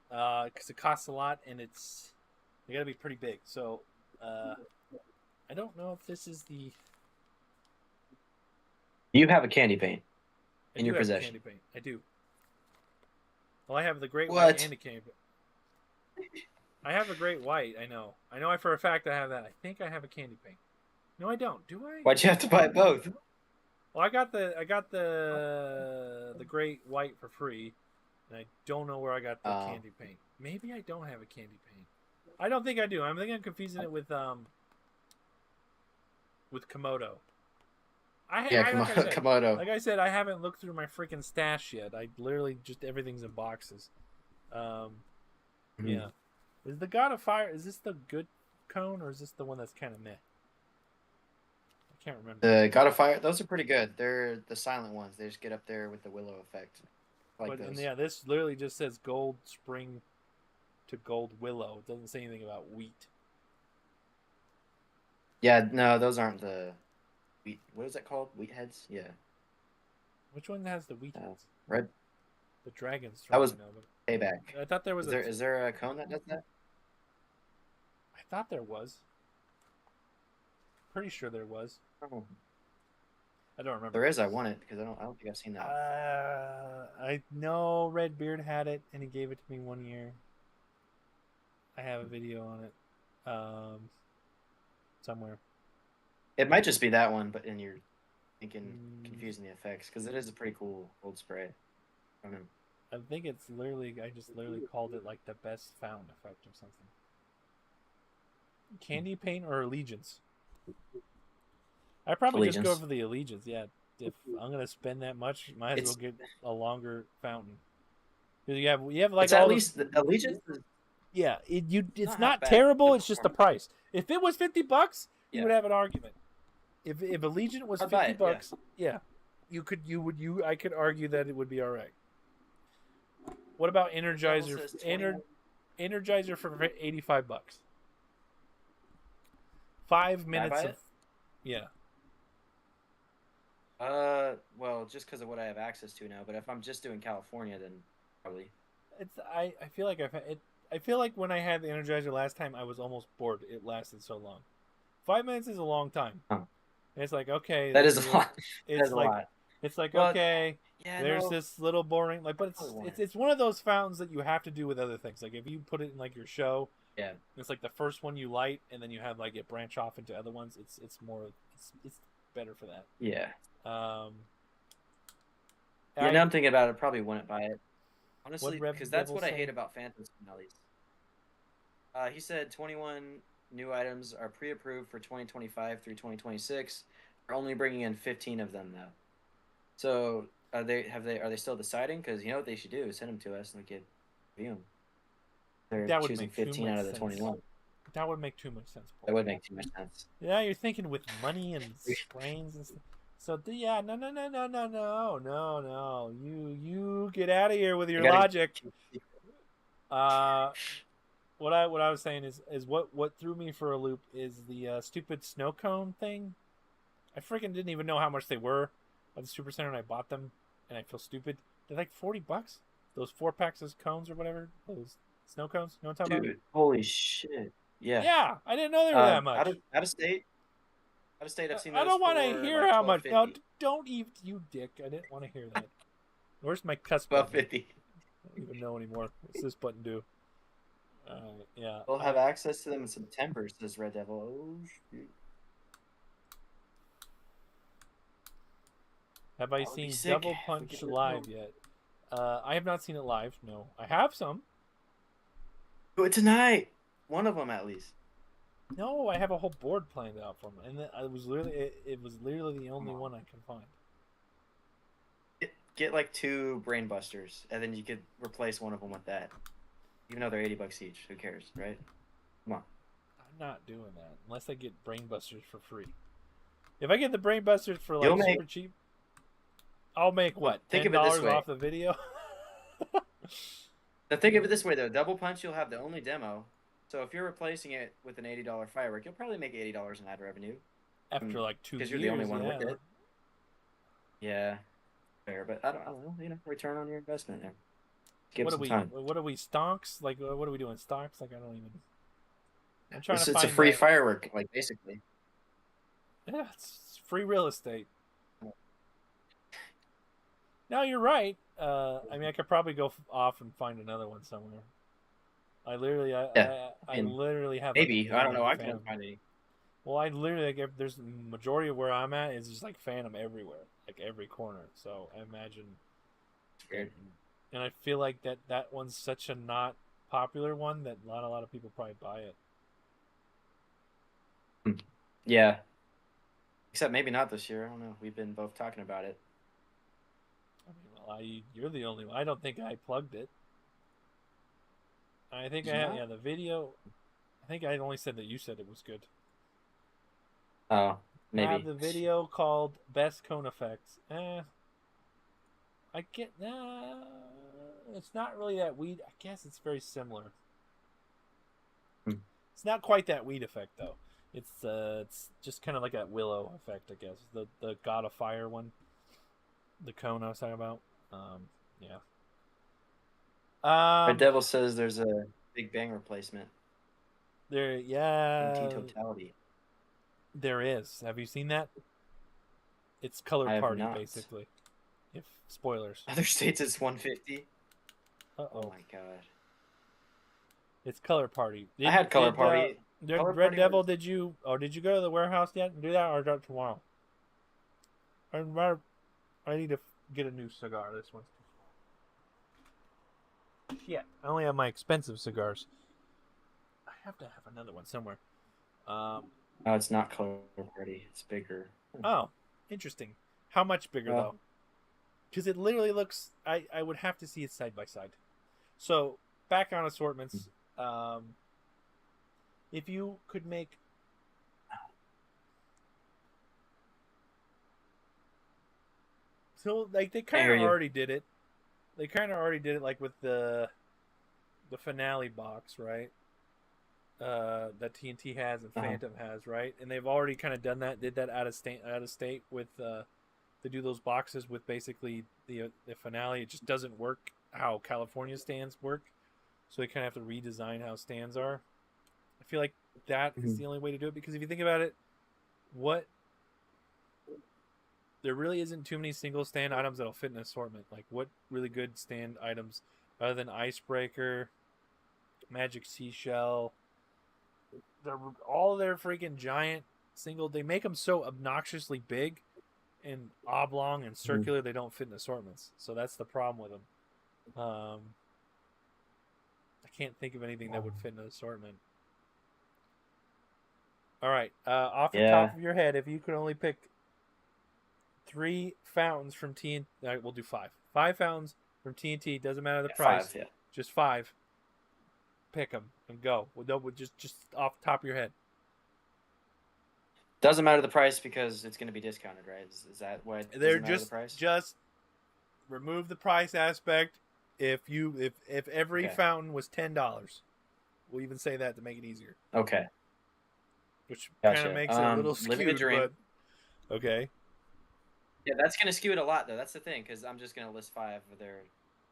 because it costs a lot and they gotta be pretty big. So I don't know if this is the. You have a candy paint in your possession. Candy paint. I do. Well, I have the great white and the candy paint. I have a great white. I know for a fact I have that. I think I have a candy paint. No, I don't. Do I? Why'd you have to buy both? Well, I got the great white for free, and I don't know where I got the candy paint. Maybe I don't have a candy paint. I don't think I do. I think I'm confusing it with with Komodo. I, Yeah, I like I said, Komodo. like I said, I haven't looked through my freaking stash yet. I literally just everything's in boxes. Um, Mhm. yeah. Is the God of Fire? Is this the good cone or is this the one that's kind of meh? I can't remember. The God of Fire, those are pretty good. They're the silent ones. They just get up there with the willow effect. I like But and those. yeah, this literally just says gold spring to gold willow. It doesn't say anything about wheat. Yeah, no, those aren't the wheat. What is that called? Wheat heads? Yeah. Which one has the wheat heads? Red. The dragon's That strong, was I know, but payback. I thought there was Is there a cone that does that? I thought there was. Pretty sure there was. Oh, I don't remember. there is. I want it because I don't think I've seen that one. I know Redbeard had it, and he gave it to me one year. I have a video on it, somewhere. It might just be that one, but you're thinking confusing the effects because it is a pretty cool old spray. I don't know. I think it's literally. I just literally called it like the best found effect or something. Candy paint or allegiance? I probably just go Allegiance. for the allegiance. Yeah, if I'm gonna spend that much, might as well It's get a longer fountain. Because you have like it's at all the least the Allegiance is yeah. It's not half not bad. terrible. The It's just the performance. price. If it was $50, you Yeah, would have an argument. If Allegiant was I'd buy fifty it. Yeah, bucks, yeah, I could argue that it would be all right. What about the devil says 21. Energizer for $85? 5 Can I minutes buy of it? yeah. Well, just because of what I have access to now. But if I'm just doing California, then probably. It's I feel like I've had it. I feel like when I had the Energizer last time, I was almost bored. It lasted so long. 5 minutes is a long time. Huh. And it's like okay, That is a lot. That it's is a like lot. it's like Well, okay. yeah, There's no, this little boring like, but I probably want it. it's one of those fountains that you have to do with other things. Like if you put it in like your show, Yeah, it's like the first one you light, and then you have like it branch off into other ones. It's more it's better for that. yeah. Um, Yeah, now I I'm thinking about it. Probably wouldn't buy it. what Honestly, Rev because that's Devil what I hate say? about Phantom finales. He said 21 new items are pre-approved for 2025 through 2026. They're only bringing in 15 of them though. So are they still deciding? Because you know what they should do is send them to us and we could review them. They're That would choosing make too 15 much out of the sense. 21. That would make too much sense, That Paul. would make too much sense. Yeah, you're thinking with money and brains and stuff. So yeah, no. You get out of here with You your gotta. logic. Uh, what I was saying is what threw me for a loop is the stupid snow cone thing. I freaking didn't even know how much they were at the Super Center, and I bought them, and I feel stupid. They're like $40. Those 4 packs of cones or whatever. Those snow cones. You know what I'm talking about? Dude, holy shit. Yeah. Yeah, I didn't know they were that Out of much. out of state. Out of state, I've seen I those don't want to for hear like how twelve much. No, fifty. don't even, you dick. I didn't want to hear that. Where's my cuss Twelve button? fifty. I don't even know anymore. What's this button do? Yeah. We'll have access to them in September, says Red Devil. Oh shoot. Have I That would be seen sick Double if we Punch get rid live of them. yet? I have not seen it live. No, I have some. Do it tonight. One of them at least. No, I have a whole board planned out for them, and I was literally it was literally the only one I can find. Get like 2 brain busters, and then you could replace one of them with that. Even though they're $80 each, who cares, right? Come on. I'm not doing that unless I get Brain Busters for free. If I get the Brain Busters for You'll like make. super cheap, I'll make what Think $10 of it this way. off the video. Now think of it this way though. Double Punch, you'll have the only demo. So if you're replacing it with an $80 firework, you'll probably make $80 in ad revenue. After like 2 years, because you're the only one yeah. with it. Yeah, fair, but I don't know. You know, return on your investment there. Give What it are some we? time. What are we stonks? Like what are we doing stocks? Like I don't even. I'm trying to It's find a free that. firework, like basically. Yeah, it's free real estate. No, you're right. I mean, I could probably go off and find another one somewhere. I literally, Yeah, I literally have like a maybe I don't million know. I Phantom. couldn't find any. Well, I literally like there's the majority of where I'm at is just like Phantom everywhere, like every corner. So I imagine It's that, weird. and I feel like that one's such a not popular one that not a lot of people probably buy it. Yeah, Except maybe not this year. I don't know. We've been both talking about it. I mean, well, you're the only one. I don't think I plugged it. I think Did I you have, not? yeah, the video. I think I only said that you said it was good. Oh, I have maybe. the video called Best Cone Effects. I get, it's not really that weed. I guess it's very similar. Hmm. It's not quite that weed effect though. It's just kind of like that willow effect, I guess. The God of Fire one, the cone I was talking about. Yeah. Red Um, Devil says there's a Big Bang replacement in yeah, totality. there is. Have you seen that? It's Color I have Party not. basically. If spoilers. Other states it's 150. Uh Oh oh. my god. It's Color Party. I had Color Party. Color Did Red Party Devil? was Did you go to the warehouse yet and do that, or start tomorrow? I need to get a new cigar. This one's too small. Yeah, I only have my expensive cigars. I have to have another one somewhere. Um. Oh, it's not Color Party. It's bigger. Oh, interesting. How much bigger Well, though? Because it literally looks. I would have to see it side by side. So back on assortments. If you could make so like they I kind hear of you. already did it. They kind of already did it like with the finale box, right? That TNT has and Uh-huh. Phantom has, right? And they've already kind of done that, did that out of state with to do those boxes with basically the finale. It just doesn't work how California stands work, so they kind of have to redesign how stands are. I feel like that is Mhm. the only way to do it because if you think about it, what there really isn't too many single stand items that'll fit in an assortment. Like what really good stand items other than Icebreaker, Magic Seashell, they're all their freaking giant single. They make them so obnoxiously big and oblong and Mhm. circular they don't fit in assortments. So that's the problem with them. I can't think of anything that would fit in an assortment. All right, off the top Yeah. of your head, if you could only pick three fountains from TNT, we'll do five. Five fountains from TNT. Doesn't matter the Yeah, price, five. Yeah. just five. Pick them and go. Well, no, just off the top of your head. Doesn't matter the price because it's going to be discounted, right? Is that why it They're doesn't matter the price? just remove the price aspect. If every Okay. fountain was $10, we'll even say that to make it easier, Okay. which kind of Gotcha. makes it a little Living the skewed, dream. but okay. Yeah, that's going to skew it a lot, though. That's the thing, because I'm just going to list five of their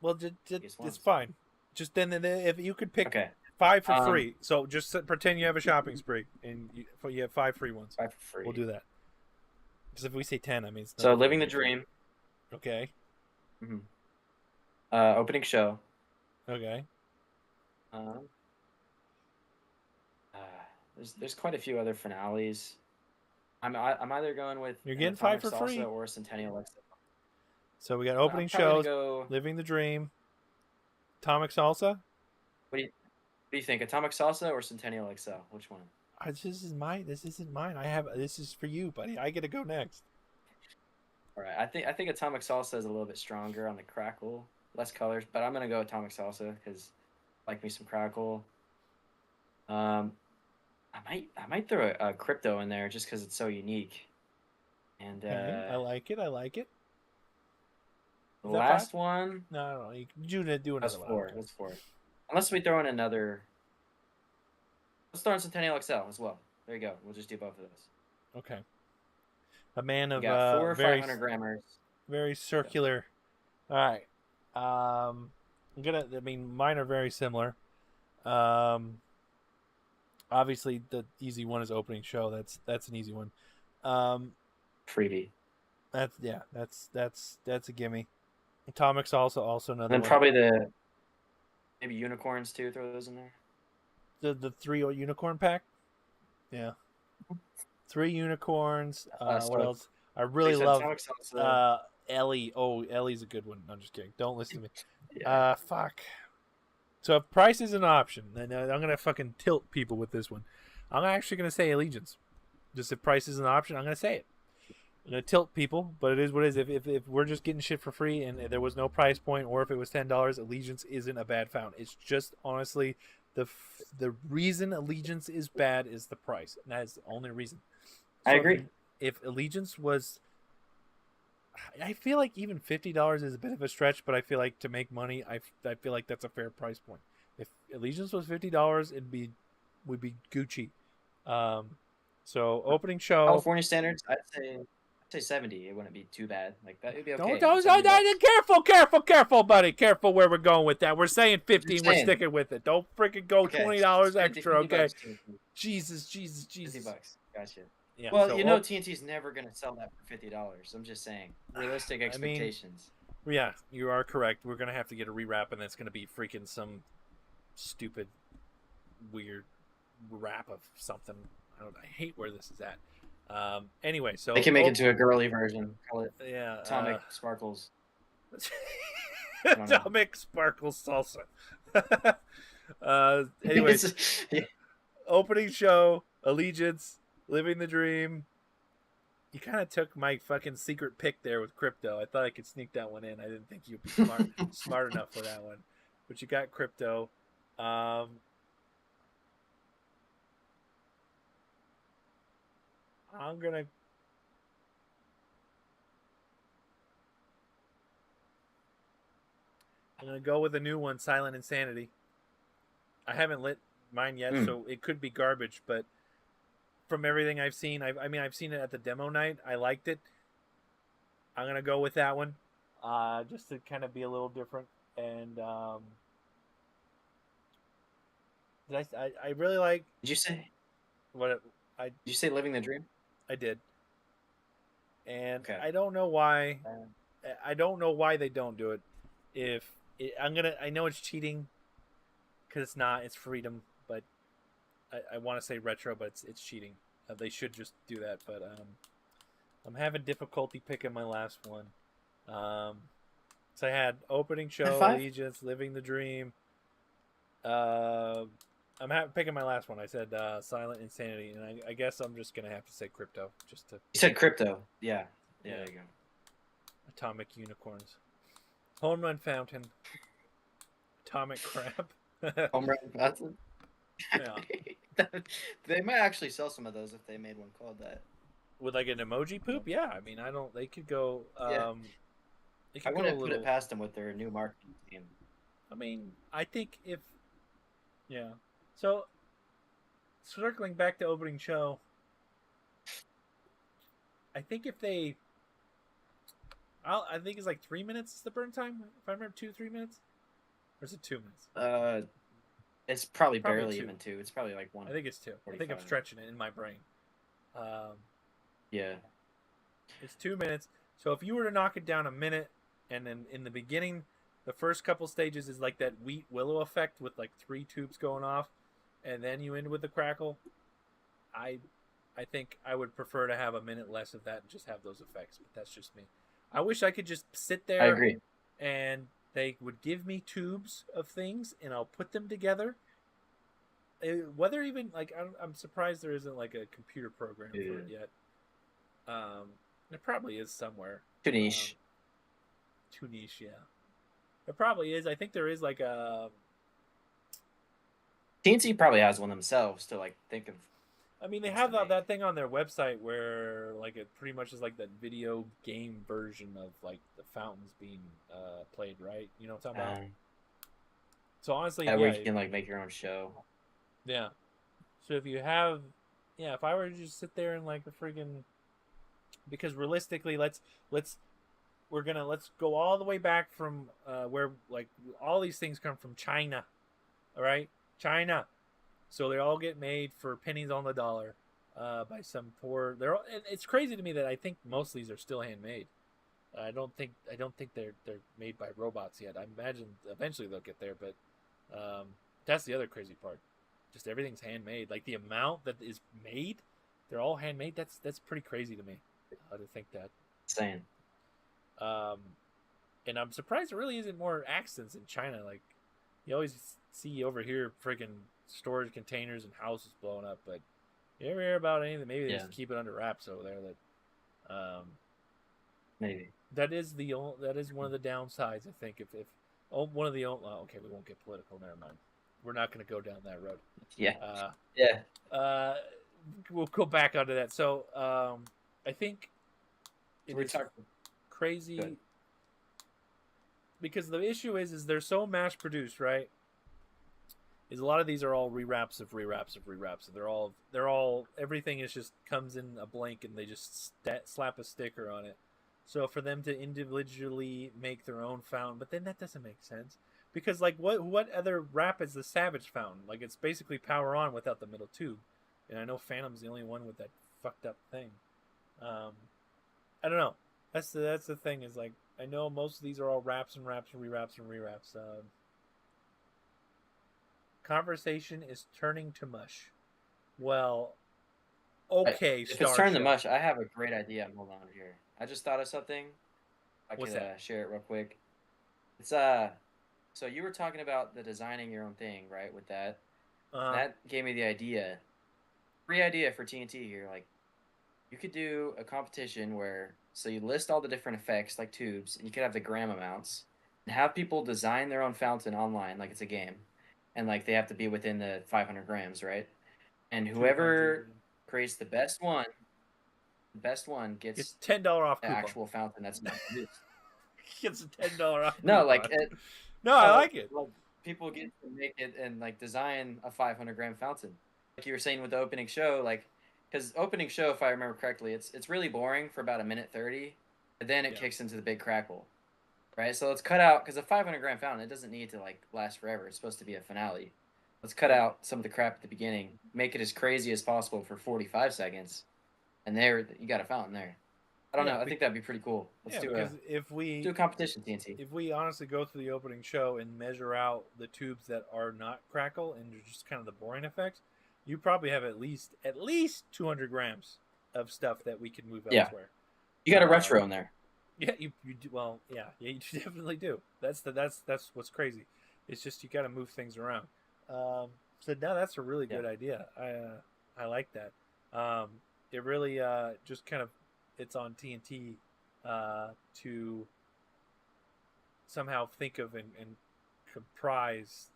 Well, biggest it's ones. fine. Just then, if you could pick Okay. five for Um, free, so just pretend you have a shopping spree and you have five free ones. five for We'll free. do that. Because if we say 10, I mean it's So, another living the 30 or 40. dream. Okay. Mm-hmm. Opening show. Okay. Um, uh, there's quite a few other finales. I'm either going with You're an getting five Atomic for Salsa free. or a Centennial XL. So we got I'm opening probably gonna shows, go. Living the Dream, Atomic Salsa. What do you think? Atomic Salsa or Centennial XL? Which one? This is mine. This isn't mine. This is for you, buddy. I get to go next. All right. I think Atomic Salsa is a little bit stronger on the crackle, less colors, but I'm gonna go Atomic Salsa because I like me some crackle. Um, I might throw a crypto in there just because it's so unique. And Okay. I like it. I like it. the Is that five? last one, No, I don't know. You can do that's another one. I don't four. care. That's four. Unless we throw in another. Let's throw in Centennial XL as well. There you go. We'll just do both of those. Okay. A man We of got four very 500 grammars. very Go. circular. All right. I'm gonna. I mean, mine are very similar. Um, obviously the easy one is opening show. That's an easy one. Um, Freebie. that's a gimme. Atomics also And another then one. probably the maybe unicorns too. Throw those in there. The three unicorn pack. Yeah, three unicorns. What So else? I you really said love Atomic Salsa. Ellie. Oh, Ellie's a good one. No, I'm just kidding. Don't listen to me. Yeah. Fuck. So if price is an option, then I'm gonna fucking tilt people with this one. I'm actually gonna say Allegiance. Just if price is an option, I'm gonna say it. gonna tilt people, but it is what it is. If we're just getting shit for free and there was no price point, or if it was $10, Allegiance isn't a bad fountain. It's just honestly the reason Allegiance is bad is the price. And that is the only reason. I So agree. if Allegiance was, I feel like even $50 is a bit of a stretch, but I feel like to make money, I feel like that's a fair price point. If Allegiance was $50, would be Gucci. So opening show. California standards, I'd say 70. It wouldn't be too bad. Like that, it'd be okay. Don't, $70. careful, buddy. Careful where we're going with that. We're saying I'm just 15. We're saying. sticking with it. Don't freaking go Okay, $20 50, extra. Okay. bucks. Jesus. 50 bucks. Gotcha. Yeah. Well, So, TNT's never gonna sell that for $50. I'm just saying. Realistic I mean, expectations. yeah, you are correct. We're gonna have to get a rewrap, and that's gonna be freaking some stupid, weird wrap of something. I hate where this is at. Anyway, so They can make it to a girly version. Call it yeah, Atomic Sparkles. Atomic Sparkle Salsa. Anyways, Yeah. opening show, Allegiance, Living the Dream. You kind of took my fucking secret pick there with Crypto. I thought I could sneak that one in. I didn't think you'd be smart enough for that one. But you got Crypto. I'm gonna go with a new one, Silent Insanity. I haven't lit mine yet, so it could be garbage. But from everything I've seen, I've seen it at the demo night. I liked it. I'm gonna go with that one, just to kind of be a little different. And I really like Did you say? what Did you say Living the Dream? I did, and Okay. I don't know why. I don't know why they don't do it. I know it's cheating, because it's not. It's freedom, but I want to say retro, but it's cheating. They should just do that, but I'm having difficulty picking my last one. So I had opening show, Allegiance, Living the Dream. I'm picking my last one. I said Silent Insanity, and I guess I'm just gonna have to say Crypto, just to. You said Crypto. Yeah. There you go. Atomic Unicorns, Home Run Fountain, Atomic Crap. Home Run Fountain. Yeah. They might actually sell some of those if they made one called that. With like an emoji poop, yeah. I mean, they could go. Yeah. They could I wouldn't go put it past them with their new marketing team. I mean, I think if, yeah. So, circling back to opening show, I think if they, I think it's like 3 minutes is the burn time. If I remember, 3 minutes, or is it 2 minutes? It's probably Probably barely two. even 2. It's probably like 1. I think it's 2. I think I'm 45. stretching it in my brain. Yeah. It's 2 minutes. So if you were to knock it down a minute, and then in the beginning, the first couple stages is like that wheat willow effect with like 3 tubes going off, and then you end with the crackle. I think I would prefer to have a minute less of that and just have those effects, but that's just me. I wish I could just sit there. I agree. And they would give me tubes of things, and I'll put them together. Whether even like I'm surprised there isn't like a computer program for it yet. There probably is somewhere. Too niche. Too niche, yeah. There probably is. I think there is like a. TNT probably has one themselves to like think of. I mean, they have that thing on their website where like it pretty much is like that video game version of like the fountains being played, right? You know what I'm talking about? So honestly, where you can like make your own show. Yeah. So if you have, if I were to just sit there and like a friggin', because realistically, let's go all the way back from where like all these things come from China, all right, China. So they all get made for pennies on the dollar by some poor. It's crazy to me that I think most of these are still handmade. I don't think they're made by robots yet. I imagine eventually they'll get there, but that's the other crazy part. Just everything's handmade. Like the amount that is made, they're all handmade. That's pretty crazy to me to think that. Insane. And I'm surprised there really isn't more accidents in China. Like you always see over here, friggin' storage containers and houses blowing up, but you ever hear about anything? Maybe they just keep it under wraps over there. Maybe. That is that is one of the downsides. I think if one of the okay, we won't get political. Never mind. We're not going to go down that road. Yeah. Uh, Yeah. uh, we'll go back onto that. So I think So it we're is talking. crazy Good. because the issue is they're so mass produced, right? Is a lot of these are all rewraps of rewraps of rewraps. They're all everything is just comes in a blank and they just slap a sticker on it. So for them to individually make their own fountain, but then that doesn't make sense because like what other wrap is the Savage fountain? Like it's basically power on without the middle tube, and I know Phantom's the only one with that fucked up thing. Um, I don't know. That's the thing is like I know most of these are all wraps and wraps and rewraps and rewraps. Conversation is turning to mush. Well, Right. okay, If it's turned to Starship. mush, I have a great idea. Hold on here. I just thought of something. I What's could that? share it real quick. It's so you were talking about the designing your own thing, right? With that, Uh, that gave me the idea. Free idea for TNT here. Like you could do a competition where so you list all the different effects like tubes, and you could have the gram amounts, and have people design their own fountain online, like it's a game, and like they have to be within the 500 grams, right? And 200. whoever creates the best one Gets gets $10 off the coupon. actual fountain that's not produced. Gets a $10 off No, coupon. No, I like it. like people get to make it and like design a 500-gram fountain. Like you were saying with the opening show, like because opening show, if I remember correctly, it's really boring for about a minute 30, but then it Yeah. kicks into the big crackle, right? So let's cut out because a 500-gram fountain it doesn't need to like last forever. It's supposed to be a finale. Let's cut Right. out some of the crap at the beginning, make it as crazy as possible for 45 seconds, and there you got a fountain there. I don't Yeah. know. I think that'd be pretty cool. Let's Yeah, do because a competition, TNT. if we honestly go through the opening show and measure out the tubes that are not crackle and are just kind of the boring effects, you probably have at least 200 grams of stuff that we can move Yeah, elsewhere. you got a retro in there. Yeah, you do well. Yeah, you definitely do. That's what's crazy. It's just you got to move things around. So now that's a really Yeah. good idea. I like that. Um, it really just kind of it's on TNT to somehow think of and comprise.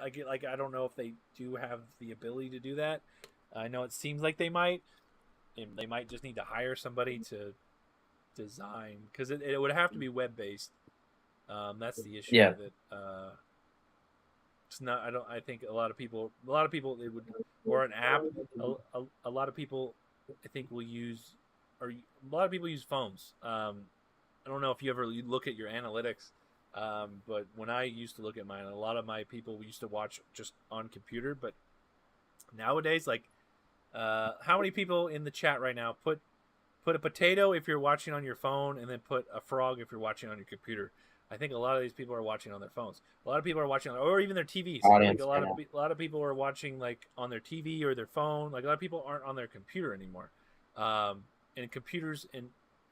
I get like I don't know if they do have the ability to do that. I know it seems like they might. And they might just need to hire somebody to design because it would have to be web based. That's the issue Yeah. with it. It's not. I don't. I think a lot of people it would or an app. A lot of people I think will use or a lot of people use phones. I don't know if you ever look at your analytics, but when I used to look at mine, a lot of my people used to watch just on computer. But nowadays, like, how many people in the chat right now put a potato if you're watching on your phone, and then put a frog if you're watching on your computer. I think a lot of these people are watching on their phones. A lot of people are watching, or even their TVs. Like Audience right now. a lot of people are watching like on their TV or their phone. Like a lot of people aren't on their computer anymore. And computers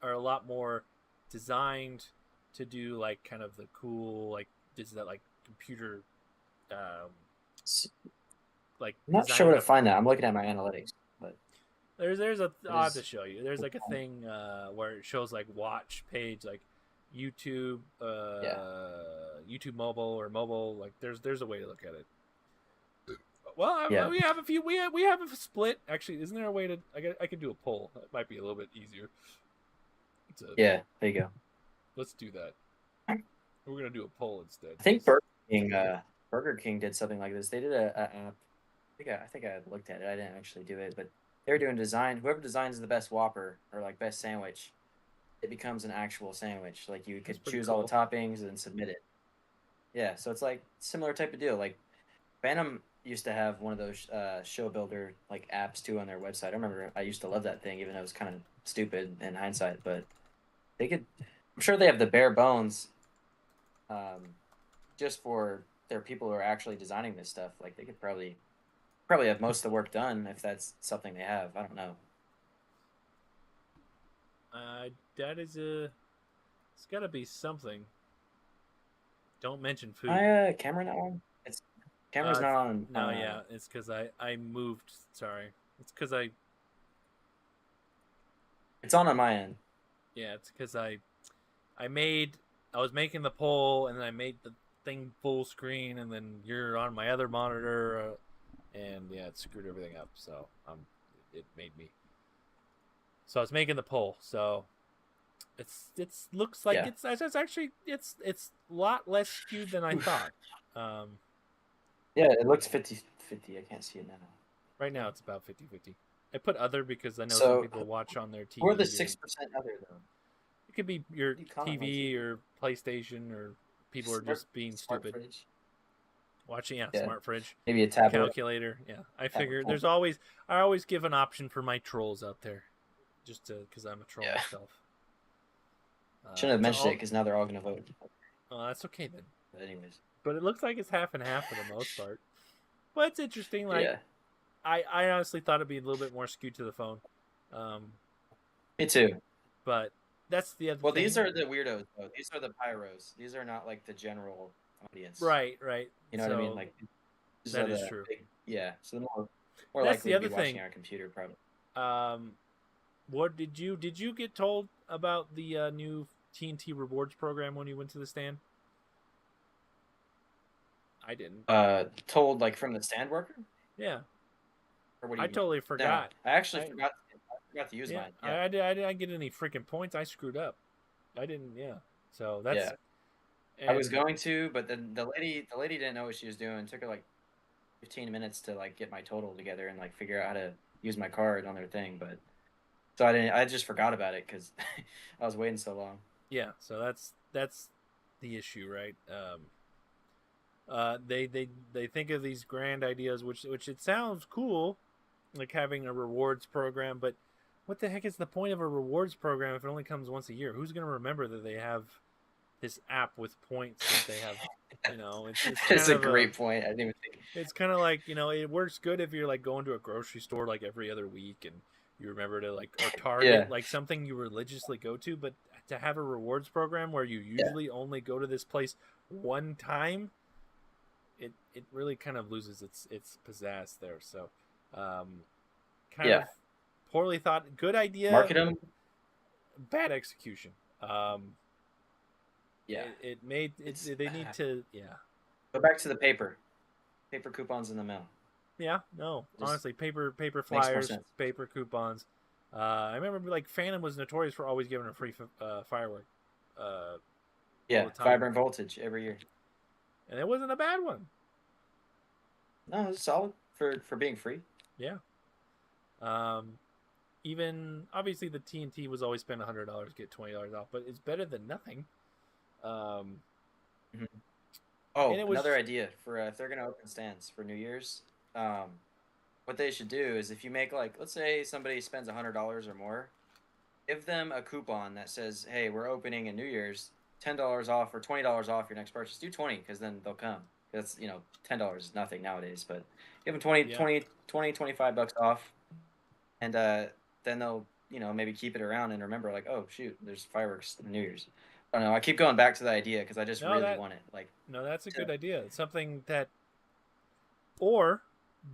are a lot more designed to do like kind of the cool like this that like computer um, like I'm not sure designing where to up. find that. I'm looking at my analytics, but There's a it I'll have to is. show you. There's like a thing where it shows like watch page like YouTube, Yeah. YouTube mobile or mobile. Like there's a way to look at it. Well, Yeah. we have a few. We have a split. Actually, isn't there a way to? I could do a poll. It might be a little bit easier. Yeah. There you go. Let's do that. We're gonna do a poll instead. I think Burger King did something like this. They did a app. I think I looked at it. I didn't actually do it, but they were doing design. Whoever designs the best Whopper or like best sandwich, it becomes an actual sandwich. Like you That's could pretty choose all cool. the toppings and submit it. Yeah, so it's like similar type of deal. Like Phantom used to have one of those show builder like apps too on their website. I remember I used to love that thing, even though it was kind of stupid in hindsight. But they could, I'm sure they have the bare bones, um, just for their people who are actually designing this stuff. Like they could probably have most of the work done if that's something they have. I don't know. That is a. It's got to be something. Don't mention food. I camera not on. It's camera's not on. No, yeah, it's because I moved. Sorry, it's because I It's on my end. Yeah, it's because I made I was making the poll and then I made the thing full screen and then you're on my other monitor and yeah, it screwed everything up. So it made me. So I was making the poll. So it's looks like Yeah. it's actually it's a lot less skewed than I Oof. thought. Um, Yeah, it looks 50-50. I can't see it now. right now it's about 50-50. I put other because I know some So, people watch on their who are the TVs or 6% other though? it could be your You comment on my TV TV. or PlayStation or people are Smart just being smart stupid. fridge. Watching, yeah, Yeah. smart fridge, Maybe a tablet. calculator. Yeah, I Tablet. figure there's always I always give an option for my trolls out there, just to because I'm a troll Yeah. myself. Shouldn't have To mentioned it all, because now they're all gonna vote. that's okay then. But anyways. But it looks like it's half and half for the most part. But it's interesting. Like Yeah. I honestly thought it'd be a little bit more skewed to the phone. Um, Me too. but that's the other Well, these thing. are the weirdos though. These are the pyros. These are not like the general audience. Right, right. You know what I mean? So Like these that are is the true. big, yeah. So they're more That's likely the to other be watching thing. on a computer, probably. Um, what did you get told about the new TNT rewards program when you went to the stand? I didn't. Told like from the stand worker, Yeah, or what do I you mean? totally No, forgot. I actually I forgot. I forgot to use yeah, mine. Yeah, I didn't get any freaking points. I screwed up. I didn't. Yeah. So that's yeah. I was and going to, but then the lady didn't know what she was doing. It took her like 15 minutes to like get my total together and like figure out how to use my card on their thing. But so I didn't. I just forgot about it because I was waiting so long. yeah. So that's the issue, right? They think of these grand ideas, which it sounds cool, like having a rewards program, but what the heck is the point of a rewards program if it only comes once a year? Who's going to remember that they have this app with points that they have? You know, it's It's kind a of a great point. I didn't even think. it's kind of like it works good if you're like going to a grocery store like every other week and you remember to like or Yeah, Target like something you religiously go to, but to have a rewards program where you yeah, usually only go to this place one time, it really kind of loses its pizzazz there. So, um, kind yeah. of poorly thought. Good idea, Market them. bad execution. Um, Yeah, it made it's it. They need to, yeah, go back to the paper coupons in the mail. yeah. No, Just honestly, paper makes more flyers, sense. paper coupons. I remember like Phantom was notorious for always giving a free firework all Yeah, the time, vibrant voltage every year. and it wasn't a bad one. No, it's solid for being free. Yeah. Um, even obviously the TNT was always spend $100 get $20 off, but it's better than nothing. Um, Mhm. and Oh, it another was idea for if they're gonna open stands for New Year's, what they should do is if you make like let's say somebody spends $100 or more, give them a coupon that says, "Hey, we're opening in New Year's, $10 off or $20 off your next purchase." Do 20 because then they'll come. That's $10 is nothing nowadays, but give them 20, yeah. 20, 20, $25 off, and then they'll maybe keep it around and remember like, oh shoot, there's fireworks in New Year's. I don't know. I keep going back to the idea because I just No, really that want it. Like, no, that's a to, good idea. It's something that, or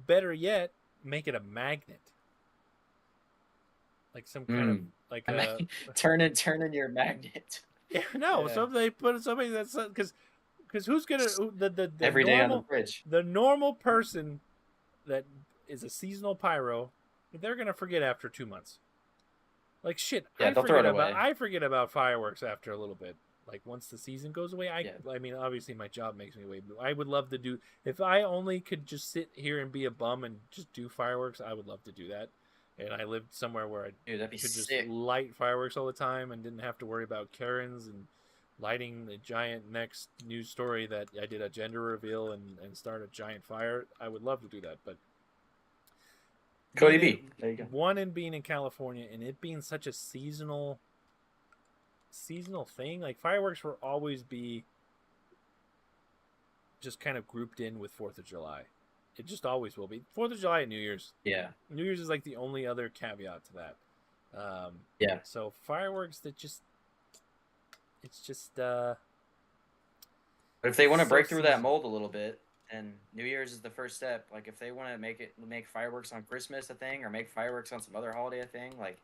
better yet, make it a magnet, like some kind of mm, like I a mean, turn in your magnet. yeah. No, Yeah, so they put something that's because who's gonna every day on the bridge. the normal person that is a seasonal pyro, they're gonna forget after 2 months. Like shit, Yeah, they'll throw it away. I forget about fireworks after a little bit. Like once the season goes away, Yeah, I mean obviously my job makes me wait. But I would love to do if I only could just sit here and be a bum and just do fireworks. I would love to do that. And I lived somewhere where I dude, that'd be could just sick. light fireworks all the time and didn't have to worry about Karens and lighting the giant next news story that I did a gender reveal and start a giant fire. I would love to do that, but Cody being in B. There you go. one and being in California and it being such a seasonal thing, like fireworks will always be just kind of grouped in with 4th of July. It just always will be 4th of July and New Year's. Yeah, New Year's is like the only other caveat to that. yeah. So fireworks that just it's just But if they it's want to so break through that seasonal. mold a little bit, then New Year's is the first step. Like if they want to make fireworks on Christmas a thing, or make fireworks on some other holiday a thing, like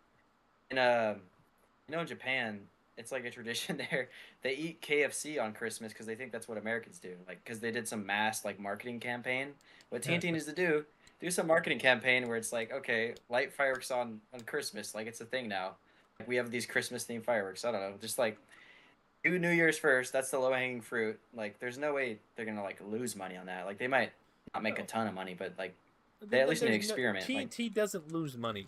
in in Japan, it's like a tradition there. They eat KFC on Christmas because they think that's what Americans do. Like because they did some mass like marketing campaign. What TNT needs to do some marketing campaign where it's like, okay, light fireworks on Christmas, like it's a thing now. Like we have these Christmas themed fireworks. I don't know, just like do New Year's first. That's the low hanging fruit. Like there's no way they're gonna like lose money on that. Like they might not make a No, ton of money, but like they at least need to there's no experiment. Like TNT doesn't lose money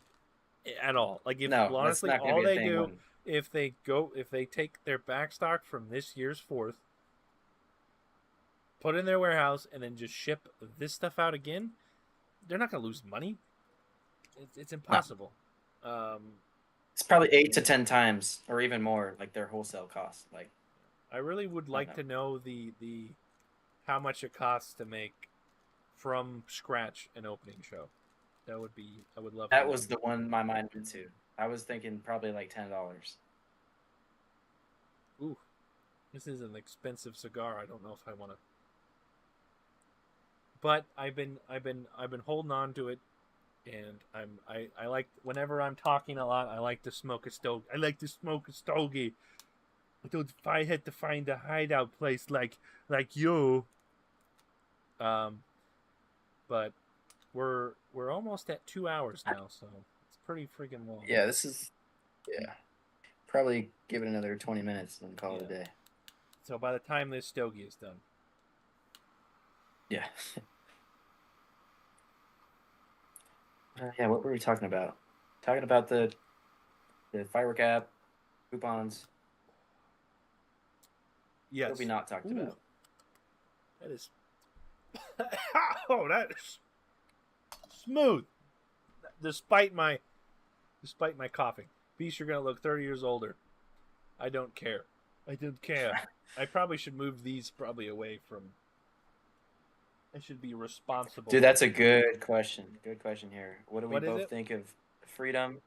at all. Like if no, that's honestly, not gonna all be a they thing do when if they take their back stock from this year's fourth, put it in their warehouse, and then just ship this stuff out again, they're not gonna lose money. It's no. impossible. Um, It's probably 8 to 10 times or even more, like their wholesale cost. Like I really would I don't like know. to know the how much it costs to make from scratch an opening show. That would be I would love to That know. was the one my mind went to. I was thinking probably like $10. Ooh, this is an expensive cigar. I don't know if I want to, but I've been holding on to it, and I like whenever I'm talking a lot. I like to smoke a stogie. I like to smoke a stogie. If I had to find a hideout place like you, um, but we're almost at 2 hours now, so it's pretty freaking long. Yeah, this is yeah. Probably give it another 20 minutes and call it a Yeah. day. So by the time this stogie is done, Yeah. Yeah, what were we talking about? Talking about the firework app, coupons. What have we yes. not talked Ooh, about? that is oh, that is smooth. Despite my coughing, Beast, you're gonna look 30 years older. I don't care. I don't care. I probably should move these probably away from. I should be responsible. Dude, that's a good question. Good question here. What do we What is both it? think of freedom?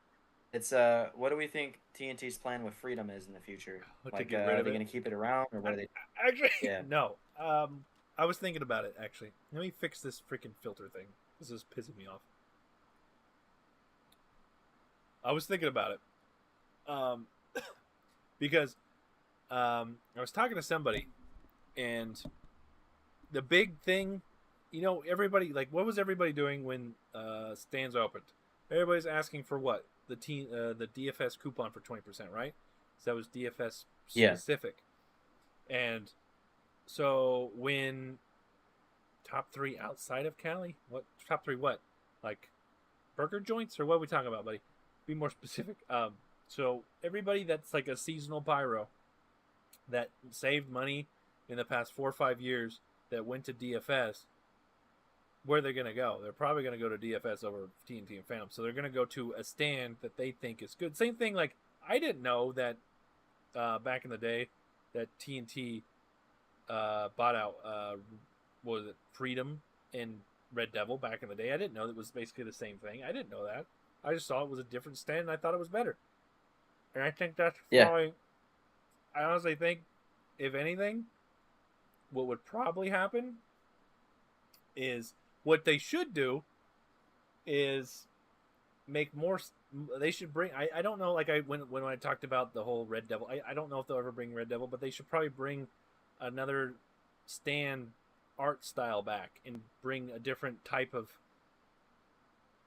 It's what do we think TNT's plan with freedom is in the future? To Like get rid are of they it? gonna keep it around or what are they Actually, yeah. no. I was thinking about it. Actually, let me fix this freaking filter thing. This is pissing me off. I was thinking about it. Because I was talking to somebody, and the big thing, everybody like, what was everybody doing when stands opened? Everybody's asking for what the DFS coupon for 20%, right? So that was DFS Yeah. specific, and so when top three outside of Cali, what top three? What like burger joints or what are we talking about, buddy? Be more specific. So everybody that's like a seasonal pyro that saved money in the past 4 or 5 years that went to DFS, where they're going to go? They're probably going to go to DFS over TNT and Phantom. So they're going to go to a stand that they think is good. Same thing. Like I didn't know that back in the day that TNT bought out what was it, Freedom and Red Devil back in the day. I didn't know it was basically the same thing. I didn't know that. I just saw it was a different stand and I thought it was better. And I think that's Yeah. probably. I honestly think, if anything, what would probably happen is what they should do is make more. They should bring. I don't know. Like when I talked about the whole Red Devil, I don't know if they'll ever bring Red Devil, but they should probably bring another stand art style back and bring a different type of,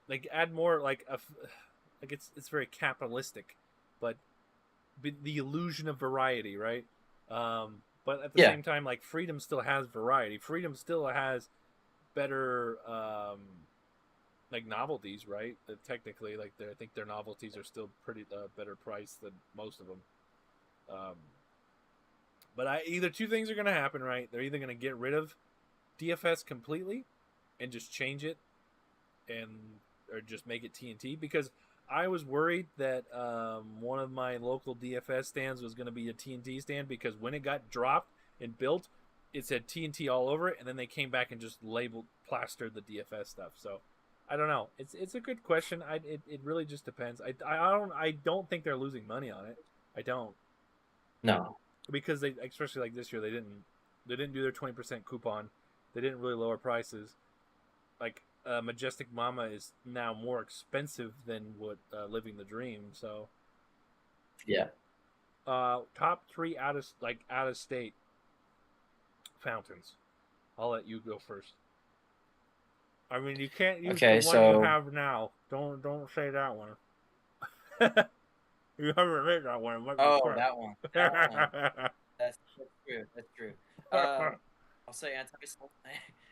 like, add more like a, like it's very capitalistic, but the illusion of variety, right? But at the Yeah. same time, like Freedom still has variety. Freedom still has better like novelties, right? Technically, like I think their novelties are still pretty better priced than most of them. Um, but either two things are going to happen, right? They're either going to get rid of DFS completely and just change it, and or just make it TNT, because I was worried that one of my local DFS stands was going to be a TNT stand, because when it got dropped and built, it said TNT all over it, and then they came back and just labeled plastered the DFS stuff. So I don't know. It's a good question. It really just depends. I don't think they're losing money on it. I don't, No. because they, especially like this year, they didn't do their 20% coupon. They didn't really lower prices. Like Majestic Mama is now more expensive than what Living the Dream. So Yeah. Top three out of state fountains. I'll let you go first. I mean, you can't use the Okay, one you so have now. Don't say that one. You haven't made that one. It might be oh, crap. that one. That one. That's true. That's true. I'll say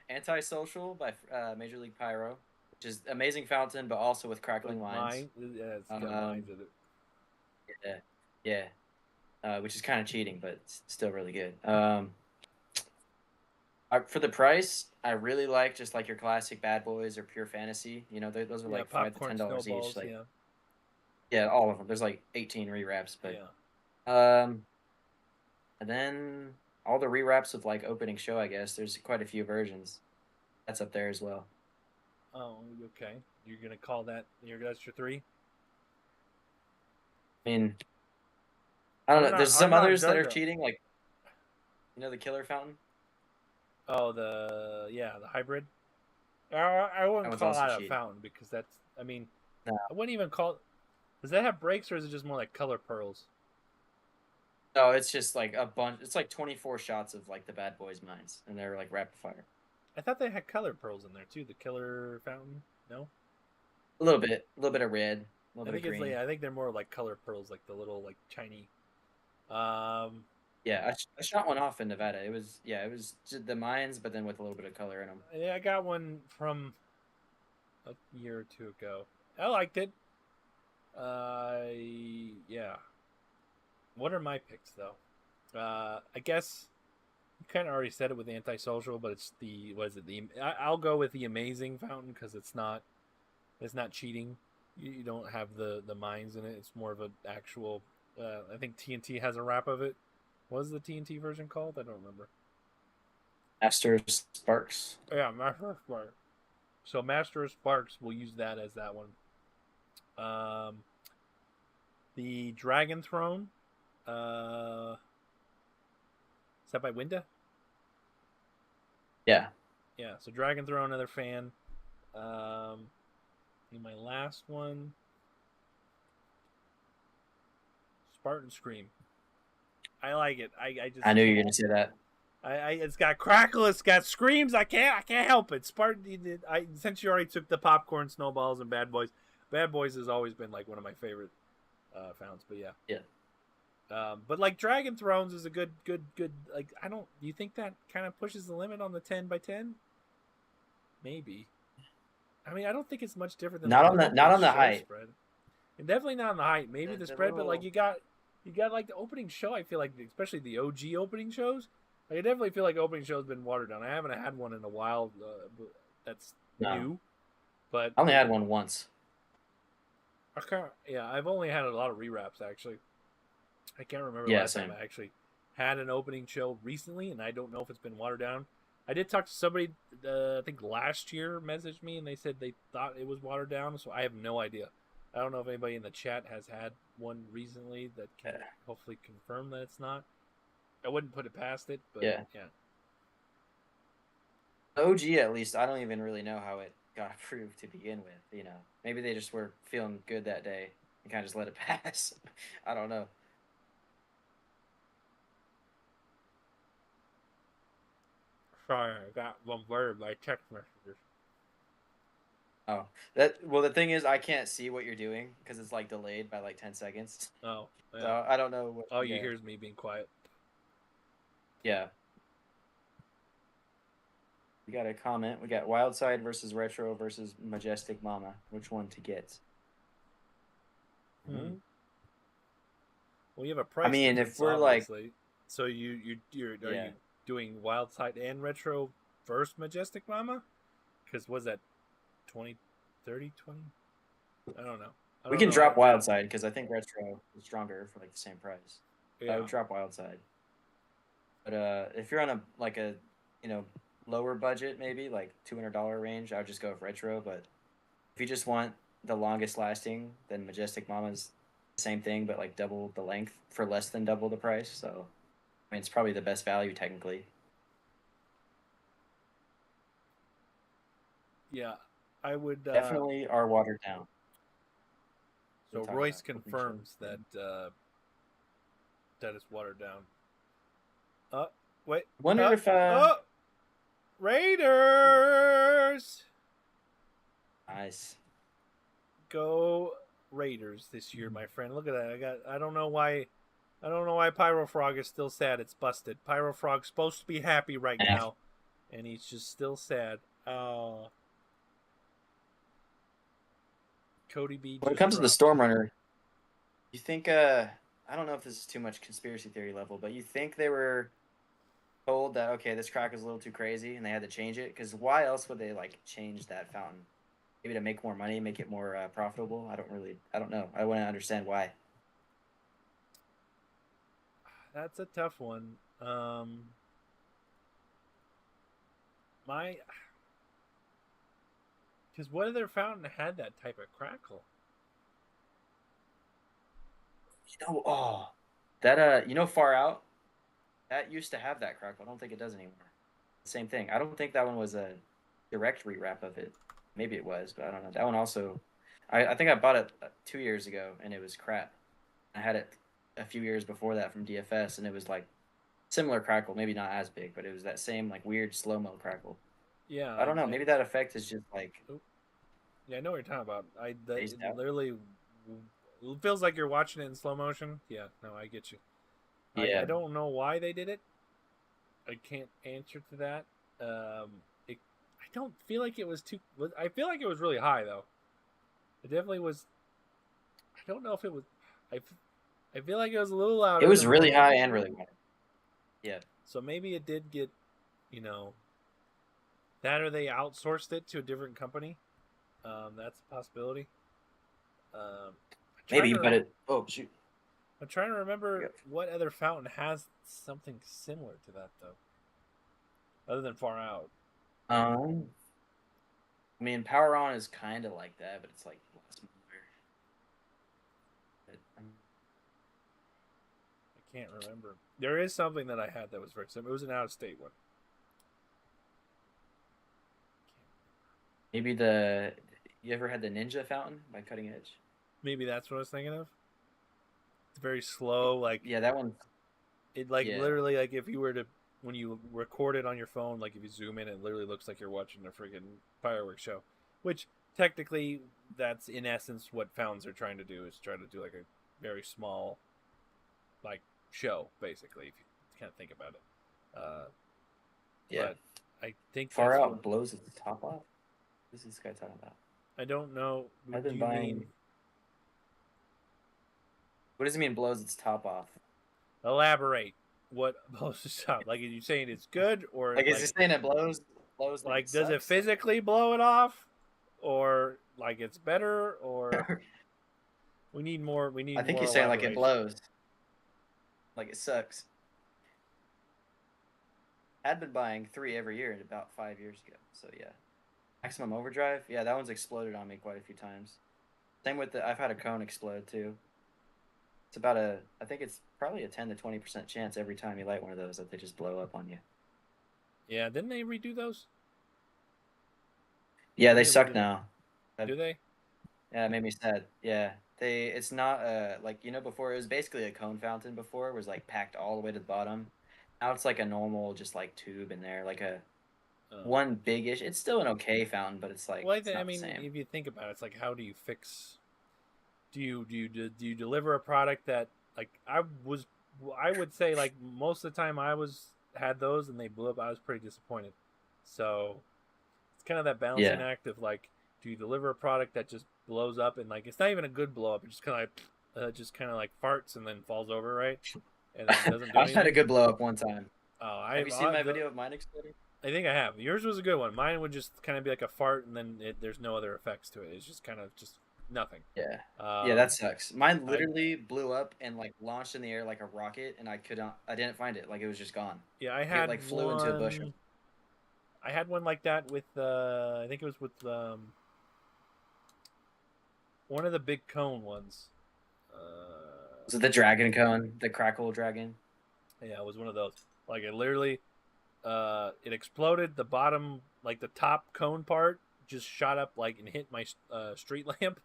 antisocial by Major League Pyro, which is amazing fountain, but also with crackling lines. Mine, yeah, it's got Um, lines in it. yeah, yeah, which is kind of cheating, but it's still really good. For the price, I really like just like your classic Bad Boys or Pure Fantasy. You know, those are Yeah, like $5 to popcorn $10 each. snowballs. Like, Yeah, yeah, all of them. There's like 18 rewraps, but yeah. um, and then all the rewraps with like opening show. I guess there's quite a few versions. That's up there as well. Oh, okay. You're gonna call that's your three? I mean, I don't know. There's I'm some not others that done are though. cheating, like the Killer Fountain. Oh, the hybrid. I That wouldn't one's call also that a cheating. fountain because that's. I mean, No, I wouldn't even call. Does that have brakes or is it just more like color pearls? no, it's just like a bunch. It's like 24 shots of like the Bad Boys mines, and they're like rapid fire. I thought they had color pearls in there too. The killer fountain. No, A little bit of red, a little I bit of think it's like green. I think they're more like color pearls, like the little like shiny. Um, Yeah, I shot one off in Nevada. It was just the mines, but then with a little bit of color in them. yeah, I got one from a year or two ago. I liked it. Yeah. What are my picks though? I guess you kind of already said it with antisocial, but it's the what is it? I'll go with the amazing fountain because it's not cheating. You don't have the mines in it. It's more of an actual. I think TNT has a wrap of it. What is the TNT version called? I don't remember. Master Sparks. Yeah, Master of Sparks. So Master of Sparks, we'll use that as that one. Um, the Dragon Throne. Uh, is that by Winda? Yeah, Yeah. So Dragon Throne, another fan. Um, and my last one, Spartan Scream. I like it. I I just knew you can't. were gonna say that. It's got crackle, it's got screams. I can't help it. Spartan. Since you already took the popcorn snowballs and Bad Boys. Bad Boys has always been like one of my favorite founts. But yeah. Yeah. But like Dragon Thrones is a good. Like I don't. Do you think that kind of pushes the limit on the 10 by 10? Maybe. I mean, I don't think it's much different than like the Not opening on the show height. spread. And definitely not on the height. Maybe the The spread, but like little you got like the opening show. I feel like, especially the OG opening shows. Like, I definitely feel like opening show's been watered down. I haven't had one in a while. That's no. new, but I only had one once. I can't. Yeah, I've only had a lot of rewraps actually. I can't remember the Yeah, last time same. I actually had an opening show recently, and I don't know if it's been watered down. I did talk to somebody, I think last year, messaged me, and they said they thought it was watered down. So I have no idea. I don't know if anybody in the chat has had one recently that can Yeah. hopefully confirm that it's not. I wouldn't put it past it, but Yeah. yeah. The OG, at least, I don't even really know how it got approved to begin with. Maybe they just were feeling good that day and kind of just let it pass. I don't know. Sorry, I got bombarded by text messages. Oh, the thing is, I can't see what you're doing because it's like delayed by like 10 seconds. Oh, yeah. So I don't know what. All you Yeah, hear is me being quiet. yeah. We got a comment. We got Wildside versus Retro versus Majestic Mama. Which one to get? Hmm. Well, you have a I price mean, if difference, we're like, obviously. So are yeah, you doing Wild Side and Retro first Majestic Mama? Because was that 20, 30, 20? I don't know. I we don't can know how. drop Wildside because I think Retro is stronger for like the same price. I Yeah. would drop Wildside. But if you're on a you know lower budget, maybe like $200 range, I would just go with Retro. But if you just want the longest lasting, then Majestic Mama's the same thing, but like double the length for less than double the price. So I mean, it's probably the best value technically. Yeah. I would. Definitely are watered down. We So talk about Royce opening show. confirms that That is watered down. Wait. Wonder if Raiders! Nice. Go Raiders this year, my friend. Look at that. I don't know why Pyro Frog is still sad. It's busted. Pyro Frog's supposed to be happy right now, and he's just still sad. Cody B. When it comes to the Stormrunner, you think I don't know if this is too much conspiracy theory level, but you think they were told that okay, this crack is a little too crazy and they had to change it? Because why else would they like change that fountain? Maybe to make more money, make it more profitable. I don't know. I want to understand why. That's a tough one. Because what other fountain had that type of crackle? Far Out, that used to have that crackle. I don't think it does anymore. Same thing. I don't think that one was a direct rewrap of it. Maybe it was, but I don't know. That one also, I think I bought it 2 years ago and it was crap. I had it a few years before that from DFS and it was like similar crackle, maybe not as big, but it was that same like weird slow-mo crackle. Yeah. I don't know. Maybe that effect is just like. Yeah, I know what you're talking about. Literally it feels like you're watching it in slow motion. Yeah, no, I get you. Yeah. I don't know why they did it. I can't answer to that. I don't feel like it was too. I feel like it was really high though. It definitely was. I don't know if it was. I feel like it was a little louder. It was really high and really wide. Yeah. So maybe it did get, that or they outsourced it to a different company. That's a possibility. Maybe, but it. Oh shoot! I'm trying to remember what other fountain has something similar to that though, other than Far Out. I mean, Power On is kind of like that, but it's like smaller. I can't remember. There is something that I had that was very similar. It was an out-of-state one. Maybe you ever had the Ninja Fountain by Cutting Edge? Maybe that's what I was thinking of. It's very slow, like yeah, that one. It literally like if you were to when you record it on your phone, like if you zoom in, it literally looks like you're watching a friggin' fireworks show. Which technically, that's in essence what fountains are trying to do, is try to do like a very small, like show, basically. If you kind of think about it. Yeah. But I think Far Out blows its top off. What is this guy talking about? I don't know. I've been buying. What does it mean blows its top off? Elaborate. What blows its top? Like, are you saying it's good, or like is he saying it blows? Like, does it physically blow it off, or like it's better, or we need more? We need. I think more he's saying like it blows. Like it sucks. I'd been buying 3 every year about 5 years ago. So yeah. Maximum Overdrive, yeah, that one's exploded on me quite a few times. Same with I've had a cone explode too. It's about I think it's probably a 10 to 20% chance every time you light one of those that they just blow up on you. Yeah, didn't they redo those? Yeah, they suck now. Do they? Yeah, it made me sad. Yeah, it's not like before it was basically a cone fountain. Before it was like packed all the way to the bottom. Now it's like a normal just like tube in there, like a one big-ish. It's still an okay fountain, but it's like. Well, I mean, if you think about it, it's like, how do you fix? Do you deliver a product that, like, I would say, like, most of the time had those and they blew up, I was pretty disappointed. So it's kind of that balancing act of like, do you deliver a product that just blows up and like it's not even a good blow up, it just kind of like farts and then falls over, right? And it doesn't do I've had a good blow up one time. Oh, have you seen my video of mine exploding? I think I have. Yours was a good one. Mine would just kind of be like a fart, and then there's no other effects to it. It's just kind of just nothing. Yeah. Yeah, that sucks. Mine literally blew up and like launched in the air like a rocket, and I didn't find it. Like it was just gone. Yeah, I had it like flew into a bush. I had one like that with I think it was with one of the big cone ones. Was it the dragon cone, the crackle dragon? Yeah, it was one of those. Like it literally. It exploded. The bottom, like the top cone part, just shot up like and hit my street lamp,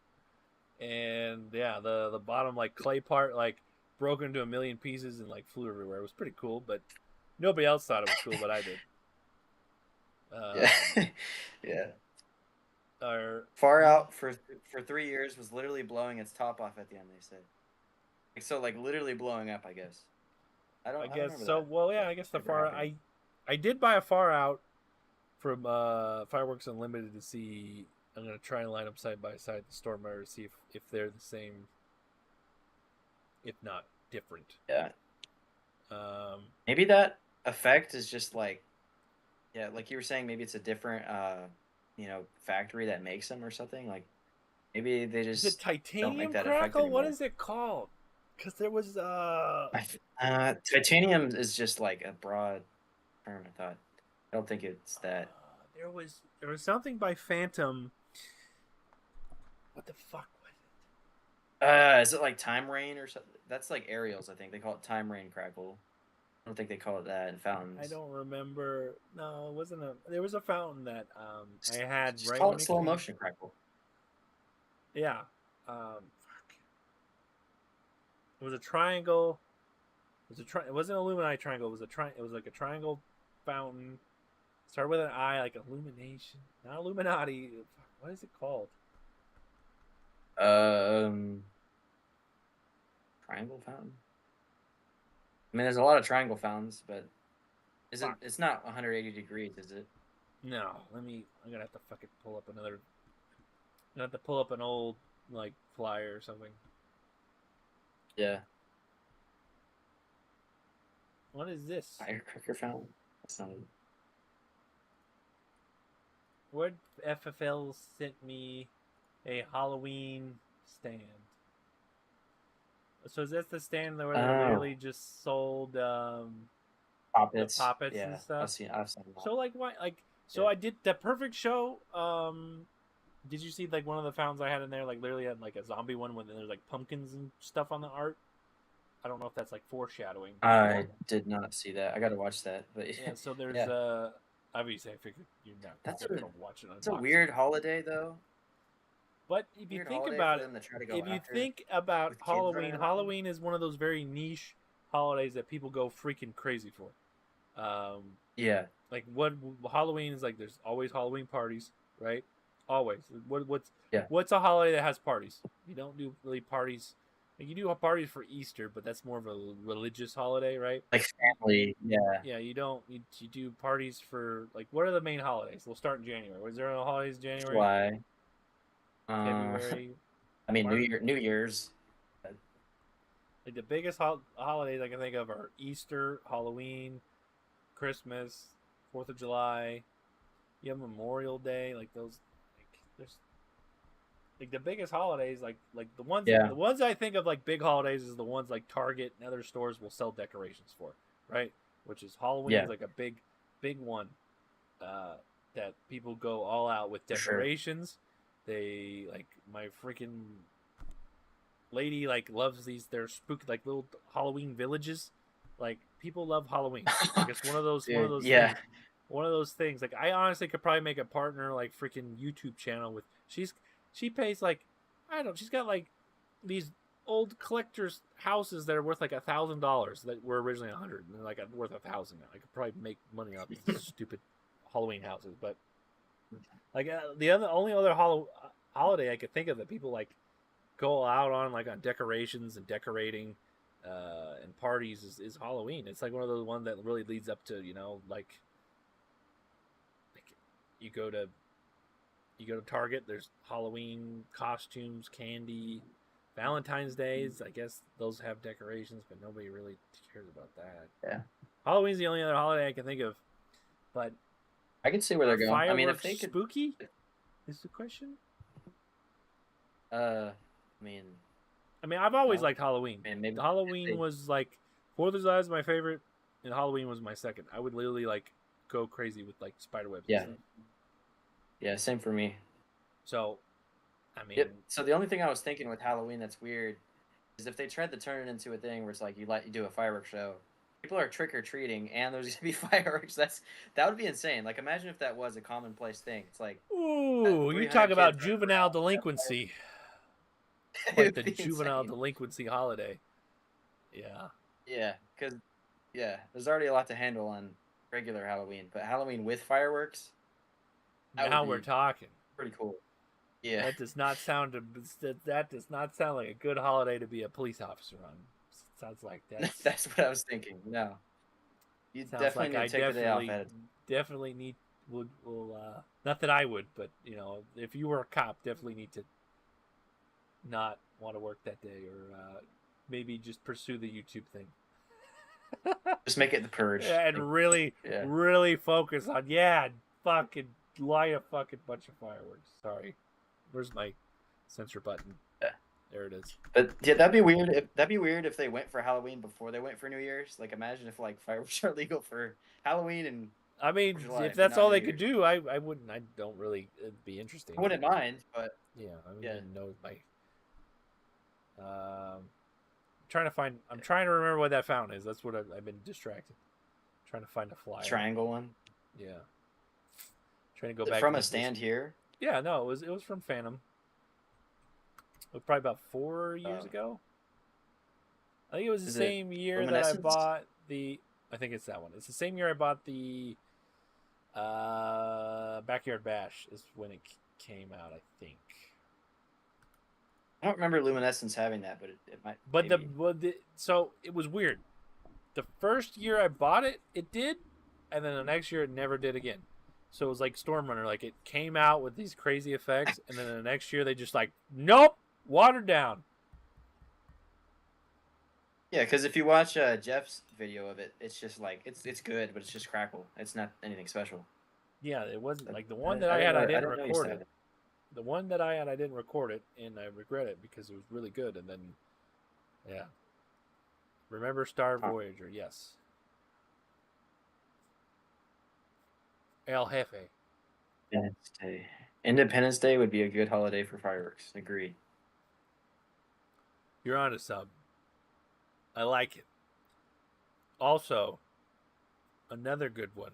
and yeah, the bottom like clay part like broke into a million pieces and like flew everywhere. It was pretty cool, but nobody else thought it was cool, but I did. Yeah. Um, Yeah. or Far Out for 3 years was literally blowing its top off at the end. They said, like, so like literally blowing up. I guess. I I don't guess remember so. that. Well, yeah, That I guess the ever far happening. I did buy a Far Out from Fireworks Unlimited to see. I'm gonna try and line up side by side the Stormire to see if they're the same, if not different. Yeah. Um, Maybe that effect is just like, yeah, like you were saying, maybe it's a different, factory that makes them or something. Like maybe they is it just don't make Titanium that effect Crackle? What anymore. is it called? Because there was Titanium is just like a broad term. I thought. I don't think it's that. there was something by Phantom. What the fuck was Is it like Time Rain or something? That's like aerials. I think they call it Time Rain Crackle. I don't think they call it that in it? I fountains. don't remember. No, it wasn't a. There was a fountain that I had Just right call when it it slow came. motion crackle. Yeah. Fuck. It was a triangle. It wasn't an Illuminati triangle. It was It was like a triangle fountain. Started with an I, like illumination, not Illuminati. Fuck, what is it called? Um, Triangle fountain. I mean, there's a lot of triangle fountains, but is it? Fuck. It's not 180 degrees, is it? No, let me. I'm gonna have to fucking pull up another. I'm gonna have to pull up an old like flyer or something. Yeah, What is this? firecracker fountain. That's not. Where FFL sent me a Halloween stand. So is this the stand where they Oh, really just sold the poppets. poppets and Yeah, stuff? I've seen that. So like why like so Yeah. I did the perfect show. Did you see like one of the fountains I had in there? Like literally had like a zombie one when there's like pumpkins and stuff on the art. I don't know if that's like foreshadowing. I did not see that. I got to watch that. But Yeah, so there's yeah, obviously I figured you're not that's gonna a go watch an it's a unboxing. weird holiday though. But if you Weird think holiday for about it, them to try to go if you after think about with kids running around. Halloween is one of those very niche holidays that people go freaking crazy for. Um, Yeah, like what Halloween is like. There's always Halloween parties, right? Always. yeah, What's a holiday that has parties? You don't do really parties. Like you do parties for Easter, but that's more of a religious holiday, right? like family. Yeah, Yeah, you don't. You do parties for like what are the main holidays? We'll start in January. Was there no holidays in January, July. Uh, February, I mean March? New Year's. Like the biggest holidays I can think of are Easter, Halloween, Christmas, 4th of July. You have Memorial Day, like those. Like there's like the biggest holidays, like Yeah, the ones I think of like big holidays is the ones like Target and other stores will sell decorations for, right? Which is Halloween is yeah, like a big one uh, that people go all out with for sure. decorations. They like my freaking lady like loves these. They're spooky like little Halloween villages. Like people love Halloween. Like it's one of Dude, those yeah. things. One of those things. Like I honestly could probably make a partner like freaking YouTube channel with. She pays like I don't know. She's got like these old collectors houses that are worth like $1,000 that were originally 100 and they're like worth 1,000 now. I could probably make money off these stupid Halloween houses, but like the other only other holiday I could think of that people like go out on like on decorations and decorating and parties is Halloween. It's like one of those ones that really leads up to like you go to Target. There's Halloween costumes, candy. Valentine's Days, I guess those have decorations, but nobody really cares about that. Yeah. Halloween's the only other holiday I can think of, but I can see where they're are going. I mean, if fireworks they could, spooky? Is the question? I mean, I mean, I've always no. liked Halloween. I mean, maybe if Halloween they, was like 4th of July is my favorite, and Halloween was my second. I would literally like go crazy with like spider webs and yeah, stuff. yeah, same for me. So, I mean, Yep. So the only thing I was thinking with Halloween that's weird is if they tried to turn it into a thing where it's like you do a fireworks show, people are trick or treating, and there's gonna be fireworks. That would be insane. Like imagine if that was a commonplace thing. It's like ooh, you talk 300 kids about running juvenile around. delinquency, It like would the be juvenile insane. delinquency holiday. Yeah. Yeah, because there's already a lot to handle on regular Halloween, but Halloween with fireworks, that would Now we're be talking. pretty cool. Yeah, That does not sound that does not sound like a good holiday to be a police officer on. Sounds like that's what I was thinking. No, you sounds definitely like need I to take the day off ahead of time. definitely need will not that I would, but you know, if you were a cop, definitely need to not want to work that day, or maybe just pursue the YouTube thing. Just make it the purge. And really, Yeah, really focus on fucking light a fucking bunch of fireworks. Sorry, where's my censor button? yeah. There it is. But yeah, that'd be weird if they went for Halloween before they went for New Year's. Like, imagine if like fireworks are legal for Halloween and I mean, 4th of July, if but that's not all New they could Year's. do, I wouldn't. I don't really. It'd be interesting. I wouldn't mind, but Yeah, I don't yeah, even know my. Trying to find. I'm trying to remember what that fountain is. That's what I've been distracted. Trying to find a flyer. triangle one. Yeah. Trying to go Is it back from to a stand here? Yeah, no, it was from Phantom. It was probably about 4 years ago. I think it was the Is it same year that I luminescence? bought the. I think it's that one. It's the same year I bought the Backyard Bash. Is when it came out, I think. I don't remember luminescence having that, but it might. But maybe. so it was weird. The first year I bought it, it did, and then the next year it never did again. So it was like Stormrunner, like it came out with these crazy effects, and then the next year they just like, nope, watered down. Yeah, because if you watch Jeff's video of it, it's just like it's good, but it's just crackle. It's not anything special. Yeah, it wasn't like the I, one that I I didn't had. know. I I didn't didn't know you record said it. it. The one that I had, I didn't record it, and I regret it because it was really good. And then, yeah, remember Star Huh. Voyager? Yes, El Jefe. Independence Day. Independence Day would be a good holiday for fireworks. Agreed. You're on a sub. I like it. Also, another good one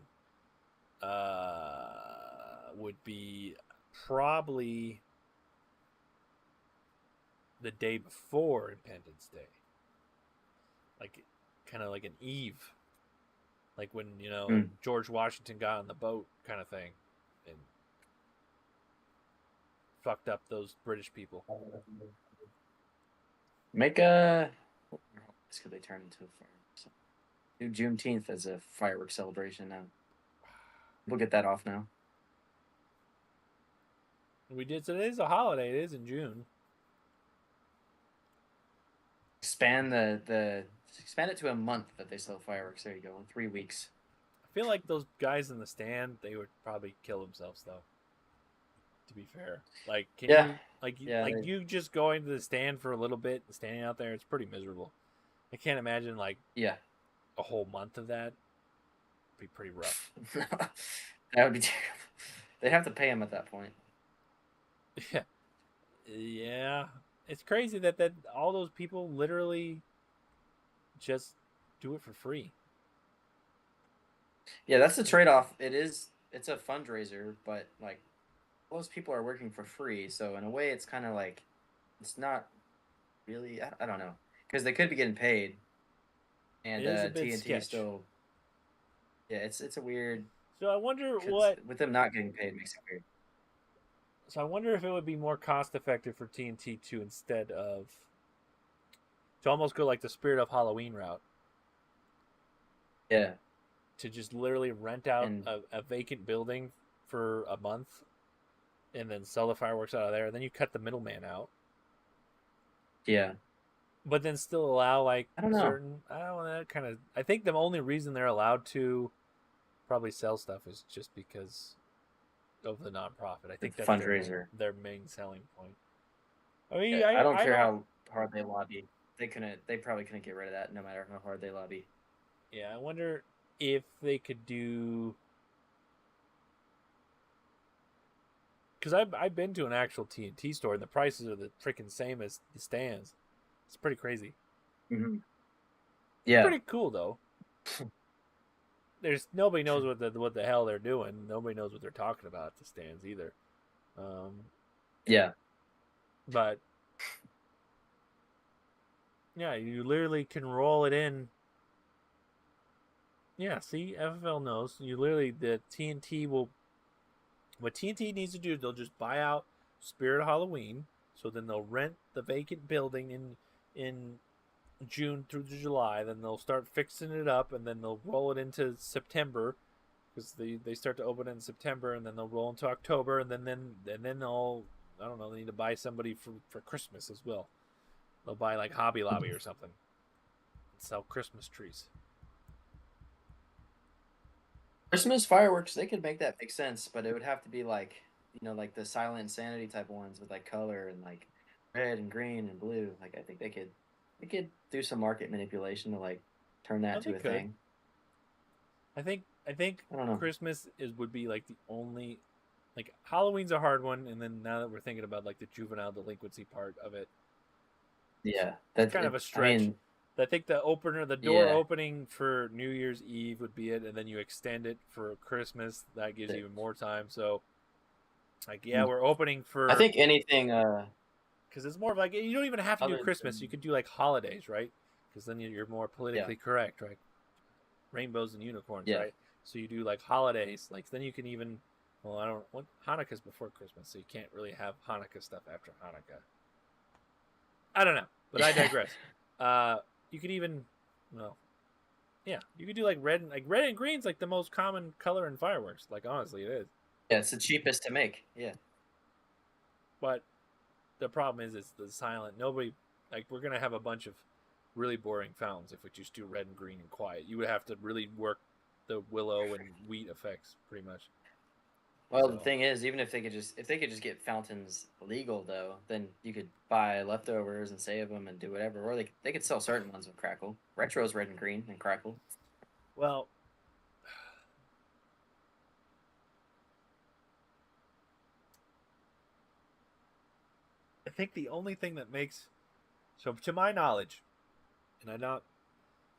would be probably the day before Independence Day, like kind of like an eve, like when Mm. George Washington got on the boat, kind of thing, and fucked up those British people. Make a. This could they turn into a fireworks? Do Juneteenth as a fireworks celebration now. We'll get that off now. We did. So it is a holiday. It is in June. Expand expand it to a month that they sell fireworks. There you go. In 3 weeks. I feel like those guys in the stand, they would probably kill themselves though. To be fair, like can Yeah. you Yeah. you just going to the stand for a little bit, standing out there? It's pretty miserable. I can't imagine like Yeah. a whole month of that. It'd be pretty rough. That would be terrible. They'd have to pay him at that point. Yeah, yeah. It's crazy that all those people literally just do it for free. Yeah, that's the trade-off. It's a fundraiser, but like most people are working for free, so in a way it's kind of like it's not really I don't know. Because they could be getting paid and It is a bit TNT sketch. still yeah, it's a weird So I wonder 'cause with them not getting paid makes it weird. So I wonder if it would be more cost effective for TNT to almost go like the Spirit of Halloween route, Yeah. to just literally rent out And a vacant building for a month and then sell the fireworks out of there. And then you cut the middleman out, yeah. but then still allow like I don't know. certain. I don't know, that kind of. I think the only reason they're allowed to probably sell stuff is just because of the nonprofit. I think that's Fundraiser. their main selling point. I mean, Yeah, I don't care don't, how hard they lobby. They probably couldn't get rid of that no matter how hard they lobby. Yeah, I wonder if they could do. Because I've been to an actual TNT store and the prices are the freaking same as the stands. It's pretty crazy. Mm-hmm. Yeah. Pretty cool though. There's nobody knows what the hell they're doing. Nobody knows what they're talking about at the stands either. Yeah. But Yeah, you literally can roll it in. Yeah, see, FFL knows. You literally the TNT will. What TNT needs to do, they'll just buy out Spirit Halloween. So then they'll rent the vacant building in June through July. Then they'll start fixing it up, and then they'll roll it into September because they start to open it in September, and then they'll roll into October, and then they'll I don't know they need to buy somebody for Christmas as well. They'll buy like Hobby Lobby or something and sell Christmas trees. Christmas fireworks, they could make that make sense, but it would have to be like, like the Silent Insanity type ones with like color and like red and green and blue. Like I think they could do some market manipulation to like turn Oh, that they to a could. thing. I think I don't know. Christmas is would be like the only like Halloween's a hard one, and then now that we're thinking about like the juvenile delinquency part of it, Yeah, it's that kind of it. a I stretch. mean, I think the door yeah, opening for New Year's Eve would be it, and then you extend it for Christmas. That gives you the- even more time. So, like, yeah, we're opening I for think anything because it's more of like you don't even have to do other Christmas. You than could do like holidays, right? Because then you're more yeah, politically correct, right? Rainbows and unicorns, yeah. right? So you do like holidays, like then you can even. Well, I don't. What Hanukkah's before Christmas, so you can't really have Hanukkah stuff after Hanukkah. I don't know, but I digress. Uh, you could even, well, yeah, you could do like red and green's like the most common color in fireworks. Like honestly, it is. Yeah, it's the cheapest to make. Yeah. But the problem is, it's the silent. Nobody like we're gonna have a bunch of really boring fountains if we just do red and green and quiet. You would have to really work the willow and wheat effects pretty much. Well, the So thing is, even if they could just get fountains legal though, then you could buy leftovers and save them and do whatever. Or they could sell certain ones with crackle. Retro's red and green and crackle. well, I think the only thing that makes so to my knowledge, and I'm not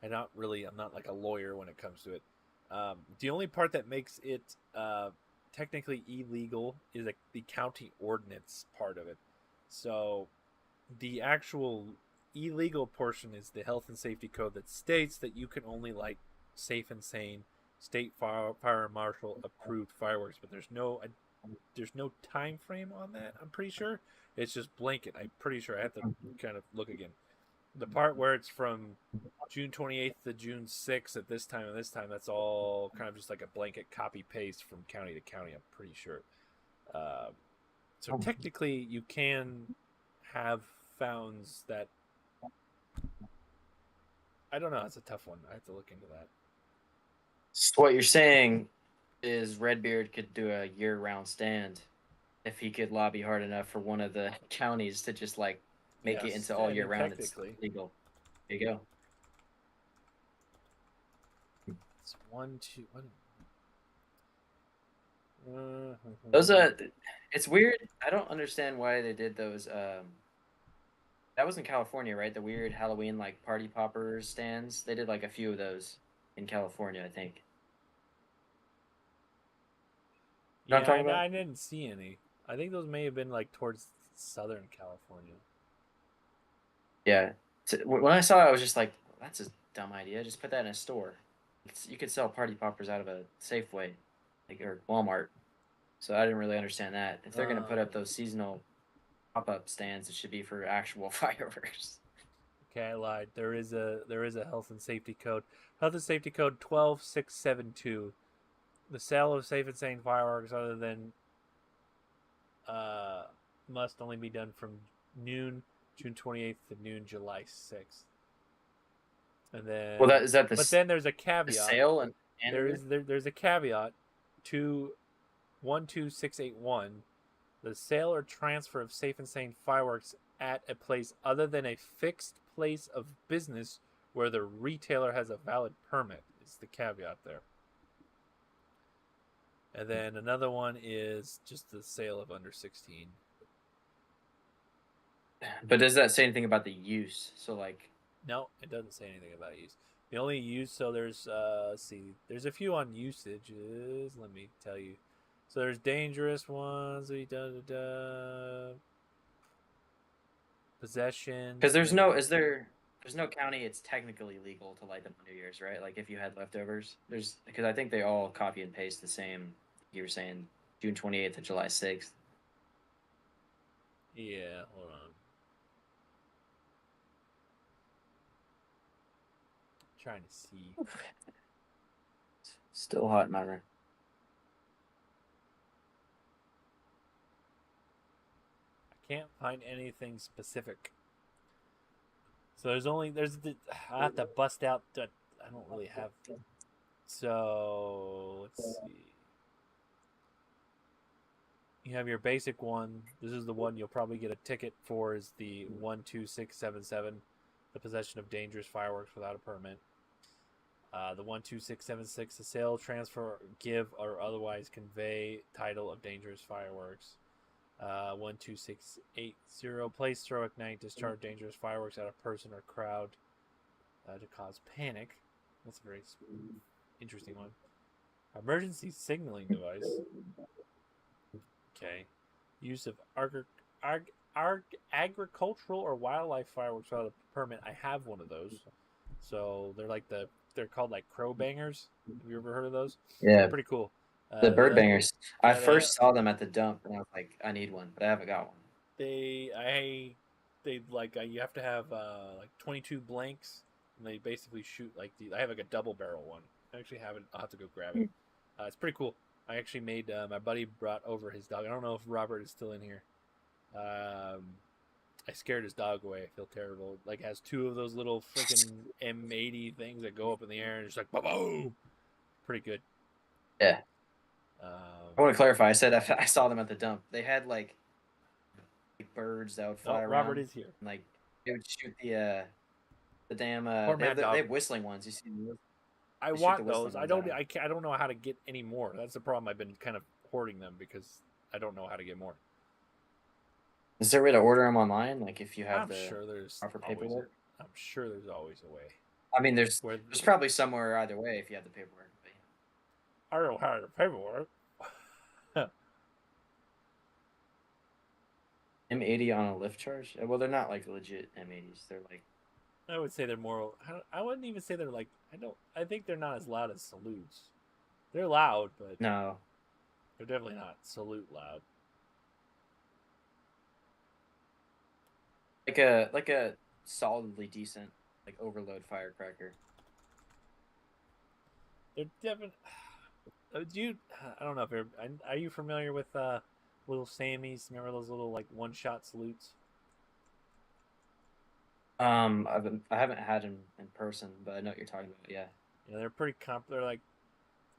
like a lawyer when it comes to it. The only part that makes it technically illegal is like the county ordinance part of it. So the actual illegal portion is the health and safety code that states that you can only light safe and sane state fire marshal approved fireworks, but there's no time frame on that. I'm pretty sure it's just blanket. I'm pretty sure I have to kind of look again. The part where it's from June 28th to June 6th at this time and this time, that's all kind of just like a blanket copy paste from county to county. I'm pretty sure. Uh, so technically, you can have founds that I don't know. It's a tough one. I have to look into that. So what you're saying is Redbeard could do a year-round stand if he could lobby hard enough for one of the counties to just like make it Yes, into all I year mean round. It's technically, legal. There you go. it's one, two, one. Those it's weird. I don't understand why they did those. That was in California, right? The weird Halloween like party poppers stands. They did like a few of those in California, I think. You know what Yeah, I'm talking I about? didn't see any. I think those may have been like towards Southern California. Yeah. When I saw it, I was just like, that's a dumb idea. Just put that in a store. You could sell party poppers out of a Safeway, like or Walmart. So I didn't really understand that. If they're gonna put up Um, those seasonal pop-up stands, it should be for actual fireworks. okay, I lied. There is a health and safety code. Health and safety code 12672. The sale of safe and sane fireworks other than uh must only be done from noon June 28th to noon July 6th. And Well, then that is that but then there's a the caveat. sale and There's a caveat to 12681. The sale or transfer of safe and sane fireworks at a place other than a fixed place of business where the retailer has a valid permit is the caveat there. And then another one is just the sale of under 16. but does that say anything about the use? So like, No, it doesn't say anything about use. The only use, so there's, let's see, there's a few on usages. Let me tell you. So there's dangerous ones. Possession. because So there's maybe no, there's is there? there's no county it's technically legal to light them on New Year's, right? Like if you had leftovers, there's because I think they all copy and paste the same. You were saying June 28th and July 6th. Yeah, hold on. Trying to see. Still hot in my room. I can't find anything specific. So I have to bust out. I don't really have. So let's see. You have your basic one. This is the one you'll probably get a ticket for. Is the 12677, the possession of dangerous fireworks without a permit. The 12676, the sale, transfer, give, or otherwise convey title of dangerous fireworks. 12680, place, throw, ignite, discharge dangerous fireworks at a person or crowd to cause panic. That's a very interesting one. Emergency signaling device. Okay. Use of agricultural or wildlife fireworks without a permit. I have one of those. So they're called like crow bangers. Have you ever heard of those? Yeah, Pretty cool. the bird bangers. I that, first saw them at the dump, and I was like, I need one, but I haven't got one. You have to have like 22 blanks, and they basically shoot like I have like a double barrel one. I actually have it. I'll have to go grab it. It's pretty cool. I actually made my buddy brought over his dog. I don't know if Robert is still in here. I scared his dog away. I feel terrible. Like has two of those little freaking M80 things that go up in the air and just like boom. Pretty good. Yeah. I want to clarify. I said I saw them at the dump. They had like birds that would fly around. Robert is here. And, like they would shoot the damn. They have whistling ones. You see them? I want those. I don't know how to get any more. That's the problem. I've been kind of hoarding them because I don't know how to get more. Is there a way to order them online? Like if you have I'm sure there's proper paperwork. I'm sure there's always a way. I mean, there's probably somewhere either way if you have the paperwork. But, I don't have the paperwork. M80 on a lift charge? Well, they're not like legit M80s. They're like. I would say they're more. I wouldn't even say they're like. I think they're not as loud as salutes. They're loud, but no, they're definitely not salute loud. Like a solidly decent like overload firecracker. They're definitely. Dude, I don't know if are you familiar with little Sammys? Remember those little like one-shot salutes? I haven't had them in person, but I know what you're talking about. Yeah. Yeah, they're pretty they're like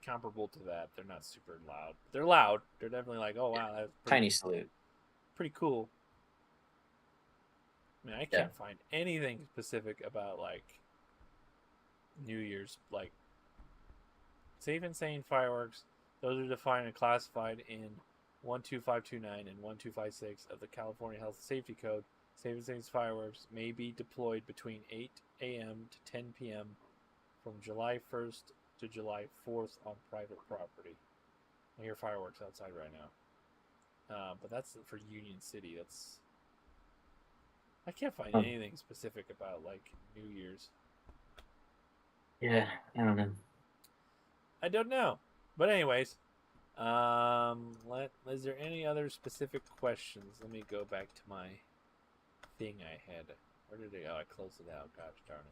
comparable to that. They're not super loud. They're loud. They're definitely like, oh wow, that's tiny salute. Pretty cool. I mean, I can't find anything specific about like New Year's, like safe and sane fireworks. Those are defined and classified in 12529 and 1256 of the California Health Safety Code. Safe and sane fireworks may be deployed between 8 a.m. to 10 p.m. from July 1st to July 4th on private property. I hear fireworks outside right now. But that's for Union City. I can't find anything specific about like New Year's. Yeah, I don't know. I don't know. But anyways, is there any other specific questions? Let me go back to my thing I had. Where did it go? I closed it out. Gosh darn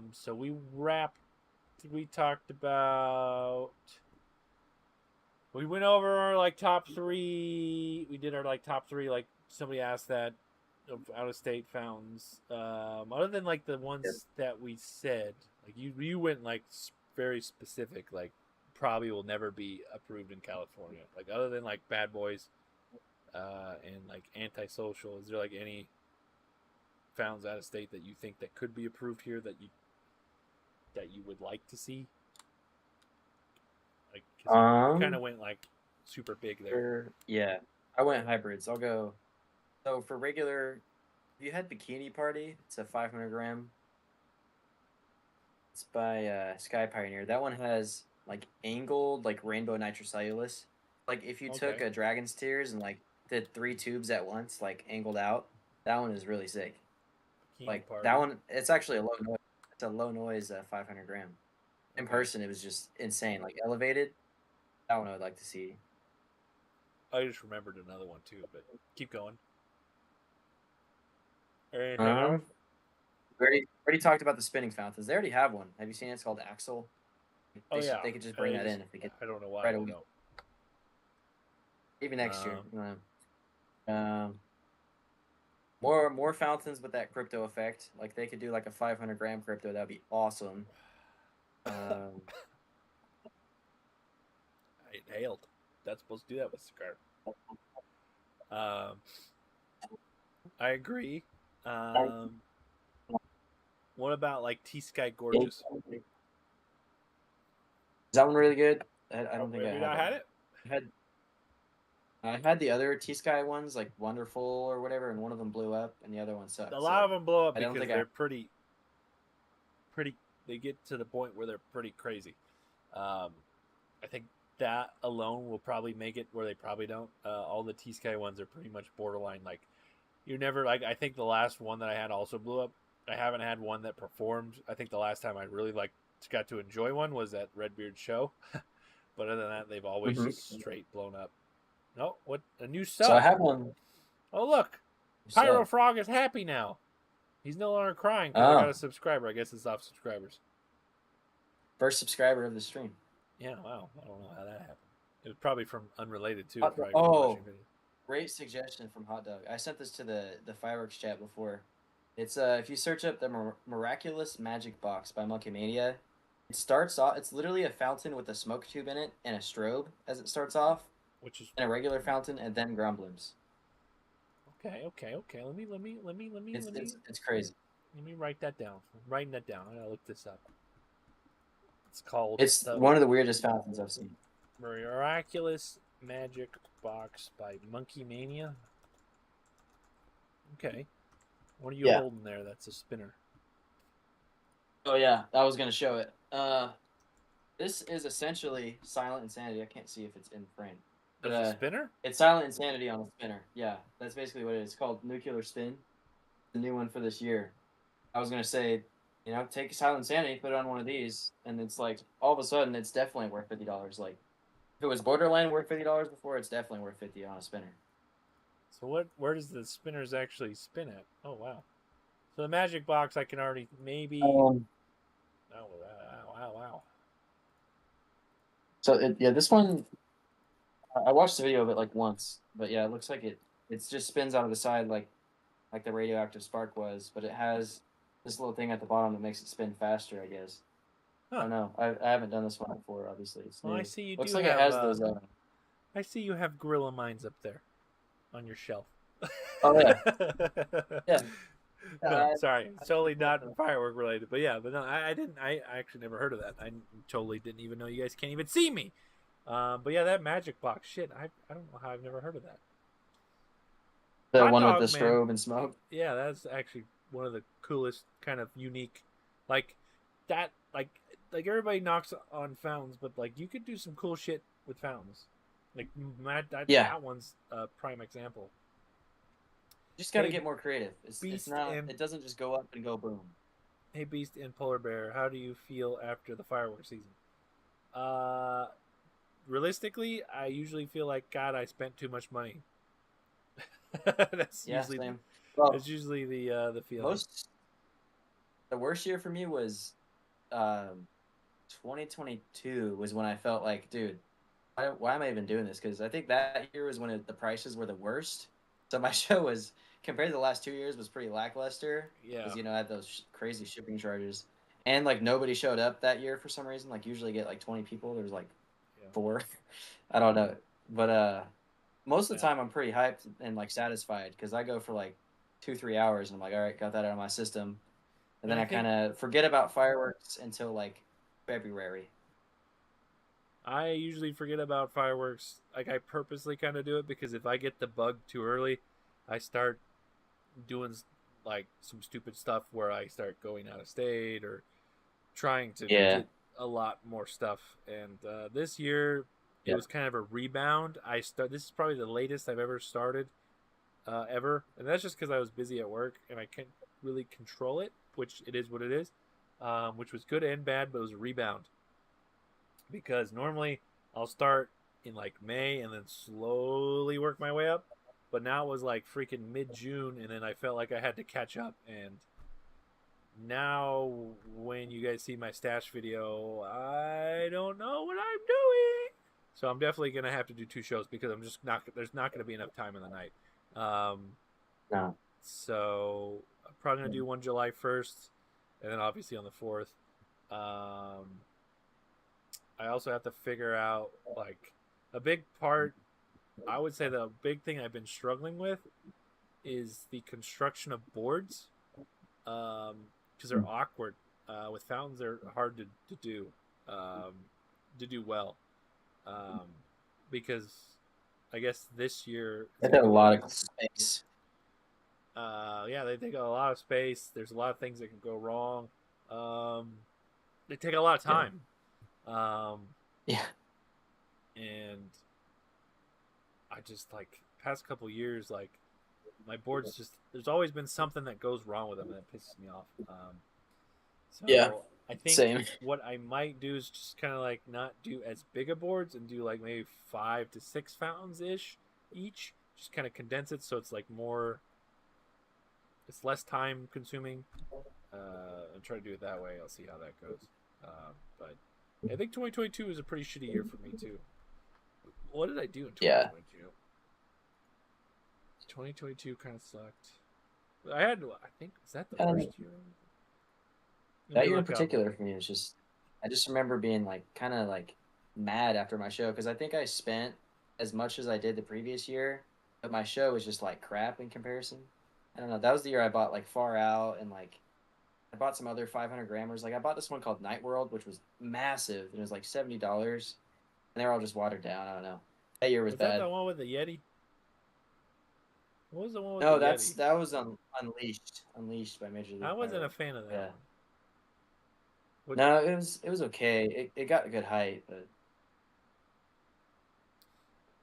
it. So we talked about. We went over our like top 3. We did our like top 3. Like somebody asked that of out of state fountains. Other than like the ones that we said, like you went like very specific, like probably will never be approved in California. Like other than like Bad Boys, and like Antisocial, is there like any fountains out of state that you think that could be approved here that you would like to see? Like, cause you kind of went like super big there. Yeah, I went hybrids. I'll go. So for regular, if you had Bikini Party, it's a 500 gram. It's by Sky Pioneer. That one has like angled like rainbow nitrocellulose. Like if you took a Dragon's Tears and like did 3 tubes at once, like angled out, that one is really sick. Bikini Like party. that one, it's actually a low noise. It's a low noise 500 gram. In Okay. person, it was just insane. Like elevated, that one I would like to see. I just remembered another one too, but keep going. Anything else? Um, we already talked about the spinning fountains. They already have one. Have you seen it? It's called Axle. Oh yeah, They could just bring that in if they yeah, could I don't know why right they away. don't. Even next year. Um, Um, more fountains with that crypto effect. Like they could do like a 500 gram crypto. That'd be awesome. Um, I inhaled. That's supposed to do that with cigar. Um, I agree. Um, what about like T Sky Gorgeous? is that one really good? I Oh, don't think I have you had not that had one. it? I had I had the other T Sky ones like Wonderful or whatever, and one of them blew up, and the other one A sucked. lot So of them blow up I don't because think I. they're pretty. They get to the point where they're pretty crazy. Um, I think that alone will probably make it where they probably don't. All the T Sky ones are pretty much borderline. Like you never like. I think the last one that I had also blew up. I haven't had one that performed. I think the last time I really like got to enjoy one was at Redbeard show. But other than that, they've always Mhm. just straight blown up. Oh, what a new So I sub! have one. Oh look, Pyro So Frog is happy now. He's no longer crying because I got oh, a subscriber. I guess it's off subscribers. first subscriber of the stream. Yeah, wow. I don't know how that happened. It was probably from unrelated too, Hot probably from Oh, watching videos. great suggestion from Hot Dog. I sent this to the fireworks chat before. It's if you search up the Miraculous Magic Box by Monkey Mania, it starts off. It's literally a fountain with a smoke tube in it and a strobe as it starts off, Which is and a regular fountain, and then grumblings. okay. It's crazy. Let me write that down. I'm writing that down. I gotta look this up. It's called It's the one of the weirdest fountains I've seen. Miraculous Magic Box by Monkey Mania. Okay. What are you Yeah. holding there? That's a spinner. Oh yeah, I was gonna show it. This is essentially Silent Insanity. I can't see if it's in frame, but There's a spinner? it's Silent Insanity on a spinner. Yeah, that's basically what it is. It's called Nuclear Spin. The new one for this year. I was gonna say, take Silent Insanity, put it on one of these, and it's like all of a sudden it's definitely worth $50. Like if it was borderline worth $50 before, it's definitely worth 50 on a spinner. So where does the spinners actually spin at? Oh wow. So the magic box I can already maybe Um, oh wow. so yeah, this one I watched the video of it like once, but yeah, it looks like it just spins out of the side like the radioactive spark was, but it has this little thing at the bottom that makes it spin faster, I guess. I Huh. don't know. I haven't done this one before, obviously. It's Well I new. see you Looks do like it have has those I see you have gorilla mines up there on your shelf. oh yeah. Yeah. No, I, sorry, it's totally not firework related. But yeah, but no, I didn't. I actually never heard of that. I totally didn't even know you guys can't even see me. But yeah, that magic box shit. I don't know how I've never heard of that. the Hot one with the dog, man. strobe and smoke. Yeah, that's actually one of the coolest kind of unique, like that. Like everybody knocks on fountains, but like you could do some cool shit with fountains. Like Yeah. that one's a prime example. Just got to Hey, get more creative. It's Beast not. and It doesn't just go up and go boom. Hey Beast and Polar Bear, how do you feel after the fireworks season? Uh, realistically, I usually feel like God, I spent too much money. Yeah, same. Well, That's usually the feeling. most the worst year for me was 2022 was when I felt like, dude, why am I even doing this? Because I think that year was when the prices were the worst. So my show was compared to the last 2 years was pretty lackluster Yeah, because I had those crazy shipping charges, and like nobody showed up that year for some reason. Like usually get like 20 people. There was like yeah, 4. I don't know, but most of the yeah. time I'm pretty hyped and like satisfied because I go for like 2-3 hours and I'm like, all right, got that out of my system, and And then I I think kind of forget about fireworks until like February. I usually forget about fireworks. Like I purposely kind of do it because if I get the bug too early, I start doing like some stupid stuff where I start going out of state or trying to Yeah, get a lot more stuff. And this year, it yeah, was kind of a rebound. This is probably the latest I've ever started ever, and that's just because I was busy at work and I can't. really control it, which it is what it is, which was good and bad, but it was a rebound because normally I'll start in like May and then slowly work my way up, but now it was like freaking mid June, and then I felt like I had to catch up. And now, when you guys see my stash video, I don't know what I'm doing. So I'm definitely gonna have to do 2 shows because I'm just not. There's not gonna be enough time in the night. Um, No. so I'm probably gonna do one July 1st, and then obviously on the 4th. Um, I also have to figure out like a big part. I would say the big thing I've been struggling with is the construction of boards, because they're awkward. With fountains, they're hard um, to do well, um, because I guess this year it's That's gonna a be lot of space. yeah, they take a lot of space. There's a lot of things that can go wrong. Um, they take a lot of Yeah. time, um, Yeah. and I just like past couple years, like my boards just there's always been something that goes wrong with them that pisses me off. Yeah. So I think Same. what I might do is just kind of like not do as big a boards and do like maybe 5 to 6 fountains ish each. Just kind of condense it so it's like more, it's less time consuming. And try to do it that way. I'll see how that goes. But I think 2022 was a pretty shitty year for me too. What did I do in Yeah. 2022? 2022 kind of sucked. I had, I think, was that the Um, worst year? Let that me year in look up. particular for me was just, I just remember being like kind of like mad after my show because I think I spent as much as I did the previous year, but my show was just like crap in comparison. I don't know. That was the year I bought like Far Out and like I bought some other 500 grammars. Like I bought this one called Night World, which was massive and it was like $70, and they're all just watered down. I don't know. That year was Was that bad. the one with the Yeti? What was the one with the No, Yeti? that was Unleashed by Major I League wasn't a Pyro. fan of that Yeah. one. What? No, it was okay. It got a good height, but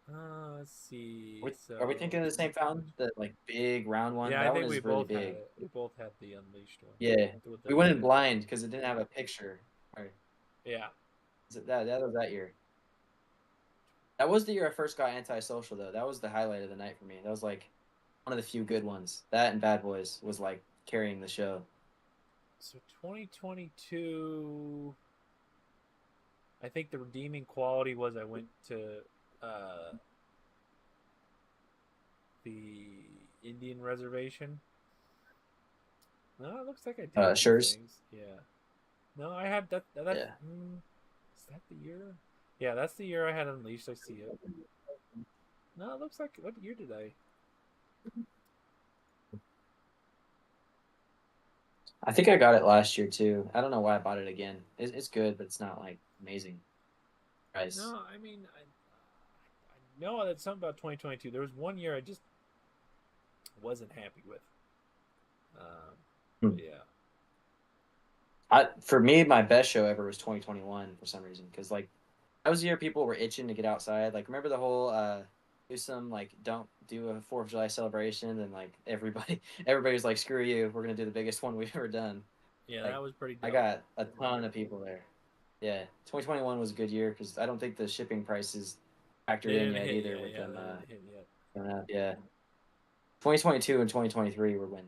Let's see. are we So thinking of the same fountain? The like big round one? yeah, I That one think we is really both had big. it. We both had the Unleashed one Yeah. with We the went in big. blind because it didn't have a picture. Right. Yeah. Is it that was that year. That was the year I first got antisocial though. That was the highlight of the night for me. That was like one of the few good ones. That and Bad Boys was like carrying the show. So 2022. I think the redeeming quality was I went to uh, the Indian reservation. No, it looks like I did a few Shures. things. Yeah. No, I had that. Yeah. Is that the year? Yeah, that's the year I had Unleashed. I see it. No, it looks like what year did I? I think I got it last year too. I don't know why I bought it again. It's good, but it's not like amazing price. No, I mean I know that something about 2022. There was one year I just wasn't happy with. Hmm. But yeah. For me, my best show ever was 2021 for some reason because like that was the year people were itching to get outside. Like remember the whole do some like don't do a 4th of July celebration and like everybody was like screw you, we're gonna do the biggest one we've ever done. Yeah, that Like was pretty I dumb. got a ton of people there. Yeah, 2021 was a good year because I don't think the shipping prices factored They in didn't yet hit either yet. with Yeah, them. they didn't hit yet. Going up. Yeah, 2022 and 2023 were when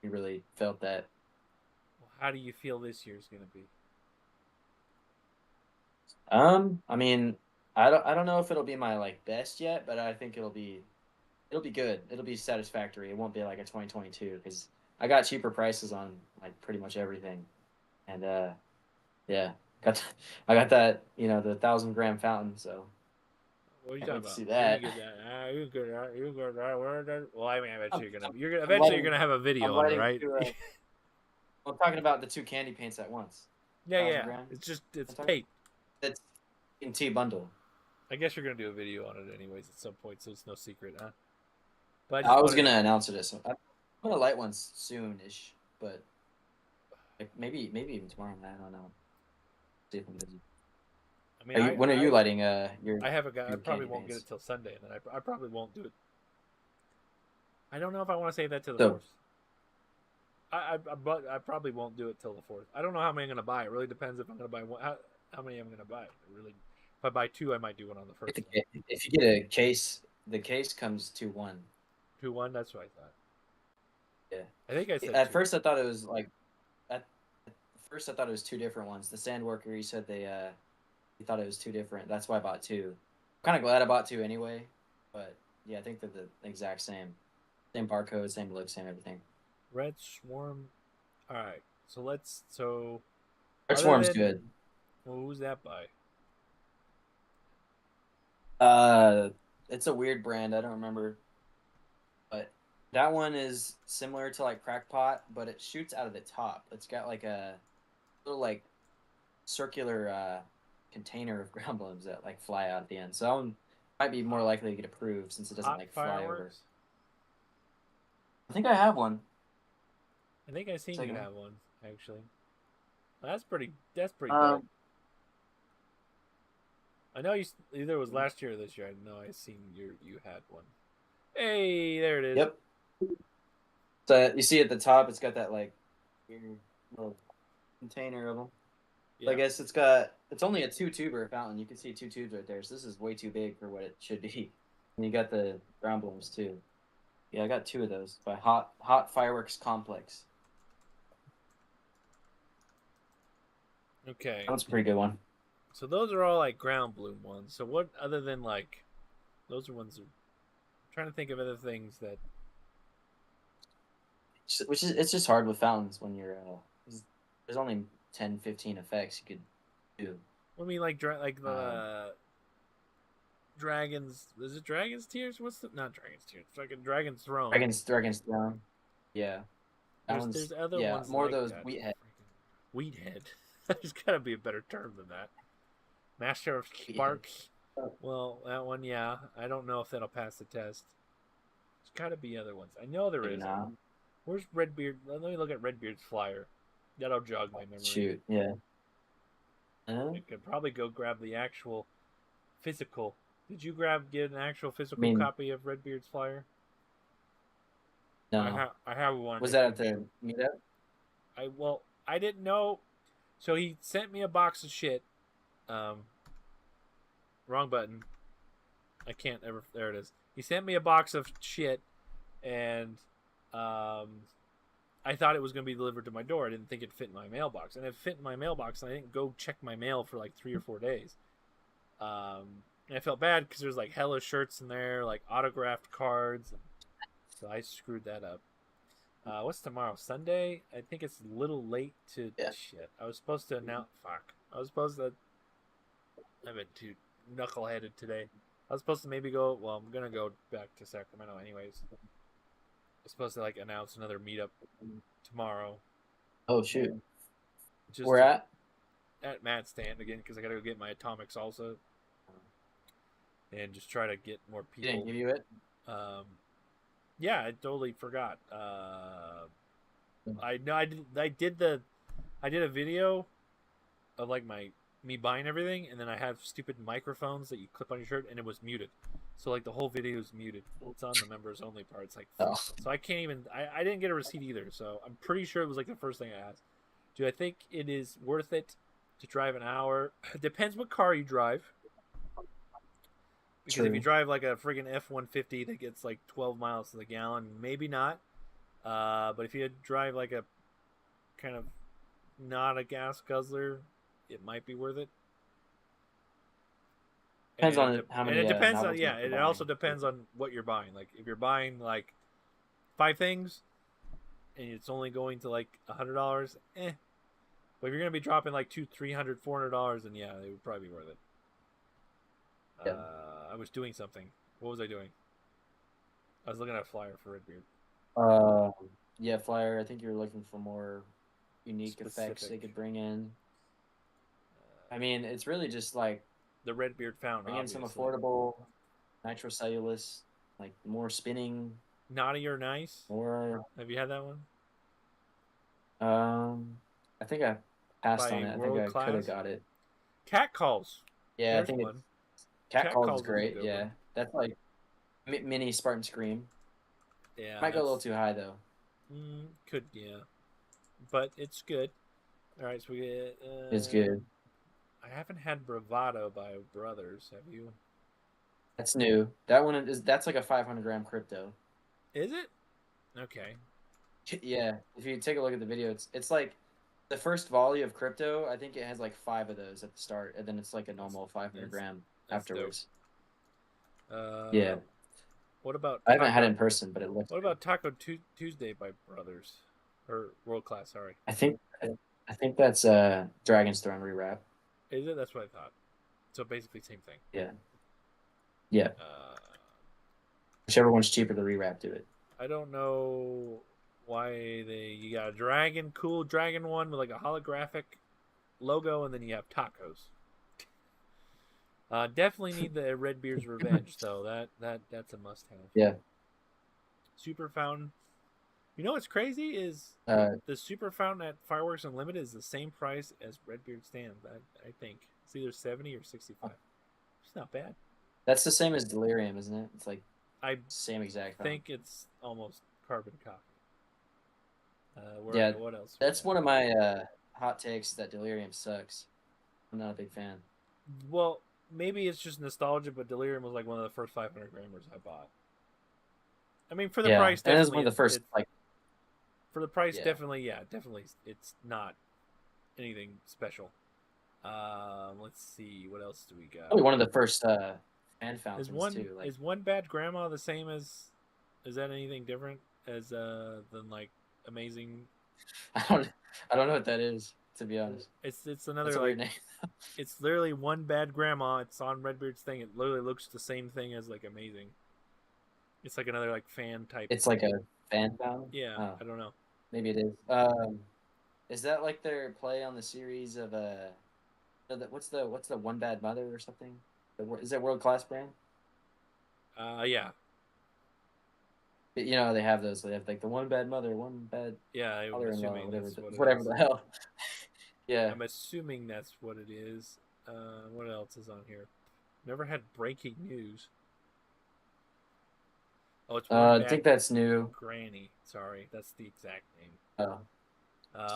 we really felt that. Well, how do you feel this year's gonna be? I mean, I don't know if it'll be my like best yet, but I think it'll be good. It'll be satisfactory. It won't be like a 2022 because I got cheaper prices on like pretty much everything, and yeah, got I got that the 1,000 gram fountain, so What are you can't talking wait to about? see You're gonna that. get that. You get that. You get that. Where that? Well, I mean, I bet I'm, you're gonna. I'm, You're gonna. I'm Eventually, you're lighting gonna have a I'm video on it, lighting right? to. I'm talking about the two candy paints at once. Yeah, Thousand yeah. gram. It's I'm talking. tape. That's in T bundle. I guess you're gonna do a video on it anyways at some point, so it's no secret, huh? But I just I was wanted gonna to. announce it so I'm gonna light one soon-ish, but like maybe even tomorrow. I don't know. See if I'm busy. I mean, When are you lighting your I have a guy. I your probably candy won't get paints? it till Sunday, and then I probably won't do it. I don't know if I want to save that to the So fourth. I probably won't do it till the 4th. I don't know how many I'm gonna buy. It really depends if I'm gonna buy one. How many I'm gonna buy. It really, if I buy 2, I might do one on the first one. If you get a case, the case comes 2-1. 2-1. That's what I thought. Yeah. I think I said At 2. first, I thought it was like at first I thought it was two different ones. The sand worker, he said he thought it was two different. That's why I bought two. I'm kind of glad I bought two anyway. But yeah, I think they're the exact same barcode, same look, same everything. Red Swarm. All right. So let's. So Red other Swarm's than, good. well, who's that by? Uh, it's a weird brand. I don't remember, but that one is similar to like Crackpot, but it shoots out of the top. It's got like a little like circular container of ground balloons that like fly out at the end. So that one might be more likely to get approved since it doesn't Hot like fly over. fireworks. I think I have one. I think I seen you Second. have one actually. That's pretty. That's pretty dope. Um, I know you either it was last year or this year. I know I seen you had one. Hey, there it is. yep. So you see at the top, it's got that like weird little container of them. Yeah. I guess it's only a 2-tuber fountain. You can see two tubes right there. So this is way too big for what it should be. And you got the ground balloons too. Yeah, I got two of those by Hot Fireworks Complex. Okay. That's a pretty good one. So those are all like ground bloom ones. So what other than like those are ones that, I'm trying to think of other things that Which is it's just hard with fountains when you're there's only 10, 15 effects you could do. I mean like like the Um, dragons. Is it Dragon's Tears? What's the not Dragon's Tears? Fucking Dragon's Throne. Dragon's Throne. Yeah. That There's one's other yeah, ones more of like those that. Wheathead. Wheathead. There's got to be a better term than that. Master of Sparks. Well, that one, yeah. I don't know if that'll pass the test. There's got to be other ones. I know there Maybe is. not. Where's Redbeard? Let me look at Redbeard's flyer. That'll jog my memory. Shoot, yeah. I could probably go grab the actual physical. Did you get an actual physical mean, copy of Redbeard's flyer? no. I have one. Was that at the meetup? I didn't know. So he sent me a box of shit. Wrong button. I can't ever. There it is. He sent me a box of shit, and I thought it was going to be delivered to my door. I didn't think it fit in my mailbox, and it fit in my mailbox, and I didn't go check my mail for like 3 or 4 days. And I felt bad because there's like hella shirts in there, like autographed cards. So I screwed that up. What's tomorrow? Sunday? I think it's a little late to shit. I was supposed to announce. Fuck. I was supposed to. I've been too knuckleheaded today. I was supposed to maybe go. Well, I'm gonna go back to Sacramento anyways. I was supposed to like announce another meetup tomorrow. Oh shoot! Just Where at? At Matt's stand again because I gotta go get my atomic salsa and just try to get more people. He didn't give you it. Yeah, I totally forgot. I know I did a video of like me buying everything, and then I have stupid microphones that you clip on your shirt, and it was muted. So like the whole video is muted. It's on the members only part. It's like so I can't even. I didn't get a receipt either. So I'm pretty sure it was like the first thing I asked. Do I think it is worth it to drive an hour? It depends what car you drive. Because if you drive like a friggin' F-150 that gets like 12 miles to the gallon, maybe not. But if you drive like a kind of not a gas guzzler, it might be worth it. Depends on how many. And it depends on it also depends on what you're buying. Like if you're buying like 5 things, and it's only going to like $100, eh. But if you're gonna be dropping like $200, $300, $400, then yeah, it would probably be worth it. Yeah. I was doing something. What was I doing? I was looking at a flyer for Redbeard. Yeah, flyer. I think you're looking for more unique effects they Specific. could bring in. I mean, it's really just like The Redbeard fountain. bring in some affordable nitrocellulose, like more spinning. Naughty or Nice? More. Have you had that one? I think I passed By on it. I think World I Class? could have got it. Cat Calls. Yeah, There's I think one. Cat Calls is is a great. good Yeah, one. that's like mini Spartan Scream. Yeah. Might go a little too high though. Could yeah. but it's good. All right, so we get. It's good. I haven't had Bravado by Brothers. Have you? That's new. That one is that's like a 500-gram crypto. Is it? Okay. Yeah, if you take a look at the video, it's like the first volley of crypto. I think it has like 5 of those at the start, and then it's like a That's normal 500 that's, gram that's dope. afterwards. Uh, Yeah, what about I haven't had it Taco? in person, but it looks What good. about Taco Tuesday by Brothers, or World Class? Sorry, I think I think that's Dragon's Throne rewrap. is it? That's what I thought. So basically, same thing. Yeah, yeah. Uh, Whichever one's cheaper to rewrap, do it. I don't know why you got a dragon, cool dragon one with like a holographic logo, and then you have tacos. Definitely need the Redbeard's Revenge though. That's a must have. Yeah. Super Fountain. You know what's crazy is Uh, the Super Fountain at Fireworks Unlimited is the same price as Redbeard Stand. I think it's either 70 or 65. It's not bad. that's the same as Delirium, isn't it? It's like I same exact phone. think it's almost carbon copy. Yeah, What else? that's one of my hot takes that Delirium sucks. I'm not a big fan. Well, maybe it's just nostalgia, but Delirium was like one of the first 500 grammers I bought. I mean, for the Yeah, price, and it was definitely. one of the first like For the price, yeah. definitely, yeah, definitely. It's not anything special. Let's see, what else do we got? Probably one of the first fan Is fountains one too. Like is one bad grandma the same as? Is that anything different as than like amazing? I don't I don't know what that is, to be honest. It's That's another a weird like name. it's literally one bad grandma. It's on Redbeard's thing. It literally looks the same thing as like amazing. It's like another like fan type. It's like a fan fountain. Yeah, Oh, I don't know. maybe it is. Is that like their play on the series of what's the One Bad Mother or something? Is that World Class brand? Yeah, You know they have those. They have like the One Bad Mother, One Bad yeah. I'm Father-in-law, assuming whatever, that's what it whatever is. the hell. Yeah. I'm assuming that's what it is. What else is on here? Never had breaking news. Oh, it's one I bad think that's new. granny. Sorry, that's the exact name. Oh,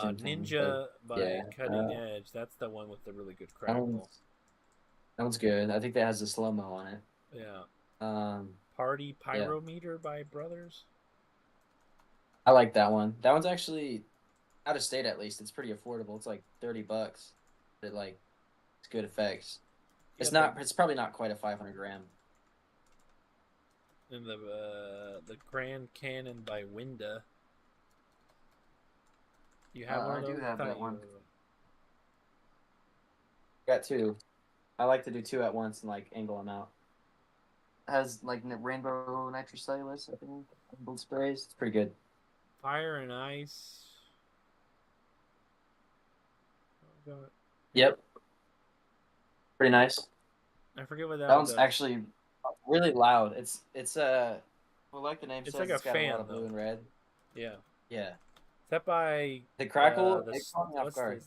same thing. But Ninja by yeah, Cutting Edge. That's the one with the really good that crackle. one's that one's good. I think that has the slow mo on it. Yeah. Um, Party yeah, Pyrometer by Brothers. I like that one. That one's actually out of state at least. It's pretty affordable. It's like $30. But like it's good effects. You It's got not. It's probably not quite a 500 gram. the Grand Cannon by Winda. You have one I of do those? I have thought that you. one. Got two. I like to do two at once and like angle them out. Has like rainbow nitrocellulose, I think. Rainbow sprays. It's pretty good. Fire and Ice. Oh, God. Yep, pretty nice. I forget what that That one one's does. actually really loud. It's well, like the name It's says, like a it's got a lot fan, of blue though. and red. Yeah. Yeah, Is that by the crackle. the It caught me off what's the guard.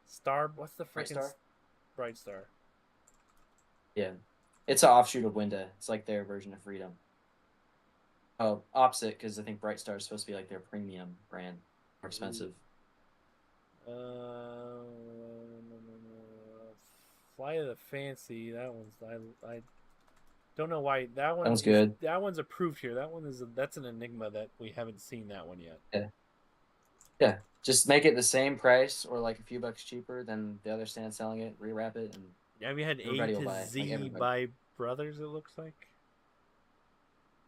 star? What's the Bright freaking Star. Bright Star? Yeah, it's an offshoot of Winda. It's like their version of Freedom. Oh, opposite because I think Bright Star is supposed to be like their premium brand, more expensive. Uh, Fly of the Fancy. That one's I don't know why that That one one's is good. that one's approved here. That one is that's an enigma that we haven't seen that one yet. Yeah, yeah. Just make it the same price or like a few bucks cheaper than the other stand selling it. Rewrap it, and Have you had A everybody will to buy it. Like Z everybody. by Brothers? It looks like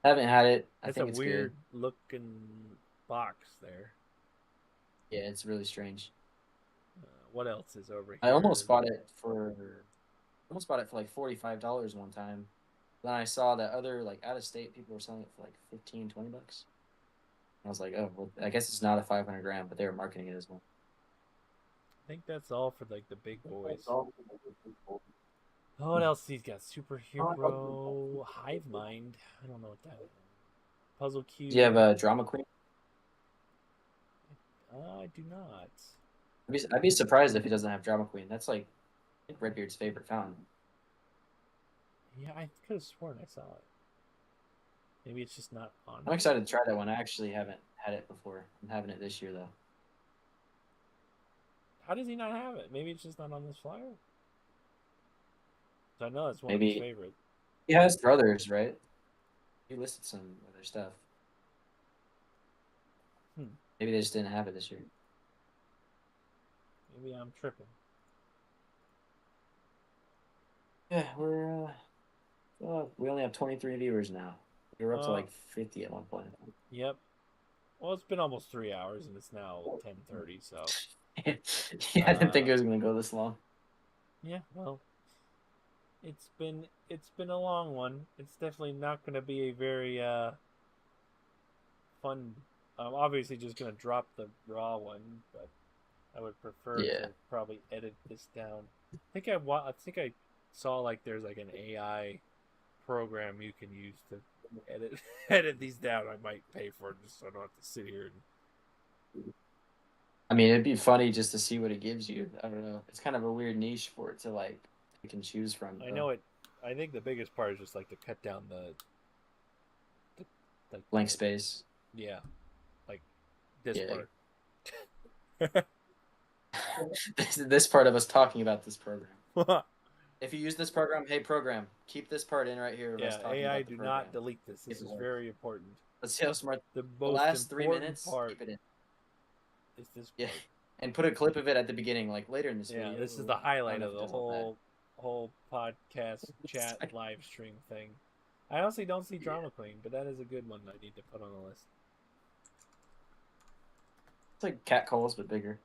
Haven't had it. I that's a think it's good. weird looking box there. Yeah, it's really strange. What else is over I here? almost bought it for like $45 one time. Then I saw that other like out of state people were selling it for like 15, $20. I was like, oh, well, I guess it's not a 500 gram, but they were marketing it as well. I think that's all for like the big boys. Oh, what else he's got? Superhero Hive Mind. I don't know what that is. Puzzle Cube. Do you have a Drama Queen? I do not. I'd be surprised if he doesn't have Drama Queen. That's like I think Redbeard's favorite fountain. Yeah, I could have sworn I saw it. Maybe it's just not on. I'm excited to try that one. I actually haven't had it before. I'm having it this year though. How does he not have it? Maybe it's just not on this flyer. I know it's one of his Maybe favorites. he has brothers, right? He listed some other stuff. Hmm. Maybe they just didn't have it this year. Maybe I'm tripping. Yeah, we only have 23 viewers now. We were up to like 50 at one point. Yep. Well, it's been almost 3 hours, and it's now 10:30. So. Yeah, I didn't think it was gonna go this long. Yeah. Well, it's been a long one. It's definitely not going to be a very fun. I'm obviously just going to drop the raw one, but I would prefer Yeah. to probably edit this down. I think I saw like there's like an AI program you can use to edit edit these down. I might pay for it just so I don't have to sit here and I mean, it'd be funny just to see what it gives you. I don't know. It's kind of a weird niche for it to like pick and choose from, I though. know it. I think the biggest part is just like to cut down the like Blank space. yeah, like this Yeah. part. This part of us talking about this program. If you use this program, hey program, keep this part in right here of us Yeah, talking AI, about the do program. not delete this. If This it is works. very important. Let's see how smart. The The most last 3 important minutes, part keep it in. is this Yeah, part. and put a clip of it at the beginning, like later in this Yeah, video. this is the I don't highlight know of if it the does all that. whole podcast chat live stream thing. I honestly don't see Yeah. Drama Queen, but that is a good one I need to put on the list. It's like cat calls but bigger.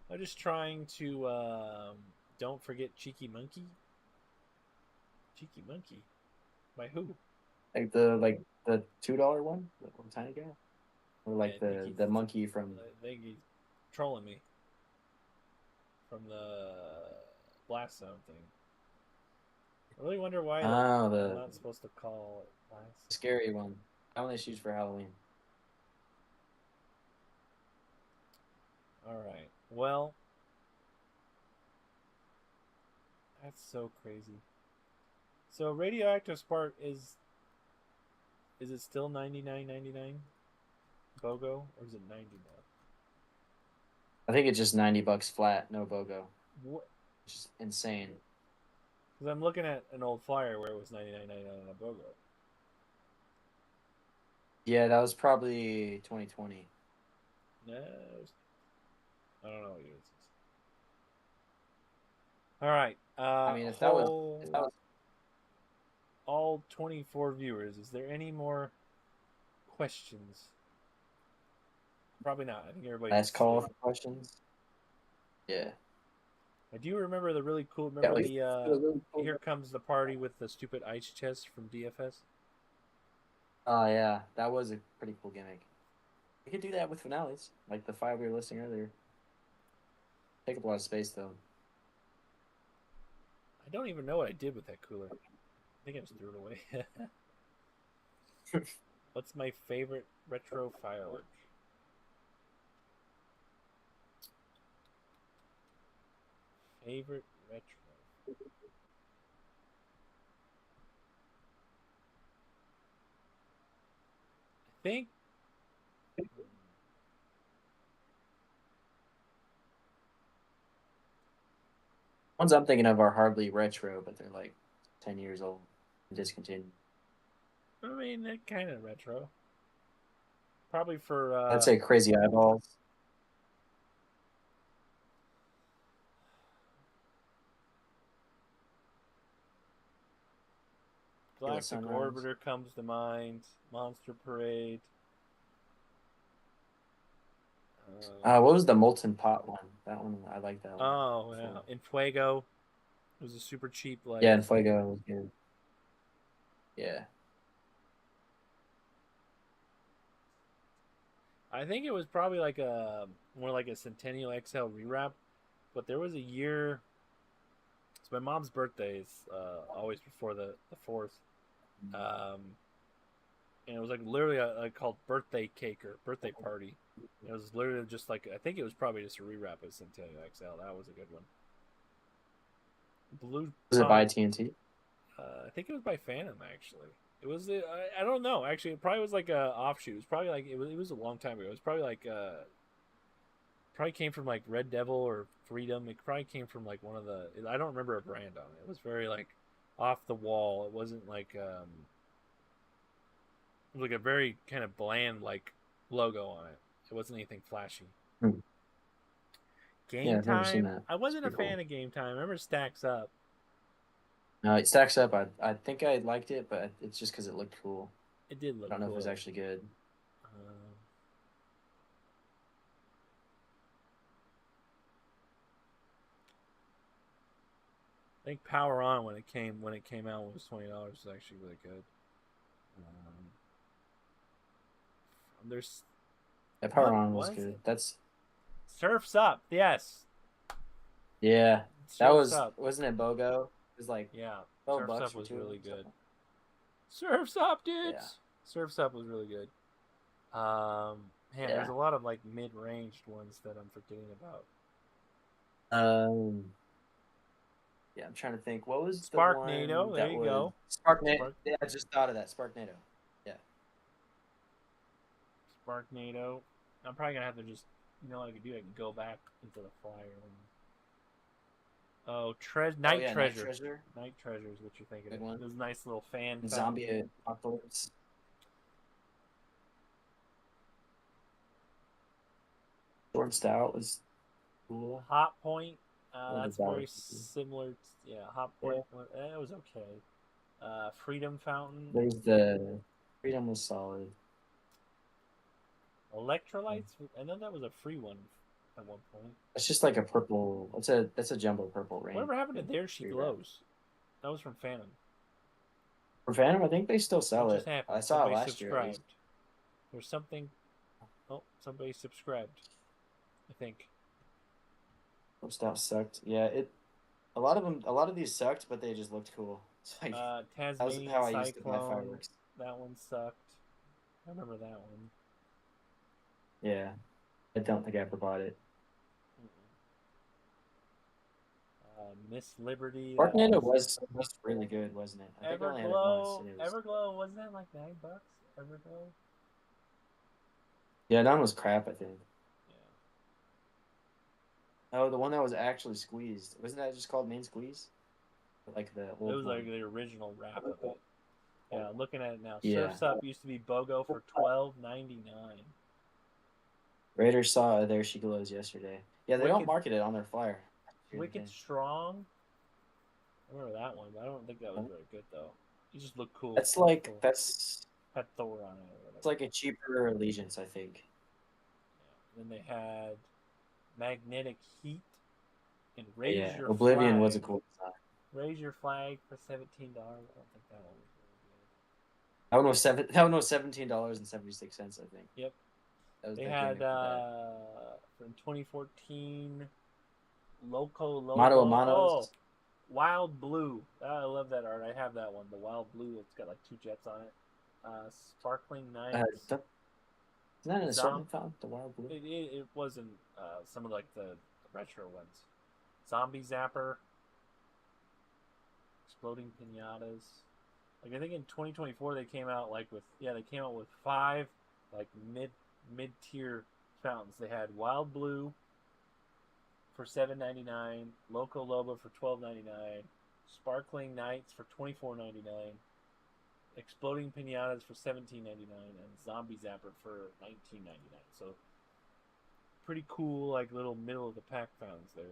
I'm just trying to don't forget Cheeky Monkey. Cheeky Monkey, by who? Like the $2 one, the little tiny guy, or Yeah, like the monkey from. I think he's trolling me from the blast zone thing. I really wonder why Oh, I'm the not supposed to call it blast. scary one. I only choose for Halloween. All right. Well, that's so crazy. So radioactive spark is it still 99.99 BOGO or is it 90 now? I think it's just $90 flat, no BOGO, What? which is insane. Because I'm looking at an old flyer where it was 99.99 on a BOGO. Yeah, that was probably 2020. No, I don't know what year this is. All right. I mean, if that was All 24 viewers. Is there any more questions? Probably not. I think everybody's last call asleep. for questions, yeah, I do remember the really cool. yeah, Remember we the really cool. Here Comes the Party with the stupid ice chest from DFS? Oh yeah, that was a pretty cool gimmick. We could do that with finales, like the 5 we were listing earlier. Take up a lot of space though. I don't even know what I did with that cooler. I think I just threw it away. What's my favorite retro firework? Favorite retro. I think. Ones I'm thinking of are hardly retro, but they're like 10 years old and discontinued. I mean, they're kind of retro. Probably for I'd say Crazy Eyeballs. Tequila Galactic Sunrise. Orbiter comes to mind. Monster Parade. What was the Molten Pot one? That one, I like that one. Oh, yeah. In Fuego. It was a super cheap, like. Yeah, and Fuego was good. Yeah. I think it was probably like a more like a Centennial XL rewrap, but there was a year. So my mom's birthday is always before the 4th, and it was like literally called birthday cake or birthday party. It was literally just like I think it was probably just a rewrap of Centennial XL. That was a good one. Blue. Was it by TNT? I think it was by Phantom actually. It was I don't know actually. It probably was like a offshoot. It was probably like it was a long time ago. It was probably like Probably came from like Red Devil or Freedom. It probably came from like one of the. I don't remember a brand on it. It was very like off the wall. It wasn't like it was like a very kind of bland like logo on it. It wasn't anything flashy. Hmm. Yeah, Game I've never seen Time. that. I It's wasn't a pretty cool. fan of Game Time. I remember Stacks Up. No, it stacks up. I think I liked it, but it's just because it looked cool. It did I look don't know if it was cool. actually good. Um, I think Power On when it came out was $20 was actually really good. There's Yeah, Power what On was was good. it? That's Surfs Up. Yes, yeah. That Surfs was Up. wasn't it BOGO? It was like Yeah, 12 Surfs bucks Up for was two really or good. something. Surfs Up, Yeah. dudes. Surfs Up was really good. Man, there's Yeah. a lot of like mid-ranged ones that I'm forgetting about. Um. Yeah, I'm trying to think. What was the one Sparknado. There that you was go. Sparknet? Spark Yeah, I just thought of that Sparknado. Yeah. Sparknado. I'm probably gonna have to just, what I could do? I can go back into the flyer. Oh, Oh Night yeah, Night Treasure. Treasure. Night Treasure is what you're thinking Good of. one. This nice little fan And fountain. Zombie Apocalypse. Short Stout was cool. Hot Point. That was a That's dollar very 50. similar. Yeah, Hot Yeah. Point. It was okay. Freedom Fountain. There's the Freedom was solid. Electrolytes. I know that was a free one at one point. It's just like a purple. That's a jumbo purple rain. Whatever happened to Thing, There She rewrap. Glows? That was from Phantom. For Phantom, I think they still What sell just it. I happened? saw it Somebody last year at least. subscribed. There's something. Oh, somebody subscribed. I think. Short Stout sucked. Yeah, it. A lot of these sucked, but they just looked cool. It's like that was Tasmanian how I used to buy Cyclone. fireworks. That one sucked. I remember that one. Yeah, I don't think I ever bought it. Miss Liberty. That one Sharknado was was really good, wasn't it? I think I only had it once, Everglow. and it was Everglow wasn't that like $9? Everglow. yeah, that one was crap. I think. Yeah. Oh, the one that was actually squeezed wasn't that just called main squeeze? Like the It old was one. like the original wrap of it. Yeah, looking at it now. Yeah, Surf's Up used to be BOGO for $12.99. Raider saw There She Glows yesterday. Yeah, they don't Wicked market it on their flyer. Here's the Wicked thing. Strong. I remember that one, but I don't think that was very good though. It just looked cool. That's Had like Thor, that's had Thor on it or it's whatever. like a cheaper Allegiance, I think. Yeah. Then they had Magnetic Heat and Raise Yeah, Your Oblivion was a Flag. cool design. Raise Your Flag for $17. I don't think that one was really That one was $17.76, I think. good. Yep. They That came in had for that. from 2014 Loco Motto Lobo. Oh, Amanos. Wild Blue. I love that art. I have that one. The Wild Blue. It's got like two jets on it. Sparkling Nights. Isn't that an Zom. assortment fountain? The Wild Blue. It wasn't some of like the retro ones. Zombie Zapper. Exploding Pinatas. Like I think in 2024 they came out with five like mid tier fountains. They had Wild Blue for $7.99, Loco Lobo for $12.99, Sparkling Nights for $24.99, Exploding Pinatas for $17.99, and Zombie Zapper for $19.99. So pretty cool, like little middle of the pack fountains there.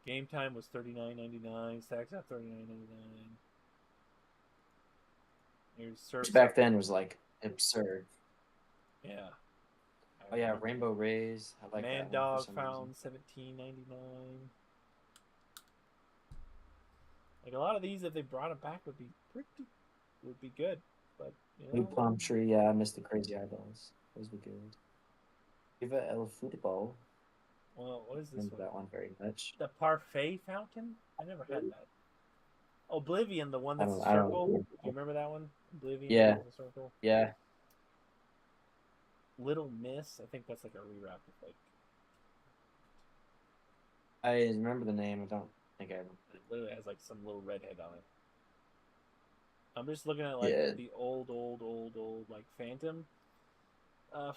Game Time was $39.99. Stacks out $39.99. Here's Which Surfs Up. back then was like absurd. Yeah. Oh yeah, Rainbow Rays. I like Man that one for Dog some reason. found $17.99. Like a lot of these, if they brought it back, would be good. But New Plum Tree. Yeah, I missed the Crazy Eyeballs. Those were good. Viva El Football. Well, what is this Remember one? that one very much. The Parfait Fountain? I never had that. Oblivion, the one I that's don't. a I don't. circle. Do you remember that one? Oblivion, Yeah. that's a circle. Yeah. Little Miss, I think that's like a rewrap of like. I remember the name. I don't think I ever. It literally has like some little redhead on it. I'm just looking at like Yeah. the old like Phantom.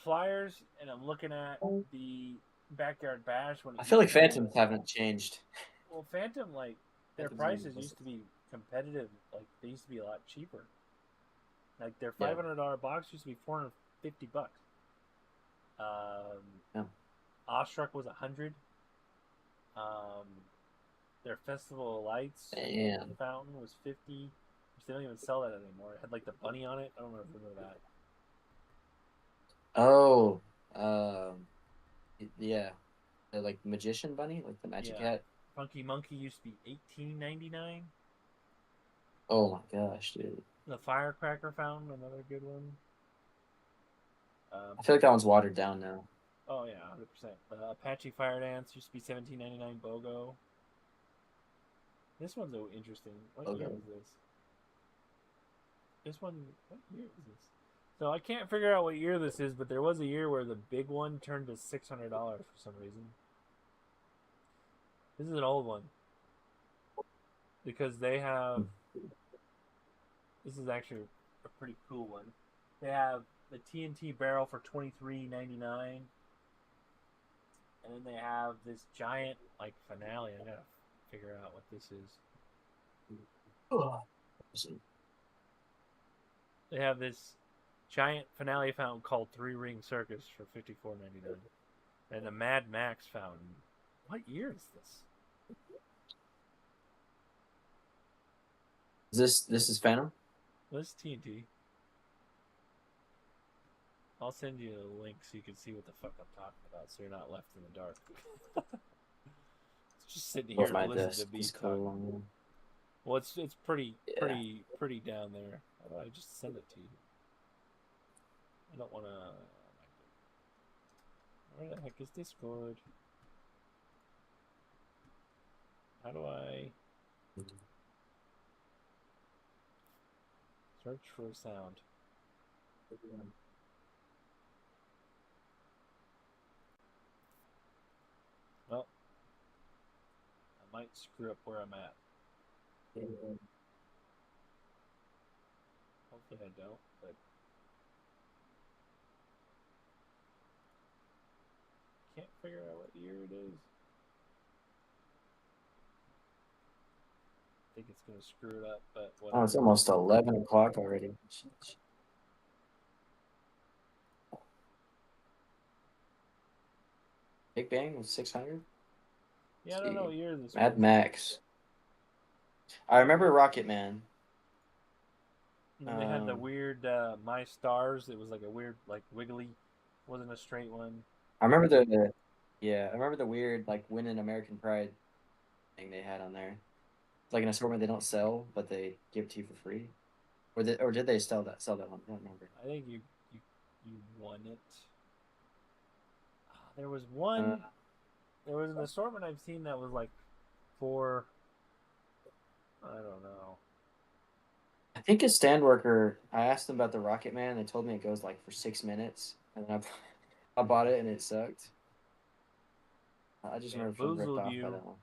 flyers, and I'm looking at the backyard bash when it I feel used like to be. Phantoms haven't changed. Well, Phantom, like, their Phantoms are prices used to be competitive. Like, they used to be a lot cheaper. Like, their yeah. $500 box used to be $450. Yeah. Awestruck was 100. Um, their Festival of Lights Man. fountain was 50. They don't even sell that anymore. It had like the bunny on it. I don't remember that. Oh, yeah. The, like magician bunny, like the magic Yeah, hat. Funky Monkey used to be 18.99. Oh my gosh, dude. The Firecracker fountain, another good one. Um, I feel like that one's watered down now. oh yeah, 100%. The Apache Fire Dance used to be 17.99. BOGO. This one's so interesting. What year Okay. was this? This one, what year is this? So I can't figure out what year this is, but there was a year where the big one turned to $600 for some reason. This is an old one because they have. This is actually a pretty cool one. They have the TNT barrel for $23.99, and then they have this giant like finale. I gotta figure out what this is. Oh. They have this giant finale fountain called Three Ring Circus for $54.99, and a Mad Max fountain. What year is this? This is Phantom? This is TNT. I'll send you a link so you can see what the fuck I'm talking about, so you're not left in the dark. It's just sitting Above here my listening to desk. me Just talk. go. Well, it's Yeah. pretty down there. How do I just send it to you? I don't want to. Where the heck is Discord? How do I search for a sound? Well, I might screw up where I'm at. Hopefully I don't, but can't figure out what year it is. I think it's gonna screw it up, but Oh, it's whatever. almost 11 o'clock already. Big Bang was 600. Yeah, I don't know See, what year this Mad was. Max. I remember Rocket Man. And then they had the Um, weird My Stars. It was like a weird, like wiggly, wasn't a straight one. I remember yeah, I remember the weird like winning American Pride thing they had on there. It's like an assortment they don't sell, but they give it to you for free. Or did they sell that one? I don't remember. I think you you won it. There was Uh, one. There was an assortment I've seen that was like for I don't know. I think a stand worker. I asked them about the Rocket Man. They told me it goes like for 6 minutes, and then I bought it and it sucked. I just remember feeling ripped Bamboozled off by you. that one.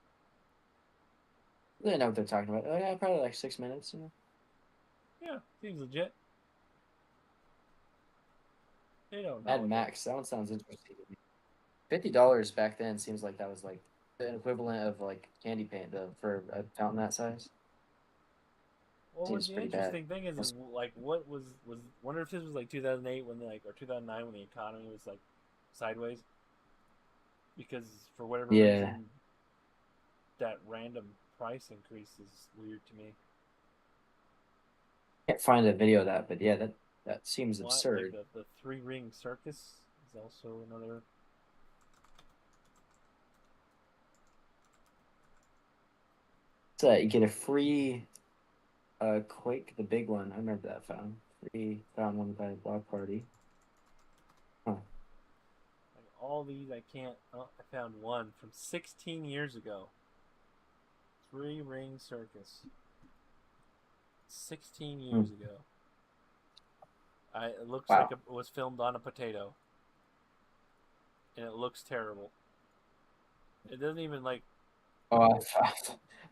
They know what they're talking about. Oh yeah, probably like 6 minutes. Yeah, seems legit. They don't know Mad what they're. Max. That one sounds interesting. $50 back then seems like that was like the equivalent of like candy paint though for a fountain that size. Well, what Seems the pretty bad. interesting thing is like what was wonder if this was like 2008 when like or 2009 when the economy was like sideways because for whatever Yeah, reason that random price increase is weird to me. can't find a video of that, but yeah, that seems What like absurd. the three ring circus is also another. So you get a free Quake, the big one. I remember that fountain. Free fountain one by a block party. Huh. Like all these, I can't. Oh, I found one from 16 years ago. Three ring circus. 16 Hmm. years ago. It looks like Wow. it was filmed on a potato, and it looks terrible. It doesn't even like. Oh,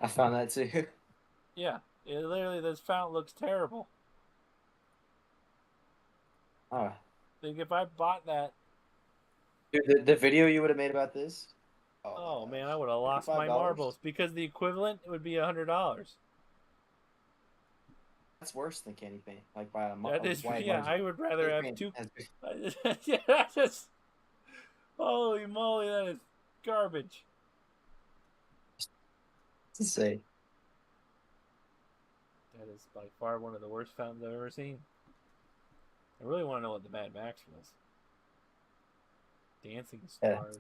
I found that too. Yeah, it literally this fountain looks terrible. Oh, Think if I bought that, Dude, the video you would have made about this. Oh my oh man, I gosh, would have lost my $55. marbles because the equivalent would be $100. That's worse than candy paint, like by That a is, wide yeah. margin. I would rather Candy have paint two. has Yeah, that's just holy moly, that is garbage. to say. That is by far one of the worst fountains I've ever seen. I really want to know what the Mad Max was. Dancing Yeah, stars.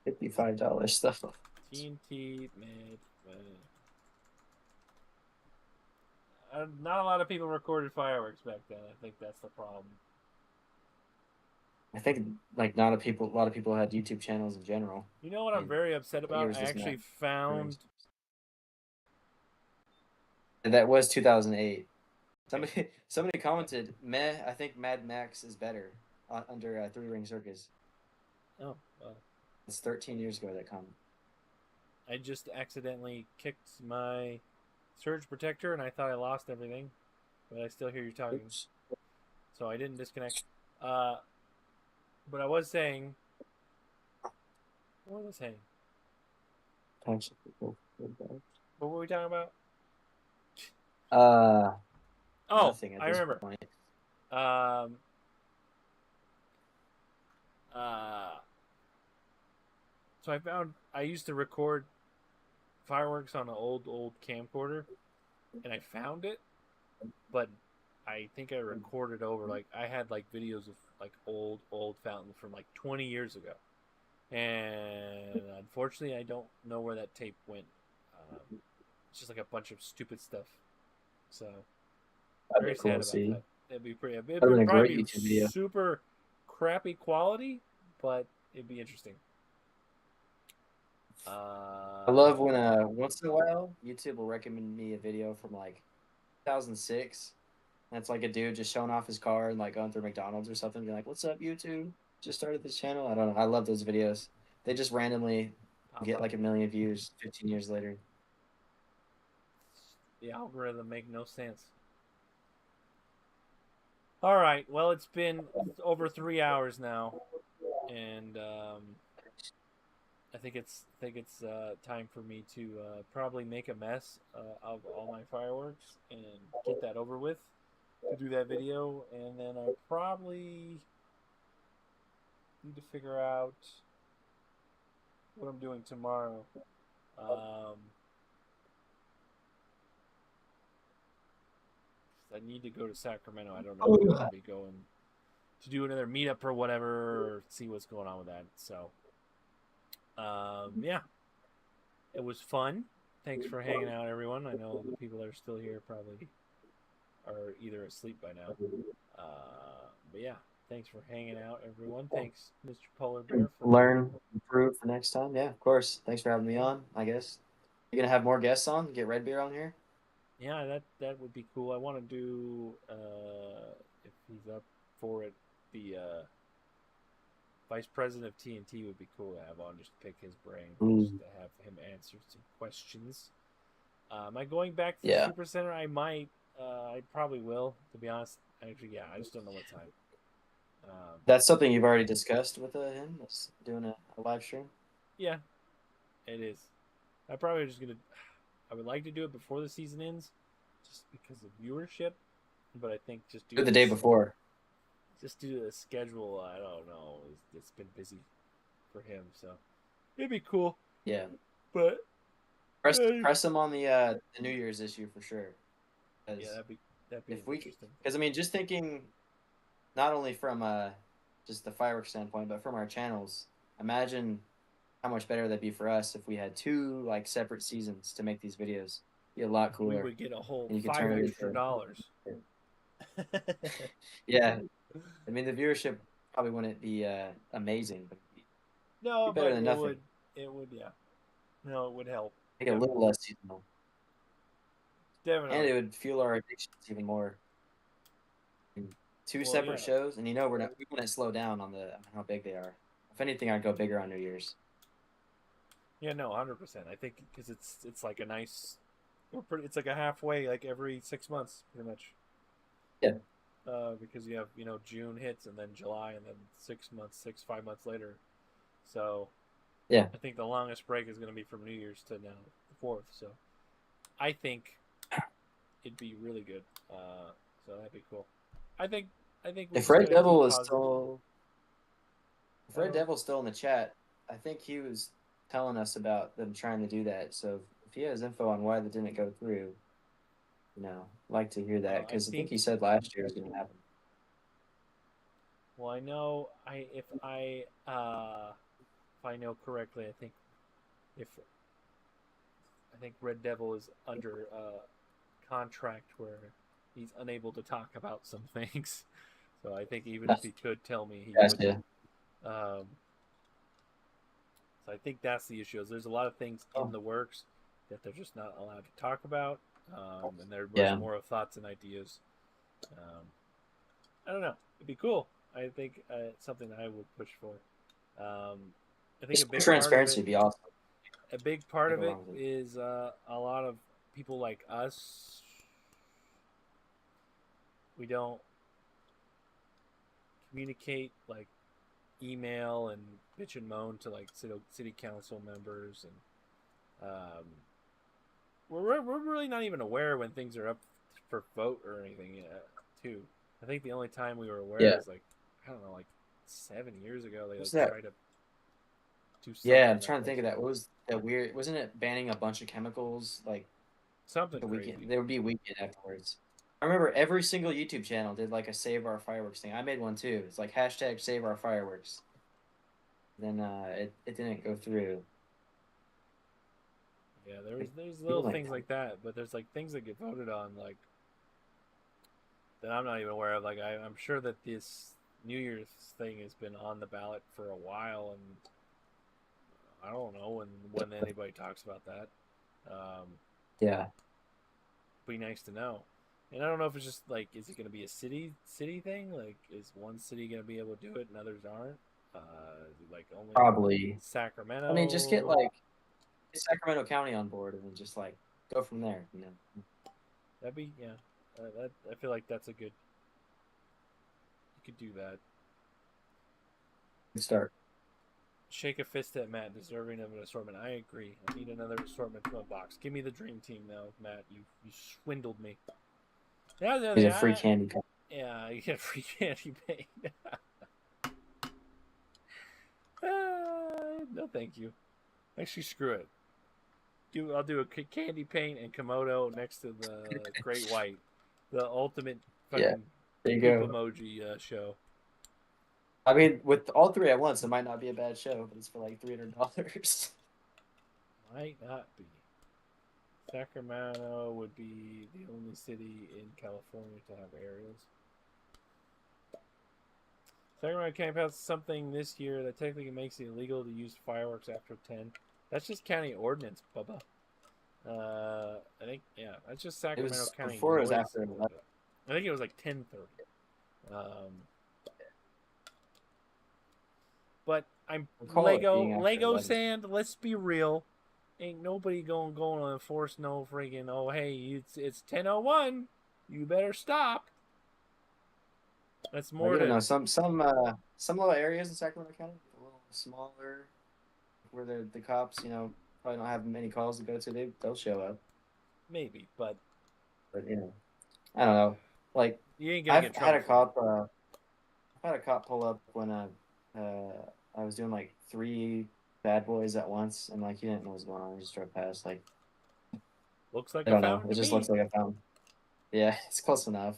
$55 stuff. TNT made. Not a lot of people recorded fireworks back then. I think that's the problem. I think like not a lot of people had YouTube channels in general. You know what I'm And very upset what year about? was I this actually Matt? found. And that was 2008. Okay. Somebody commented, "Meh, I think Mad Max is better under Three Ring Circus." Oh, well. It's 13 years ago that comment. I just accidentally kicked my surge protector and I thought I lost everything. But I still hear you talking. Oops. So I didn't disconnect. Uh, but I was saying. What was I saying? What were we talking about? Uh, Oh, Nothing at I this remember. point. Um, uh, so I found I used to record fireworks on an old camcorder, and I found it, but I think I recorded over like I had like videos of like old fountains from like 20 years ago, and unfortunately I don't know where that tape went. It's just like a bunch of stupid stuff. So That'd be very cool sad to about see. that. It'd be pretty. It'd That'd have been a great probably be YouTube video. super crappy quality, but it'd be interesting. I love Yeah. when once in a while YouTube will recommend me a video from like 2006. And it's like a dude just showing off his car and like going through McDonald's or something. Be like, "What's up, YouTube? Just started this channel." I don't know. I love those videos. They just randomly Pop get up. like a million views 15 years later. The algorithm make no sense. All right. Well, it's been over 3 hours now, and I think it's time for me to probably make a mess of all my fireworks and get that over with to do that video, and then I probably need to figure out what I'm doing tomorrow. Um, I need to go to Sacramento. I don't know if I'm going to be going to do another meetup or whatever, or see what's going on with that. So, yeah, it was fun. Thanks for hanging out, everyone. I know the people that are still here probably are either asleep by now. But yeah, thanks for hanging out, everyone. Thanks, Mr. Polar Bear, for Learn, improve for next time. Yeah, of course. Thanks for having me yeah, on. I guess you're gonna have more guests on. Get Red Beer on here. yeah. That would be cool. I want to do if he's up for it, the vice president of TNT would be cool to have on, just to pick his brain, just Ooh, to have him answer some questions. Am I going back to the yeah. Super Center? I might. I probably will. To be honest, actually, yeah. I just don't know what time. Um, That's something you've already discussed with him. Is doing a live stream. yeah, it is. I probably just gonna. I would like to do it before the season ends, just because of viewership. But I think just Do due it to the day this, before. just due to the schedule, I don't know. It's been busy for him, so it'd be cool. Yeah. But Press him on the New Year's issue for sure. yeah, Because that'd be if we, interesting. because I mean, just thinking not only from just the fireworks standpoint, but from our channels, imagine how much better that'd be for us if we had two like separate seasons to make these videos. Be a lot We cooler, would get a whole and you could five turn it extra into. dollars. Yeah, I mean the viewership probably wouldn't be amazing, but it'd be No, better but than it nothing. would. It would. Yeah. No, it would help. Make it a little Definitely. less seasonal, and Definitely. it would fuel our addictions even more. Two Well, separate yeah. shows, and we wouldn't slow down on how big they are. If anything, I'd go bigger on New Year's. Yeah, no, 100%. I think because it's like a nice, it's like a halfway, like every 6 months, pretty much. Yeah, Because you have June hits and then July and then 6 months, 5 months later. So yeah. I think the longest break is going to be from New Year's to now the 4th. So I think it'd be really good. So that'd be cool. I think I think we If just Red got to keep Devil is positive. still, if I don't Red know. Devil's still in the chat, I think he was telling us about them trying to do that. So if he has info on why that didn't go through, I'd like to hear that I because I think he think. said last year it was going to happen. Well, I know. If I know correctly, if I think Red Devil is under contract where he's unable to talk about some things. So I think even if he could tell me, he wouldn't. Gotcha. Um, so I think that's the issue. Is there's a lot of things in Oh, the works that they're just not allowed to talk about, and there was yeah. more of thoughts and ideas. Um, I don't know. It'd be cool. I think it's something I would push for. Um, I think Just transparency would be awesome. a big part Can't of go it wrong with it. is a lot of people like us. We don't communicate like email and bitch and moan to like city council members, and we're really not even aware when things are up for vote or anything yet, too. I think the only time we were aware Yeah. is like, I don't know, like 7 years ago they What's like that? tried to do Yeah, something I'm that trying to was think of that. What was that weird? Wasn't it banning a bunch of chemicals like something the weekend? crazy. There would be a weekend afterwards. I remember every single YouTube channel did like a Save Our Fireworks thing. I made one too. It's like hashtag Save Our Fireworks. Then it didn't go through. Yeah, Like, there's people little like things like that, but there's like things that get voted on like that I'm not even aware of. Like I'm sure that this New Year's thing has been on the ballot for a while, and I don't know when anybody talks about that. yeah. Be nice to know. And I don't know if it's just like, is it going to be a city thing? Like, is one city going to be able to do it and others aren't? Like only Probably. I mean, just get Sacramento. like get Sacramento County on board and then just like go from there. That'd be yeah. That I feel like that's a good. You could do that. Good start. Shake a fist at Matt, deserving of an assortment. I agree. I need another assortment to unbox. Give me the dream team now, Matt. You swindled me. Yeah, He's a free candy. yeah. You get free candy paint. No, thank you. Actually, screw it. I'll do a candy paint and Komodo next to the Great White, the ultimate Yeah. fucking There you poop go. emoji show. I mean, with all three at once, it might not be a bad show, but it's for like $300. Might not be. Sacramento would be the only city in California to have aerials. Sacramento County passed something this year that technically makes it illegal to use fireworks after 10. That's just county ordinance, Bubba. I think that's just It Sacramento was County before, it was noise after 11. ordinance. I think it was like 10:30. But I'm Recall it being after Lego 11. sand. Let's be real. Ain't nobody going to enforce no friggin' hey it's 10:01. You better stop. That's Like, more you don't to know, some little areas in Sacramento County, a little smaller, where the cops, probably don't have many calls to go to. They'll show up, maybe, but but I don't know. Like, you ain't gonna get I've in had trouble a for it. cop. I've had a cop pull up when I was doing like three bad boys at once, and like he didn't know what was going on. He just drove past. Like, Looks like I a don't know. fountain It to just me. looks like I found. Yeah, it's close enough.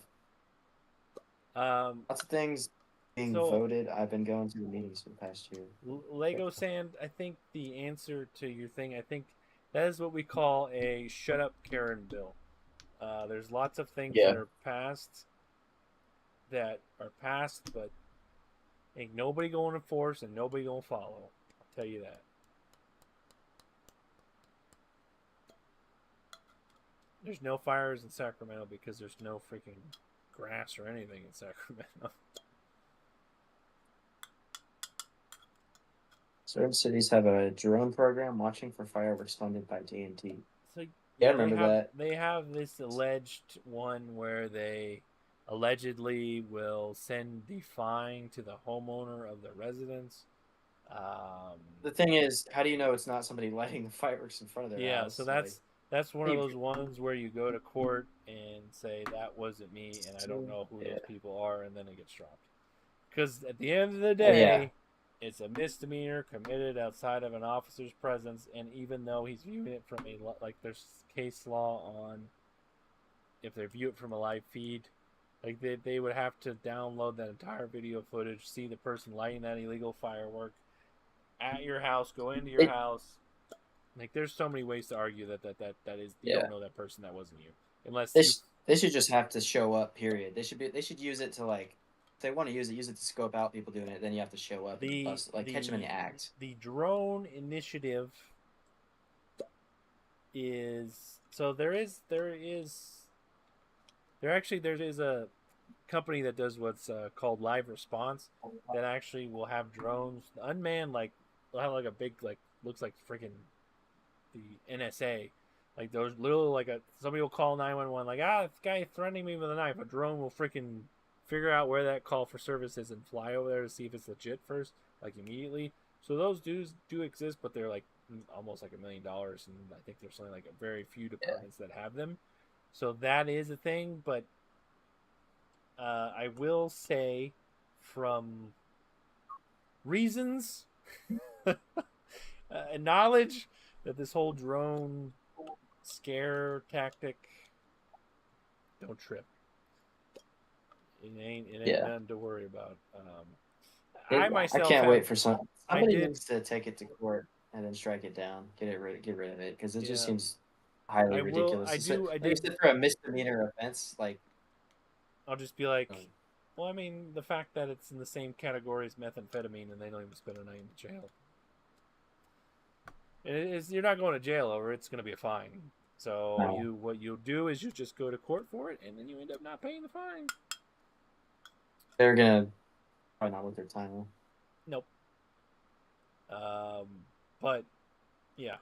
Um, Lots of things being so voted. I've been going to the meetings for the past year. Lego sand. I think the answer to your thing. I think that is what we call a shut up Karen bill. There's lots of things Yeah, that are passed, but ain't nobody going to enforce and nobody going to follow. I'll tell you that. There's no fires in Sacramento because there's no freaking grass or anything in Sacramento. Certain cities have a drone program watching for fireworks funded by TNT. So Yeah, I yeah, remember that. they have this alleged one where they allegedly will send the fine to the homeowner of the residence. Um, The thing is, how do you know it's not somebody lighting the fireworks in front of their yeah, so house? Like, that's one how of do you those prove ones where you go to court and say that wasn't me and I don't it? know who Yeah. those people are, and then it gets dropped. Because at the end of the Yeah. day, it's a misdemeanor committed outside of an officer's presence, and even though he's viewing it from a like there's case law on if they view it from a live feed, like they would have to download that entire video footage, see the person lighting that illegal firework at your house, go into your It, house. Like there's so many ways to argue that is you yeah. don't know that person, that wasn't you, unless They, you. they should just have to show up, period. They should use it to like if they want to use it to scope out people doing it, then you have to show up and the bust like catch them in the the act. the drone initiative is so there is a company that does what's called live response that actually will have drones unmanned, like they'll have like a big like looks like freaking the NSA, like those little like a somebody will call 911 like this guy threatening me with a knife. A drone will freaking figure out where that call for service is and fly over there to see if it's legit first, like immediately. So those do exist, but they're like almost like $1 million, and I think there's only like a very few Yeah. departments that have them. So that is a thing, but I will say from reasons and knowledge that this whole drone scare tactic, don't trip. It ain't Yeah. nothing to worry about. I I myself can't have wait for I somebody did needs to take it to court and then strike it down. Get rid of it because it just yeah seems highly I ridiculous. do I Like you did said, for a misdemeanor offense, like I'll just be like, um, well, I mean, the fact that it's in the same category as methamphetamine and they don't even spend a night in jail. It is you're not going to jail over it, it's going to be a fine. So no, what you'll do is you just go to court for it, and then you end up not paying the fine. they're gonna probably not with their time. Nope. Um, but yeah,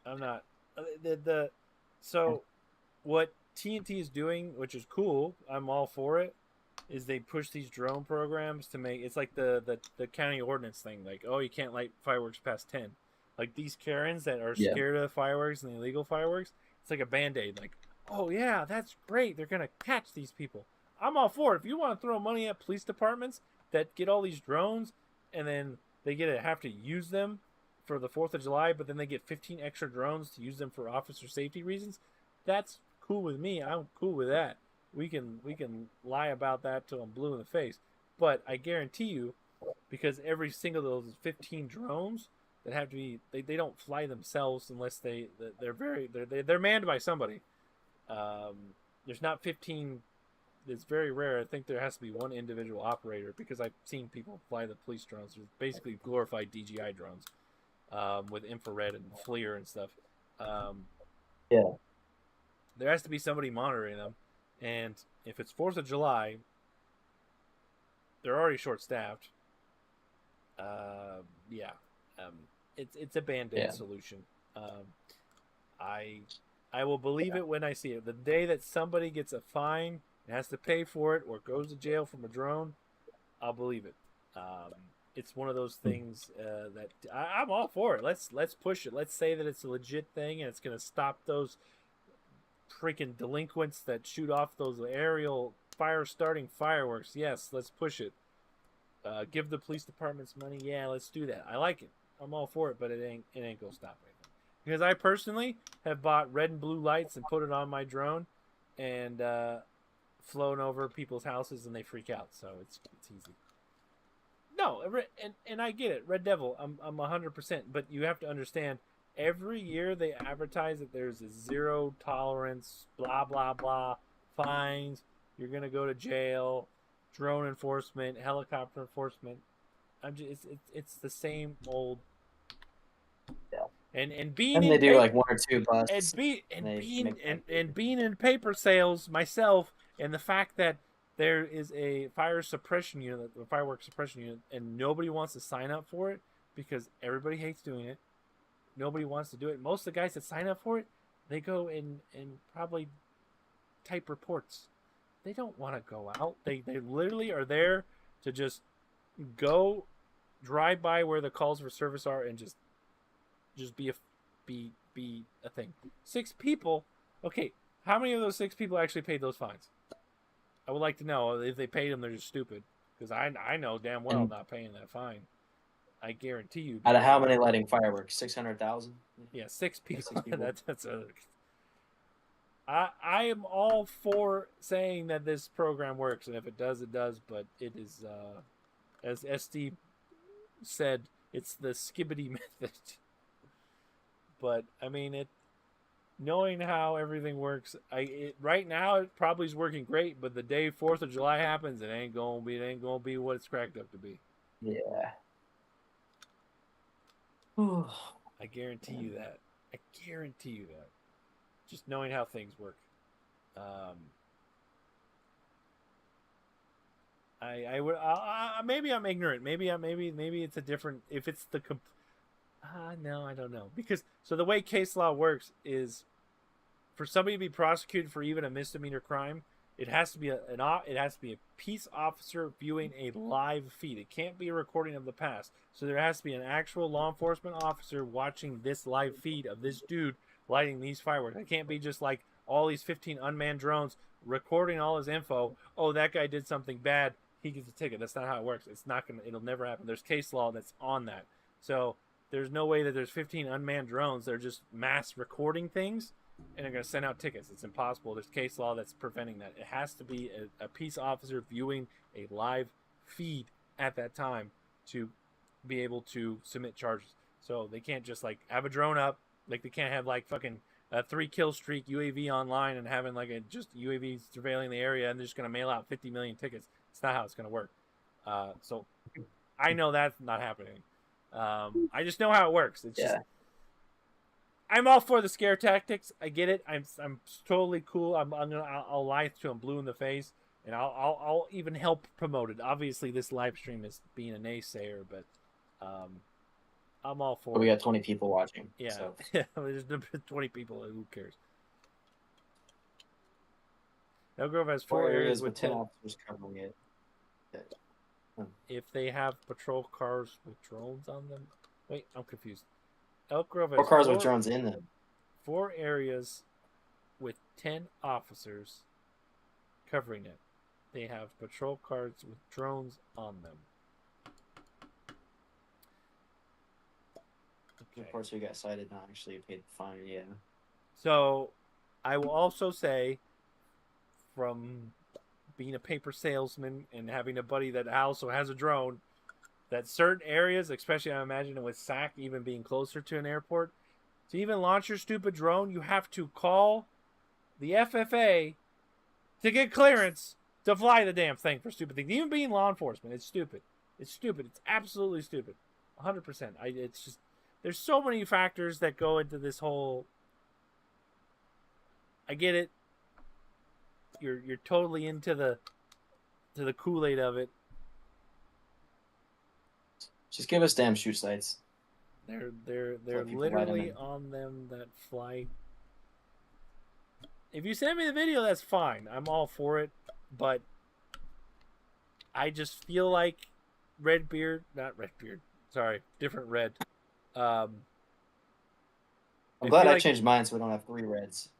I'm not the Huh? so what TNT is doing, which is cool. I'm all for it. Is they push these drone programs to make it's like the county ordinance thing. Like, oh, you can't light fireworks past 10. Like these Karens that are Yeah. scared of fireworks and the illegal fireworks. It's like a band aid. Like, oh yeah, that's great. They're gonna catch these people. I'm all for it. If you want to throw money at police departments that get all these drones and then they get to have to use them for the 4th of July, but then they get 15 extra drones to use them for officer safety reasons, that's cool with me. I'm cool with that. We can lie about that till I'm blue in the face. But I guarantee you, because every single of those 15 drones that have to be they don't fly themselves unless they're manned by somebody. There's not 15. It's very rare. I think there has to be one individual operator because I've seen people fly the police drones. They're basically glorified DJI drones with infrared and FLIR and stuff. Um, Yeah. there has to be somebody monitoring them, and if it's 4th of July, they're already short staffed. Yeah, um, it's a band aid Yeah. solution. Um, I I will believe it when I see it. The day that somebody gets a fine and has to pay for it or goes to jail from a drone, I'll believe it. Um, it's one of those things that I'm all for it. Let's push it. Let's say that it's a legit thing and it's going to stop those freaking delinquents that shoot off those aerial fire starting fireworks. Yes, let's push it. Give the police departments money. Yeah, let's do that. I like it. I'm all for it, but it ain't gonna stop anything. Because I personally have bought red and blue lights and put it on my drone, and flown over people's houses and they freak out. So it's easy. No, and I get it. Red Devil, I'm 100%. But you have to understand. Every year they advertise that there's a zero tolerance, blah blah blah, fines. You're gonna go to jail, drone enforcement, helicopter enforcement. I'm just it's the same old. Yeah. And being And in they do paper like one or two busts and be and they and make being in paper sales myself, and the fact that there is a fire suppression unit, a fireworks suppression unit, and nobody wants to sign up for it because everybody hates doing it. Nobody wants to do it. Most of the guys that sign up for it, they go and probably type reports. They don't want to go out. They literally are there to just go drive by where the calls for service are and just be a thing. 6 people. Okay, how many of those 6 people actually paid those fines? I would like to know. If they paid them, they're just stupid. Because I know damn well I'm not paying that fine. I guarantee you. Out of how many lighting fireworks? 600,000. Yeah, 6 people. 6 people. that's a. I am all for saying that this program works, and if it does, it does. But it is, as SD said, it's the skibbity method. But I mean, it. Knowing how everything works, right now it probably is working great. But the day 4th of July happens, it ain't gonna be what it's cracked up to be. Yeah. I guarantee you that. I guarantee you that. Just knowing how things work. I would maybe I'm ignorant. Maybe it's a different. If it's the no, I don't know. Because so the way case law works is, for somebody to be prosecuted for even a misdemeanor crime, it has to be a peace officer viewing a live feed. It can't be a recording of the past. So there has to be an actual law enforcement officer watching this live feed of this dude lighting these fireworks. It can't be just like all these 15 unmanned drones recording all his info. Oh, that guy did something bad, he gets a ticket. That's not how it works. It'll never happen. There's case law that's on that. So there's no way that there's 15 unmanned drones. They're just mass recording things and they're going to send out tickets. It's impossible. There's case law that's preventing that. It has to be a peace officer viewing a live feed at that time to be able to submit charges. So they can't just like have a drone up. Like they can't have like fucking a 3 kill streak UAV online and having like a just UAV surveilling the area and they're just going to mail out 50 million tickets. It's not how it's going to work. So I know that's not happening. I just know how it works. It's just, I'm all for the scare tactics. I get it. I'm totally cool. I'll lie to him blue in the face, and I'll even help promote it. Obviously, this live stream is being a naysayer, but I'm all for. We got 20 people watching. Yeah, so. There's 20 people. Who cares? Elk Grove has 4 areas with 10 officers covering it. If they have patrol cars with drones on them, wait, I'm confused. Elk Grove has 4 cars with drones in them. 4 areas with 10 officers covering it. They have patrol cars with drones on them. Okay. Of course, we got cited, not actually paid the fine. Yeah. So, I will also say, from being a paper salesman and having a buddy that also has a drone, that certain areas, especially I imagine with SAC even being closer to an airport, to even launch your stupid drone, you have to call the FFA to get clearance to fly the damn thing for stupid things. Even being law enforcement, it's stupid. It's stupid. It's absolutely stupid. 100%. It's just, there's so many factors that go into this whole. I get it. You're totally into the Kool-Aid of it. Just give us damn shoot sites. They're literally on them that fly. If you send me the video, that's fine. I'm all for it, but I just feel like sorry, different Red. I'm glad I changed mine so we don't have 3 reds.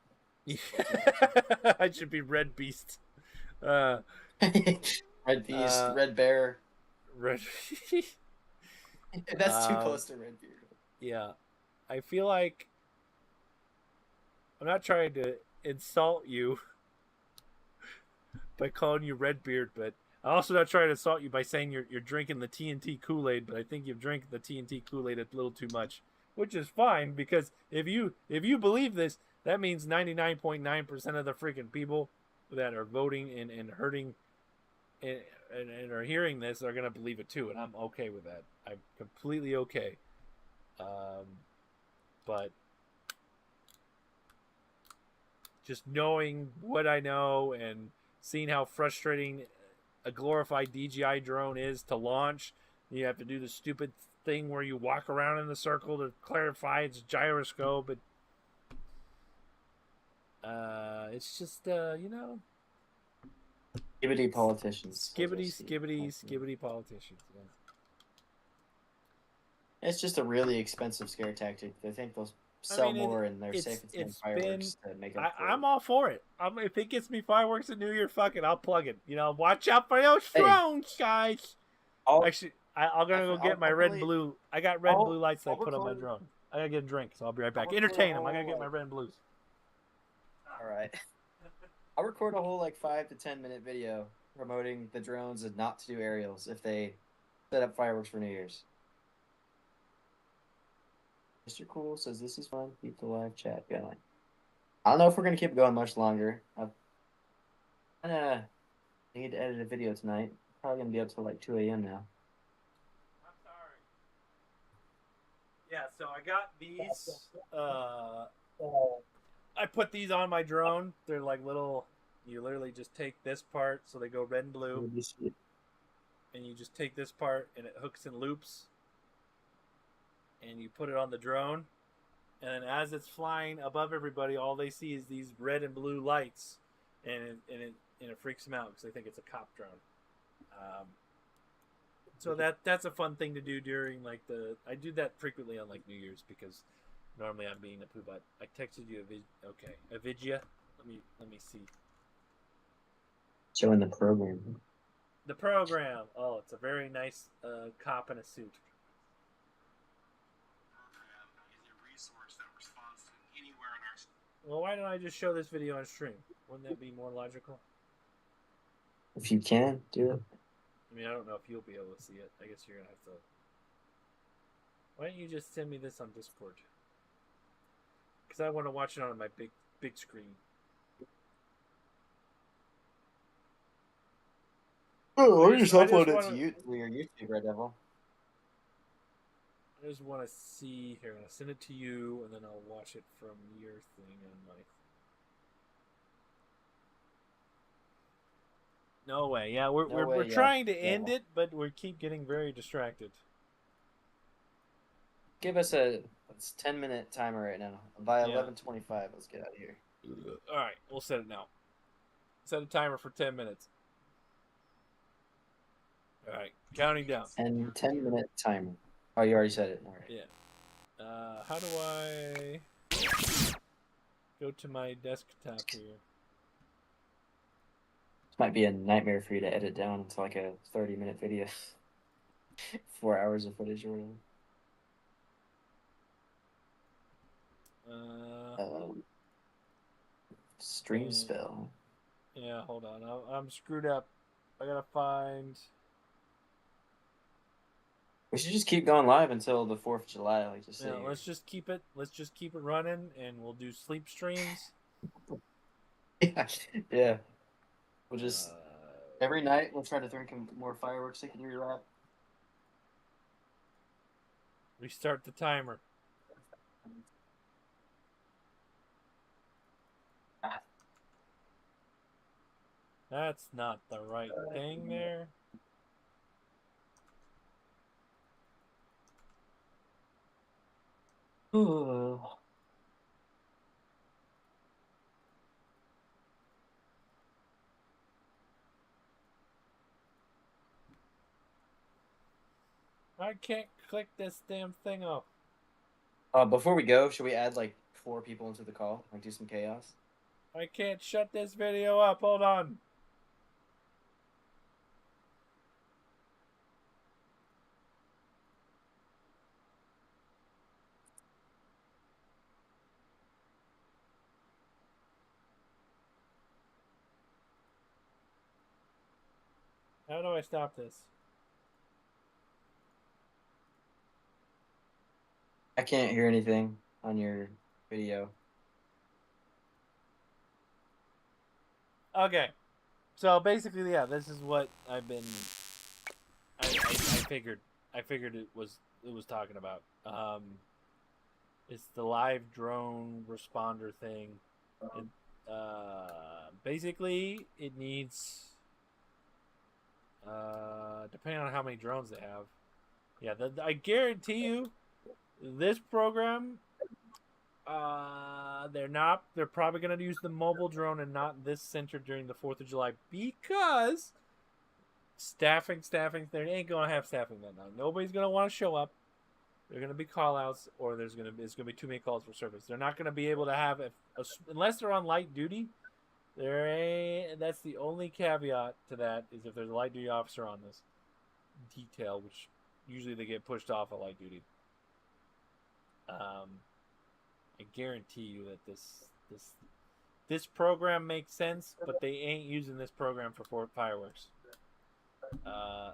I should be Red Beast. Red Beast, Red Bear. Red. That's too close to Red Beard. Yeah, I feel like I'm not trying to insult you by calling you Redbeard, but I'm also not trying to insult you by saying you're drinking the TNT Kool-Aid. But I think you've drank the TNT Kool-Aid a little too much, which is fine because if you believe this, that means 99.9% of the freaking people that are voting and hurting and are hearing this are gonna believe it too, and I'm okay with that. I'm completely okay. But just knowing what I know and seen how frustrating a glorified DJI drone is to launch. You have to do the stupid thing where you walk around in the circle to clarify its gyroscope. It's just Skibbity politicians. skibbity politicians. Yeah. It's just a really expensive scare tactic. They think they'll sell more in their safe and sound fireworks to make up for it. I'm all for it. If it gets me fireworks at New Year, fuck it, I'll plug it. Watch out for those drones, guys. Actually, I'm gonna go get my red and blue. I got red and blue lights that I put on my drone. I gotta get a drink, so I'll be right back. Entertain them. I gotta get my red and blues. All right. I'll record a whole 5 to 10 minute video promoting the drones and not to do aerials if they set up fireworks for New Year's. Mr. Cool says this is fun. Keep the live chat going. I don't know if we're gonna keep it going much longer. I need to edit a video tonight. Probably gonna be up till 2 a.m. now. I'm sorry. Yeah, so I got these. I put these on my drone. They're like little. You literally just take this part, so they go red and blue, and you just take this part, and it hooks and loops, and you put it on the drone, and then as it's flying above everybody, all they see is these red and blue lights, and it freaks them out because they think it's a cop drone. So that's a fun thing to do during I do that frequently on New Year's because normally I'm being a poo butt. I texted you a vidya. Let me see. Showing the program. The program. Oh, it's a very nice cop in a suit. Well, why don't I just show this video on stream? Wouldn't that be more logical? If you can, do it. I mean, I don't know if you'll be able to see it. I guess you're going to have to... Why don't you just send me this on Discord? Because I want to watch it on my big screen. Oh, I just upload it to your YouTube, Red Devil. I just want to see... Here, I'm going to send it to you, and then I'll watch it from your thing on my... No way. Yeah, we're trying to end it, but we keep getting very distracted. Give us a 10-minute timer right now. By 11:25, let's get out of here. All right, we'll set it now. Set a timer for 10 minutes. All right, counting down. And 10-minute timer. Oh, you already said it. All right. Yeah. How do I go to my desktop here? This might be a nightmare for you to edit down into a 30-minute video. 4 hours of footage or whatever. Stream spell. Yeah, hold on. I'm screwed up. I gotta find... We should just keep going live until the 4th of July, let's just keep it running, and we'll do sleep streams. Yeah. We'll just every night we'll try to drink more fireworks so you can rewrap. Restart the timer. That's not the right thing there. Ooh. I can't click this damn thing off. Before we go, should we add 4 people into the call? Do some chaos? I can't shut this video up. Hold on. How do I stop this? I can't hear anything on your video. Okay. So basically, yeah, this is what I've been... I figured it was talking about. It's the live drone responder thing. Basically, it needs depending on how many drones they have. Yeah, I guarantee you, this program, they're not. They're probably gonna use the mobile drone and not this center during the 4th of July because staffing. They ain't gonna have staffing that night. Nobody's gonna want to show up. They're gonna be call outs, or it's gonna be too many calls for service. They're not gonna be able to have unless they're on light duty. There ain't. That's the only caveat to that is if there's a light duty officer on this detail, which usually they get pushed off at light duty. I guarantee you that this program makes sense, but they ain't using this program for fireworks. Uh,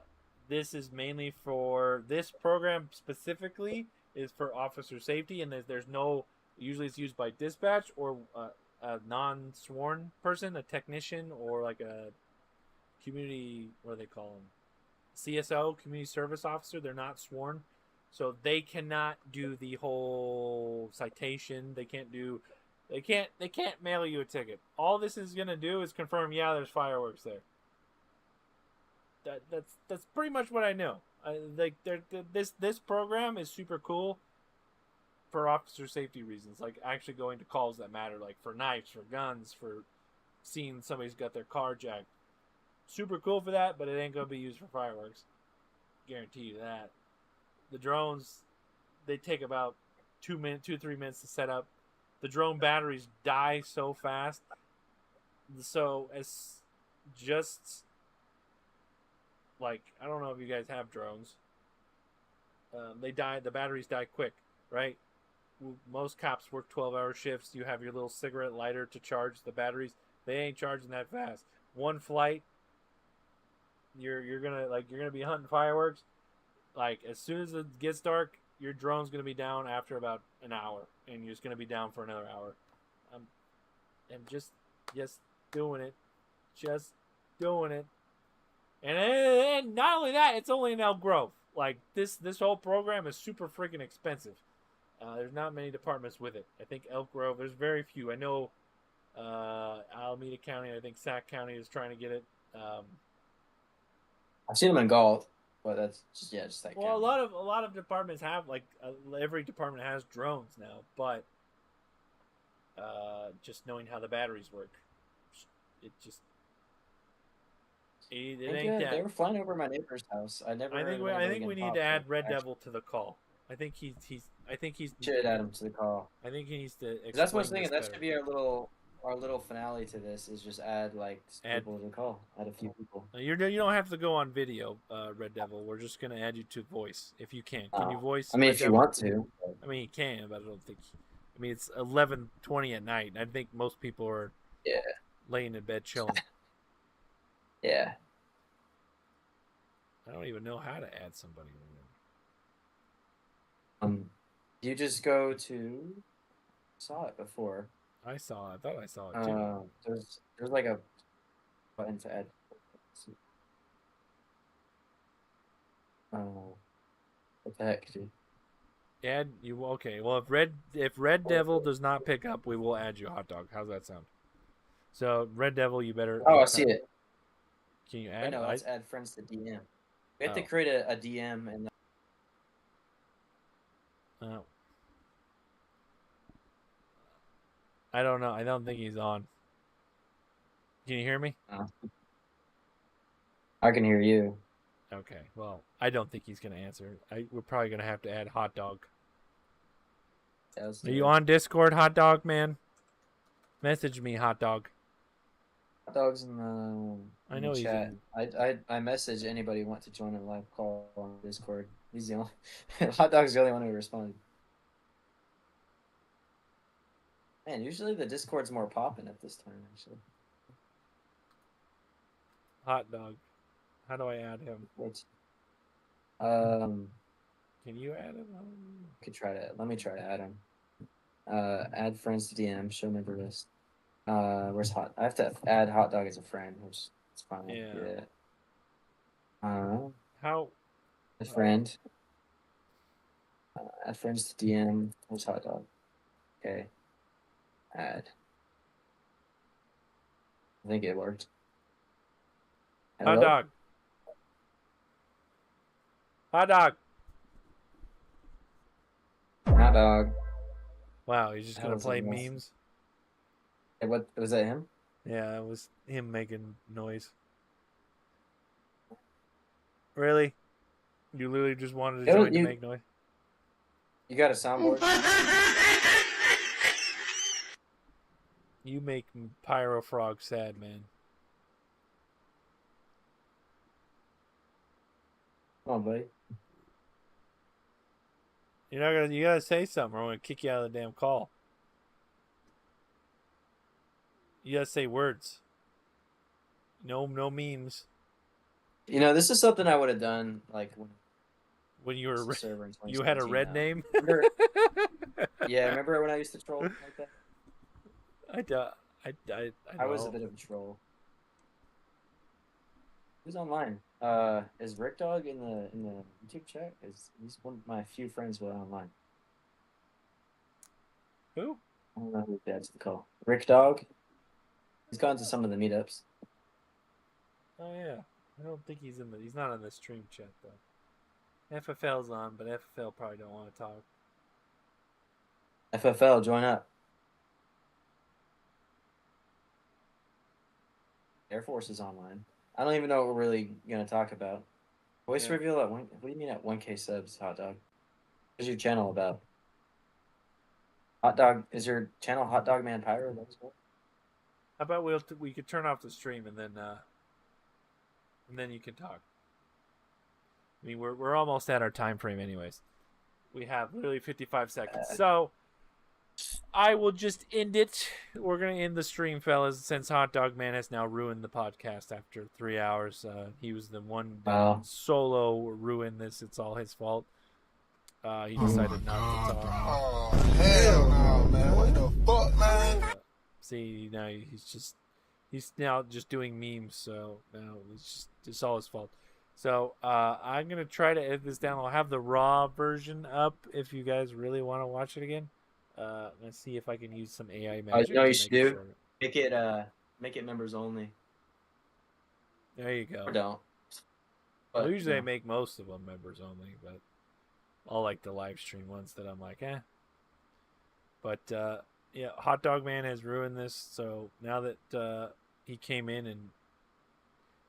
this is mainly for this program specifically is for officer safety, and there's no usually it's used by dispatch or a non-sworn person, a technician, or like a community what do they call them, CSO, community service officer. They're not sworn, so they cannot do the whole citation. They can't mail you a ticket. All this is gonna do is confirm, yeah, there's fireworks there. That's pretty much what I know. This program is super cool for officer safety reasons, like actually going to calls that matter, like for knives, for guns, for seeing somebody's got their car jacked. Super cool for that, but it ain't gonna be used for fireworks. Guarantee you that. The drones, they take about 2 3 minutes to set up. The drone batteries die so fast. So as just like I don't know if you guys have drones. They die. The batteries die quick, right? Most cops work 12-hour shifts. You have your little cigarette lighter to charge the batteries. They ain't charging that fast. One flight, you're gonna be hunting fireworks. Like as soon as it gets dark, your drone's gonna be down after about an hour, and you're just gonna be down for another hour. I'm, I'm just doing it, just doing it. And not only that, it's only in Elk Grove. Like this whole program is super freaking expensive. There's not many departments with it. I think Elk Grove. There's very few. I know Alameda County. I think Sac County is trying to get it. I've seen them in golf, but that's just that Well, county. a lot of departments have every department has drones now, but just knowing how the batteries work, it just it ain't They that. were flying over my neighbor's house. I never heard of I anybody think we getting need to popped. So add Red actually, Devil to the call. I think he's should add him to the call. I think he needs to That's what I was explain thinking. this That better. should be our little finale to this. Is just add like Add people to the call. Add a few people. you don't have to go on video, Red Devil. We're just gonna add you to voice if you can. Can you voice I mean, Red if you Devil? want to. I mean, he can, but I don't think. I mean, it's 11:20 at night. I think most people are Yeah. laying in bed chilling. Yeah. I don't even know how to add somebody. You just go to. Saw it before. I saw. I thought I saw it too. There's like a button to add. What the heck, dude? Add you okay? Well, if Red Devil does not pick up, we will add you, Hot Dog. How's that sound? So Red Devil, you better. Oh, I see it. Can you Wait, add? no, let's add friends to DM. We have to Oh. create a DM and. Oh. I don't know. I don't think he's on. Can you hear me? I can hear you. Okay. Well, I don't think he's gonna answer. We're probably gonna have to add Hot Dog. Yeah, Are you on Discord, Hot Dog man? Message me, Hot Dog. Hot Dog's in the, I know he's chat. in. I message anybody who wants to join a live call on Discord. He's the only Hot Dog's the only one who responded. Man, usually the Discord's more popping at this time, actually. Hot Dog. How do I add him? Can you add him? Let me try to add him. Add friends to DM, show member list. Where's Hot? I have to add Hot Dog as a friend, which is fine. Yeah. How? A friend. Add friends to DM. Where's Hot Dog? Okay. Add. I think it worked. Hot Hello? dog. Hot dog. Hot dog. Wow, he's just How gonna was play it? memes. Hey, what was that? Him? Yeah, it was him making noise. Really? You literally just wanted to join to You make noise? you got a soundboard? You make Pyro Frog sad, man. Come on, buddy. You're not gonna. You gotta say something, or I'm gonna kick you out of the damn call. You gotta say words. No, no memes. You know, this is something I would have done like when When you I was were, a server in you had a 2017 red now. name. Remember, yeah, remember when I used to troll like that? I, I I was a know. bit of a troll. Who's online? Is Rick Dog in the YouTube chat? He's one of my few friends who are online. Who? I don't know who that's the call. Rick Dog. He's gone to some of the meetups. Oh yeah. I don't think he's in the. He's not on the stream chat though. FFL's on, but FFL probably don't want to talk. FFL, join up. Air Force is online. I don't even know what we're really gonna talk about. Voice Yeah. reveal at one. What do you mean at 1K subs, Hot Dog? What's your channel about? Hot Dog is your channel Hot Dog Man Pyro? That's cool. How about we could turn off the stream and then you can talk. I mean, we're almost at our time frame, anyways. We have literally 55 seconds, so I will just end it. We're gonna end the stream, fellas, since Hot Dog Man has now ruined the podcast after 3 hours. He was the one that Wow. solo ruined this. It's all his fault. He decided not to talk. Oh, hell no, man. What the fuck, man? See, now he's now just doing memes, so now it's all his fault. So I'm gonna try to edit this down. I'll have the raw version up if you guys really want to watch it again. Let's see if I can use some AI magic. You know what you to should make it do? shorter. Make it members only. There you go. Or don't. Well, But, usually you I know. make most of them members only, but I'll like the live stream ones that I'm like, eh. But yeah, Hot Dog Man has ruined this. So now that he came in and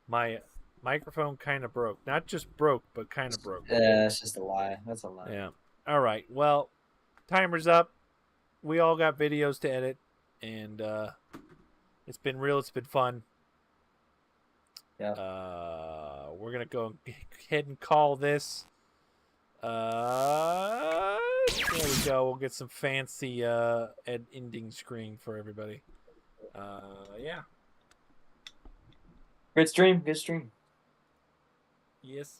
my microphone kind of broke, not just broke, but kind of broke. Yeah, it's just a lie. That's a lie. Yeah. All right. Well, timer's up. We all got videos to edit, and it's been real. It's been fun. Yeah. We're gonna go ahead and call this. There we go. We'll get some fancy ending screen for everybody. Yeah. Good stream. Good stream. Yes.